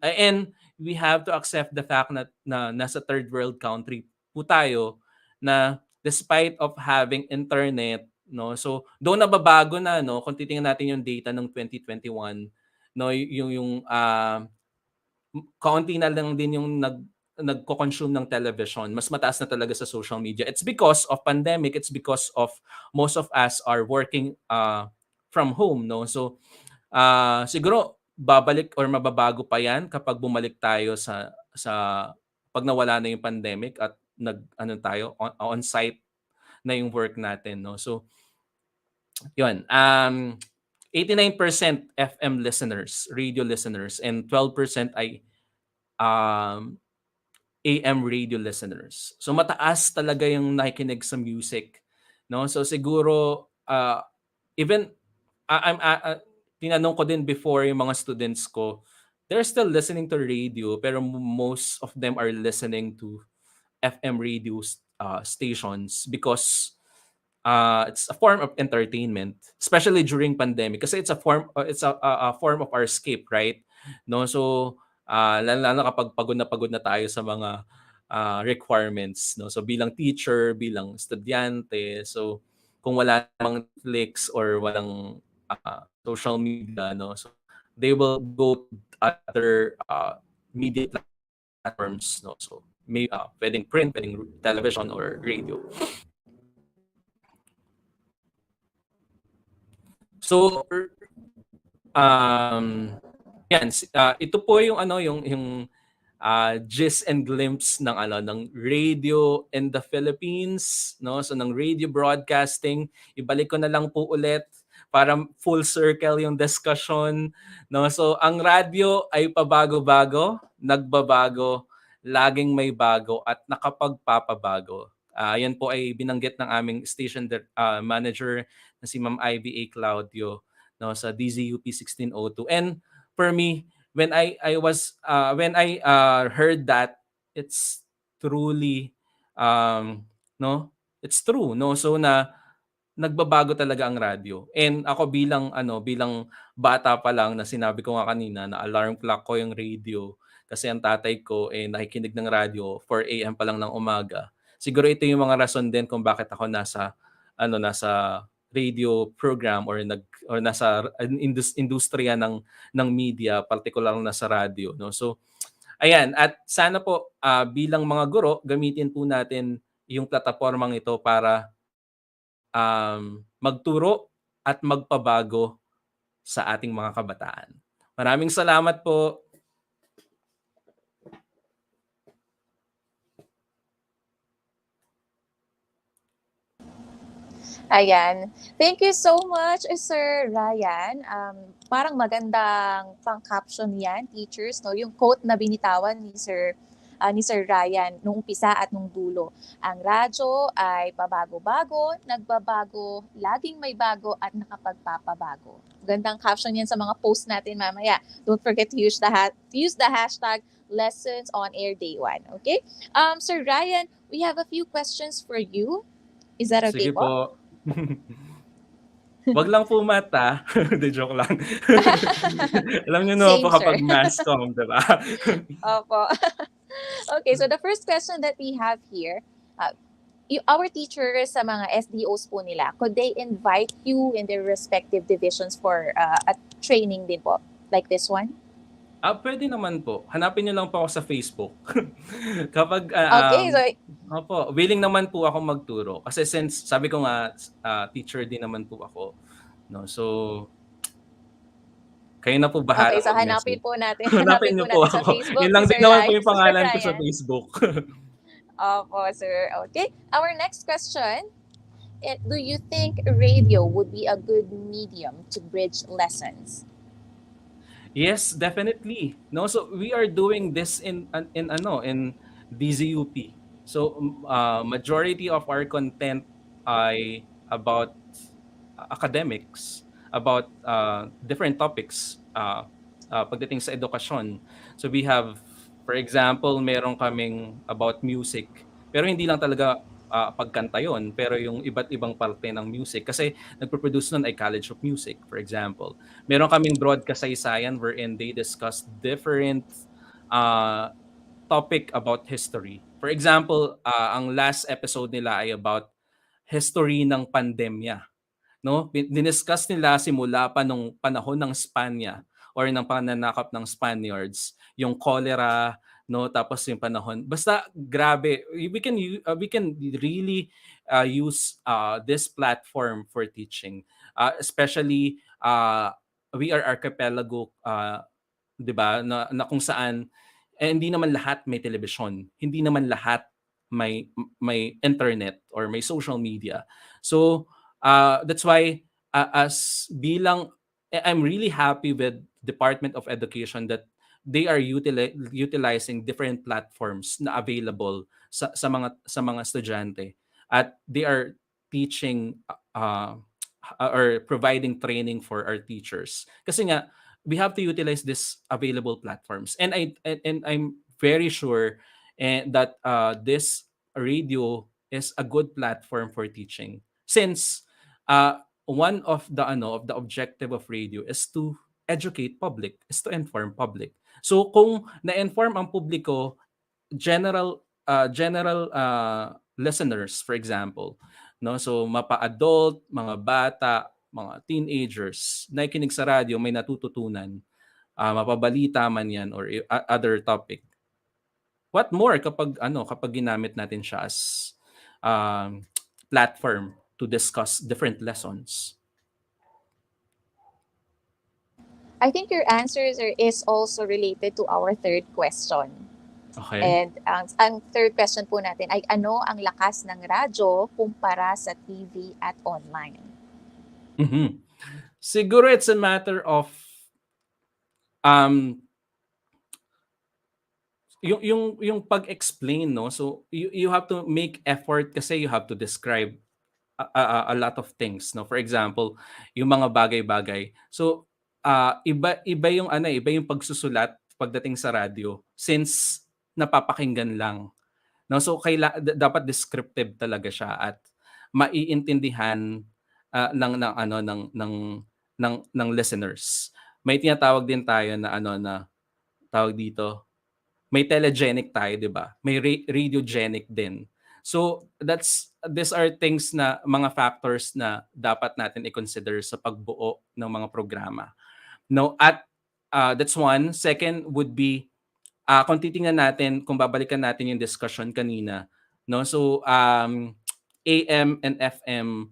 And we have to accept the fact na nasa third world country po tayo na despite of having internet, no, so doon nababago na, no, kung titingnan natin yung data ng 2021, no, yung kaunti na lang din yung nagko-consume ng television, mas mataas na talaga sa social media. It's because of pandemic, it's because of most of us are working from home, no. So siguro babalik or mababago pa yan kapag bumalik tayo sa pag nawala na yung pandemic at ano tayo on-site na yung work natin, no. So 'yun. 89% FM listeners, radio listeners, and 12% ay um, AM radio listeners. So mataas talaga yung nakikinig sa music, no? So siguro even I'm tinanong ko din before yung mga students ko, they're still listening to radio pero most of them are listening to FM radio stations because it's a form of entertainment, especially during pandemic kasi it's a form of our escape, right? No, so lalo kapag pagod na tayo sa mga requirements, no. So bilang teacher, bilang estudyante, so kung wala namang Netflix or walang social media, no, so they will go to other media platforms, no. So may pwedeng print, pwedeng television or radio. So yan, ito po yung yung gist and glimpse ng ng radio in the Philippines, no? So ng radio broadcasting, ibalik ko na lang po ulit para full circle yung discussion, no? So ang radyo ay pabago-bago, nagbabago, laging may bago at nakapagpapabago. Yan po ay binanggit ng aming station manager na si Ma'am Ivy A. Claudio, no, sa DZUP 1602. And for me, when I heard that, it's truly no, it's true, no. So nagbabago talaga ang radyo. And ako bilang bata pa lang, na sinabi ko nga kanina na alarm clock ko yung radio kasi ang tatay ko nakikinig ng radyo 4 AM pa lang ng umaga. Siguro ito yung mga rason din kung bakit ako nasa radio program or nasa industriya ng media, particular na sa radio, no. So ayan, at sana po bilang mga guro, gamitin po natin yung platapormang ito para magturo at magpabago sa ating mga kabataan. Maraming salamat po. Ayan. Thank you so much, Sir Ryan. Parang magandang pang-caption yan, teachers, no? Yung quote na binitawan ni Sir Ryan nung umpisa at nung dulo. Ang radyo ay pabago-bago, nagbabago, laging may bago at nakapagpapabago. Gandang caption yan sa mga post natin mamaya. Don't forget to use the hashtag Lessons on Air Day 1. Okay? Sir Ryan, we have a few questions for you. Is that okay Sige po? Wag lang po mata. De joke lang. Alam niyo naman po kapag mass comm, di ba? Opo. Okay, so the first question that we have here, our teachers sa mga SDOs po nila, could they invite you in their respective divisions for a training din po, like this one? Pwede naman po. Hanapin niyo lang po ako sa Facebook. Kapag Okay, so opo, willing naman po ako magturo kasi since sabi ko nga teacher din naman po ako, no. So kayo na po bahala. Okay, so hanapin po natin Hanapin niyo po sa ako. Facebook. Yun lang din Sir naman Ryan, po yung pangalan Sir ko sa Ryan. Facebook. Opo, sir. Okay. Our next question, do you think radio would be a good medium to bridge lessons? Yes, definitely. No, so we are doing this in DZUP. So majority of our content ay about academics, about different topics pagdating sa edukasyon. So we have, for example, meron kaming about music. Pero hindi lang talaga pagkanta yon, pero yung iba't ibang parte ng music kasi nagpo-produce nun ay College of Music, for example. Meron kaming broadcast saysayan wherein they discuss different topic about history. For example, ang last episode nila ay about history ng pandemya, no? Diniscuss nila simula pa nung panahon ng Spanya or ng pananakop ng Spaniards, yung cholera, no, tapos yung panahon. Basta grabe, we can really use this platform for teaching. Especially we are archipelago, 'di ba? Na kung saan hindi naman lahat may telebisyon. Hindi naman lahat may internet or may social media. So that's why as bilang I'm really happy with Department of Education that they are utilizing different platforms na available sa mga estudyante, at they are teaching or providing training for our teachers. Kasi nga we have to utilize this available platforms, and I'm very sure that this radio is a good platform for teaching, since one of the objective of radio is to educate public, is to inform public. So kung na-inform ang publiko, general listeners, for example, no, so mapa-adult, mga bata, mga teenagers nakikinig sa radyo, may natututunan, mapabalita man yan or other topic. What more kapag ginamit natin siya as platform to discuss different lessons. I think your answers is also related to our third question. Okay. And ang third question po natin ay, ano ang lakas ng radyo kumpara sa TV at online? Siguro it's a matter of yung pag-explain, no? So you have to make effort kasi you have to describe a lot of things, no? For example, yung mga bagay-bagay. So iba yung iba yung pagsusulat pagdating sa radyo, since napapakinggan lang, no? So dapat descriptive talaga siya at maiintindihan ng listeners. May tinatawag din tayo na tawag dito, may telegenic tayo, 'di ba? May radiogenic din. So these are things na mga factors na dapat natin i-consider sa pagbuo ng mga programa. No, at that's one. Second would be kung titingnan natin, kung babalikan natin yung discussion kanina, no? So AM and FM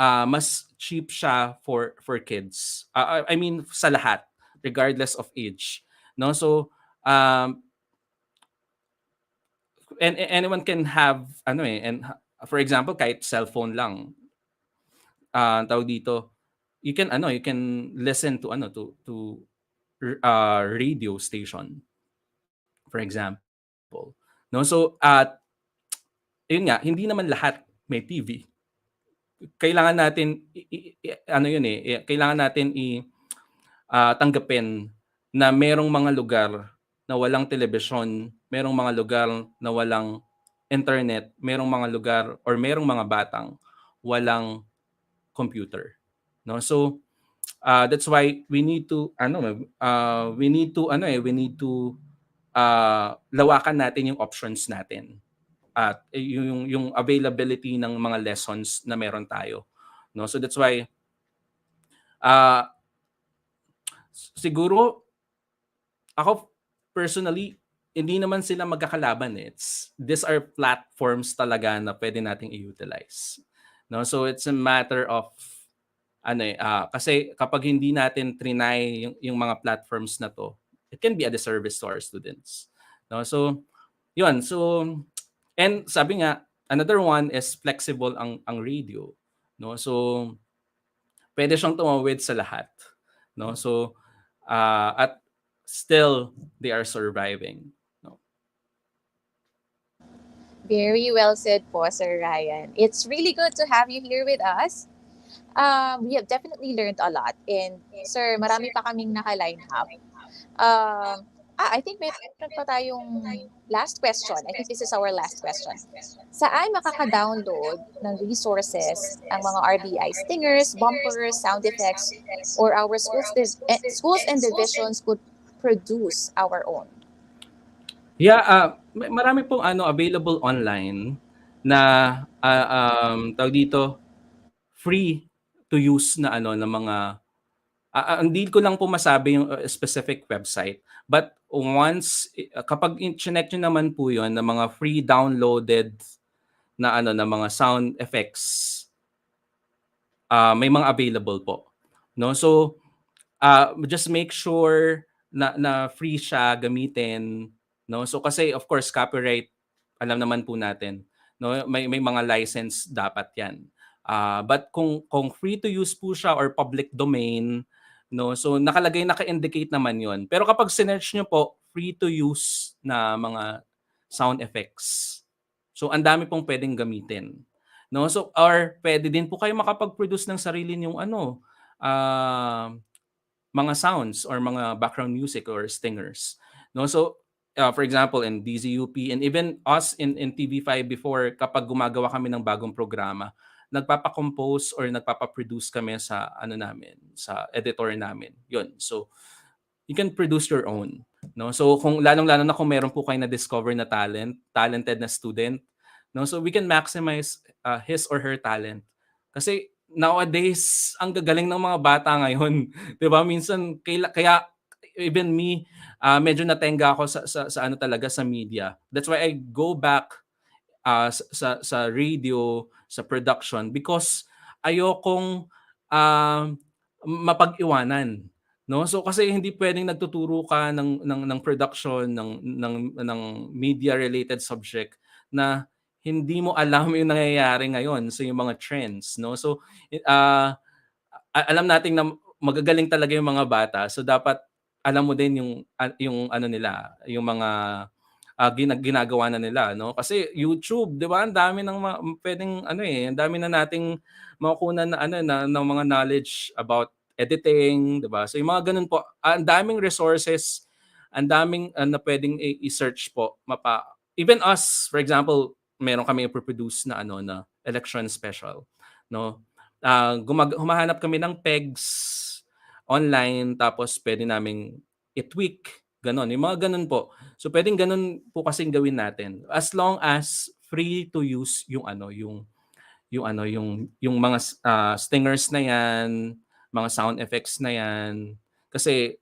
mas cheap siya for kids. I mean sa lahat, regardless of age, no? So and anyone can have and for example kahit cellphone lang, tawag dito, you can listen to radio station, for example, no? So yun nga, hindi naman lahat may TV. Kailangan natin kailangan natin tanggapin na merong mga lugar na walang telebisyon, merong mga lugar na walang internet, merong mga lugar or merong mga batang walang computer, no? So that's why we need to lawakan natin yung options natin at yung availability ng mga lessons na meron tayo, no? So that's why siguro ako personally, hindi naman sila magkakalaban. These are platforms talaga na pwede nating i-utilize, no? So it's a matter of kasi kapag hindi natin trinay yung mga platforms na to, it can be a disservice to our students, no? So yun. So and sabi nga, another one is flexible ang radio, no? So pwede siyang tumawid sa lahat, no? So at still they are surviving, no? Very well said po, Sir Ryan. It's really good to have you here with us. We have definitely learned a lot. And sir, marami pa kaming naka-line up. I think meron pa tayong last question. I think this is our last question. Saan makaka-download ng resources ang mga RBI stingers, bumpers, sound effects, or our schools and divisions could produce our own? Yeah, marami pong available online na tawag dito, free to use na na mga hindi ko lang po masabi yung specific website, but once kapag i-check nyo naman po yon na mga free downloaded na na mga sound effects, may mga available po, no? So just make sure na free siya gamitin, no? So kasi of course copyright alam naman po natin, no, may mga license dapat 'yan. But kung free to use po siya or public domain, no, so naka-indicate naman 'yon. Pero kapag sinearch niyo po free to use na mga sound effects, so ang dami pong pwedeng gamitin, no? So or pwede din po kayo makapag-produce ng sarili niyong ano, mga sounds or mga background music or stingers, no? So for example in DZUP and even us in TV5 before, kapag gumagawa kami ng bagong programa, nagpapa-compose or nagpapa-produce kami sa ano namin, sa editor namin. 'Yun. So you can produce your own, no? So kung lalong-lalo na kung meron po kayo na discover na talented na student, no? So we can maximize his or her talent. Kasi nowadays ang gagaling ng mga bata ngayon, 'di ba? Minsan kaya even me, medyo natenga ako sa ano talaga sa media. That's why I go back sa radio, sa production, because ayokong mapag-iwanan, no? So kasi hindi pwedeng nagtuturo ka ng production ng media related subject na hindi mo alam yung nangyayari ngayon sa yung mga trends, no? So alam nating na magagaling talaga yung mga bata, so dapat alam mo din yung ano nila, yung mga ginagawa na nila, no? Kasi YouTube, 'di ba? Ang dami ng pwedeng ano ang dami na nating makukunan na ano ng mga knowledge about editing, 'di ba? So yung mga ganun po, ang daming resources, ang daming na pwedeng i-search po. Even us, for example, meron kami i-produce na ano na election special, no? Humahanap kami ng pegs online, tapos pwede naming i-tweak, ganon. Yung mga ganon po. So pwedeng ganon po kasing gawin natin as long as free to use yung yung mga stingers na yan, mga sound effects na yan. Kasi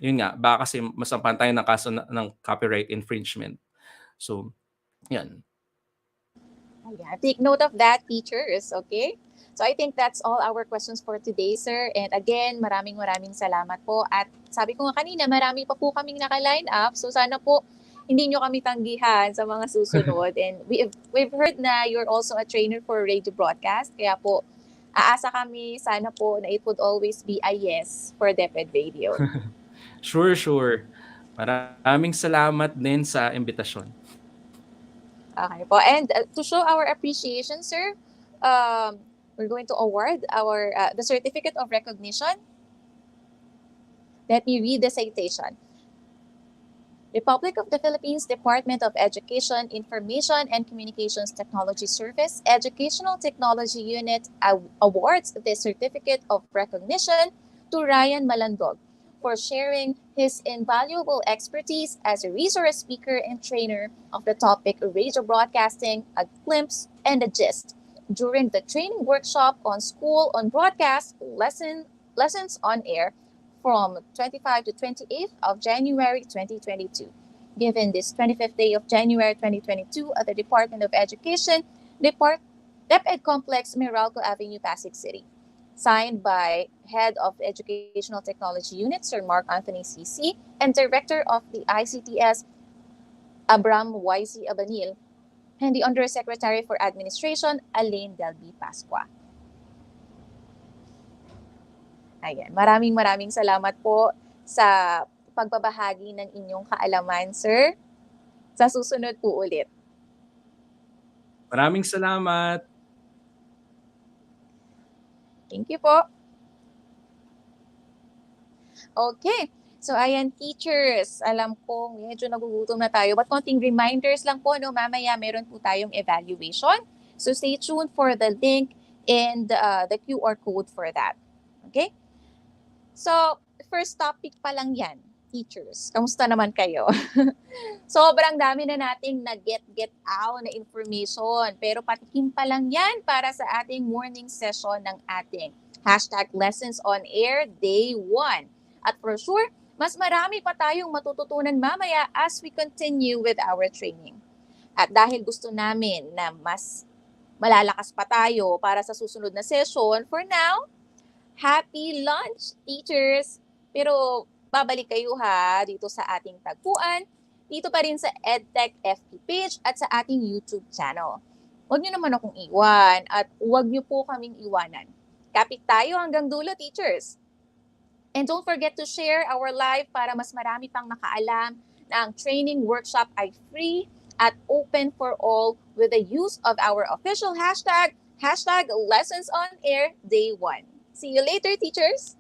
yun nga, baka kasi masampan tayo ng kaso ng copyright infringement. So, yan. Yeah, take note of that, teachers, okay? So I think that's all our questions for today, sir. And again, maraming salamat po. At sabi ko nga kanina, marami pa po kaming naka-line up. So sana po hindi nyo kami tanggihan sa mga susunod. And we've heard na you're also a trainer for radio broadcast. Kaya po, aasa kami sana po na it would always be a yes for DepEd Radio. Sure. Maraming salamat din sa imbitasyon. Okay po. And to show our appreciation, sir, we're going to award our the certificate of recognition. Let me read the citation. Republic of the Philippines Department of Education, Information and Communications Technology Service Educational Technology Unit awards the certificate of recognition to Ryan Malandog for sharing his invaluable expertise as a resource speaker and trainer of the topic radio broadcasting, a glimpse and a gist during the training workshop on School on Broadcast Lessons on Air from 25 to 28th of January 2022. Given this 25th day of January 2022 at the Department of Education, DepEd Complex, Meralco Avenue, Pasig City. Signed by Head of Educational Technology Unit, Sir Mark Anthony CC, and Director of the ICTS, Abram YC Abanil, and the Undersecretary for Administration, Alain Delby Pasqua. Ayan, maraming salamat po sa pagbabahagi ng inyong kaalaman, sir. Sa susunod po ulit. Maraming salamat. Thank you po. Okay. So, ayan, teachers. Alam ko, medyo nagugutom na tayo. But konting reminders lang po, no? Mamaya meron po tayong evaluation. So, stay tuned for the link and the QR code for that. Okay? So, first topic pa lang yan, teachers. Kamusta naman kayo? Sobrang dami na nating get out na information. Pero patikim pa lang yan para sa ating morning session ng ating #Lessons on Air Day 1. At for sure, mas marami pa tayong matututunan mamaya as we continue with our training. At dahil gusto namin na mas malalakas pa tayo para sa susunod na session, for now, happy lunch, teachers! Pero babalik kayo ha dito sa ating tagpuan dito pa rin sa EdTech FB page at sa ating YouTube channel. Huwag niyo naman akong iwan at huwag niyo po kaming iwanan. Kapit tayo hanggang dulo, teachers! And don't forget to share our live para mas marami pang makaalam na ang training workshop ay free at open for all with the use of our official hashtag, Lessons on Air Day 1. See you later, teachers!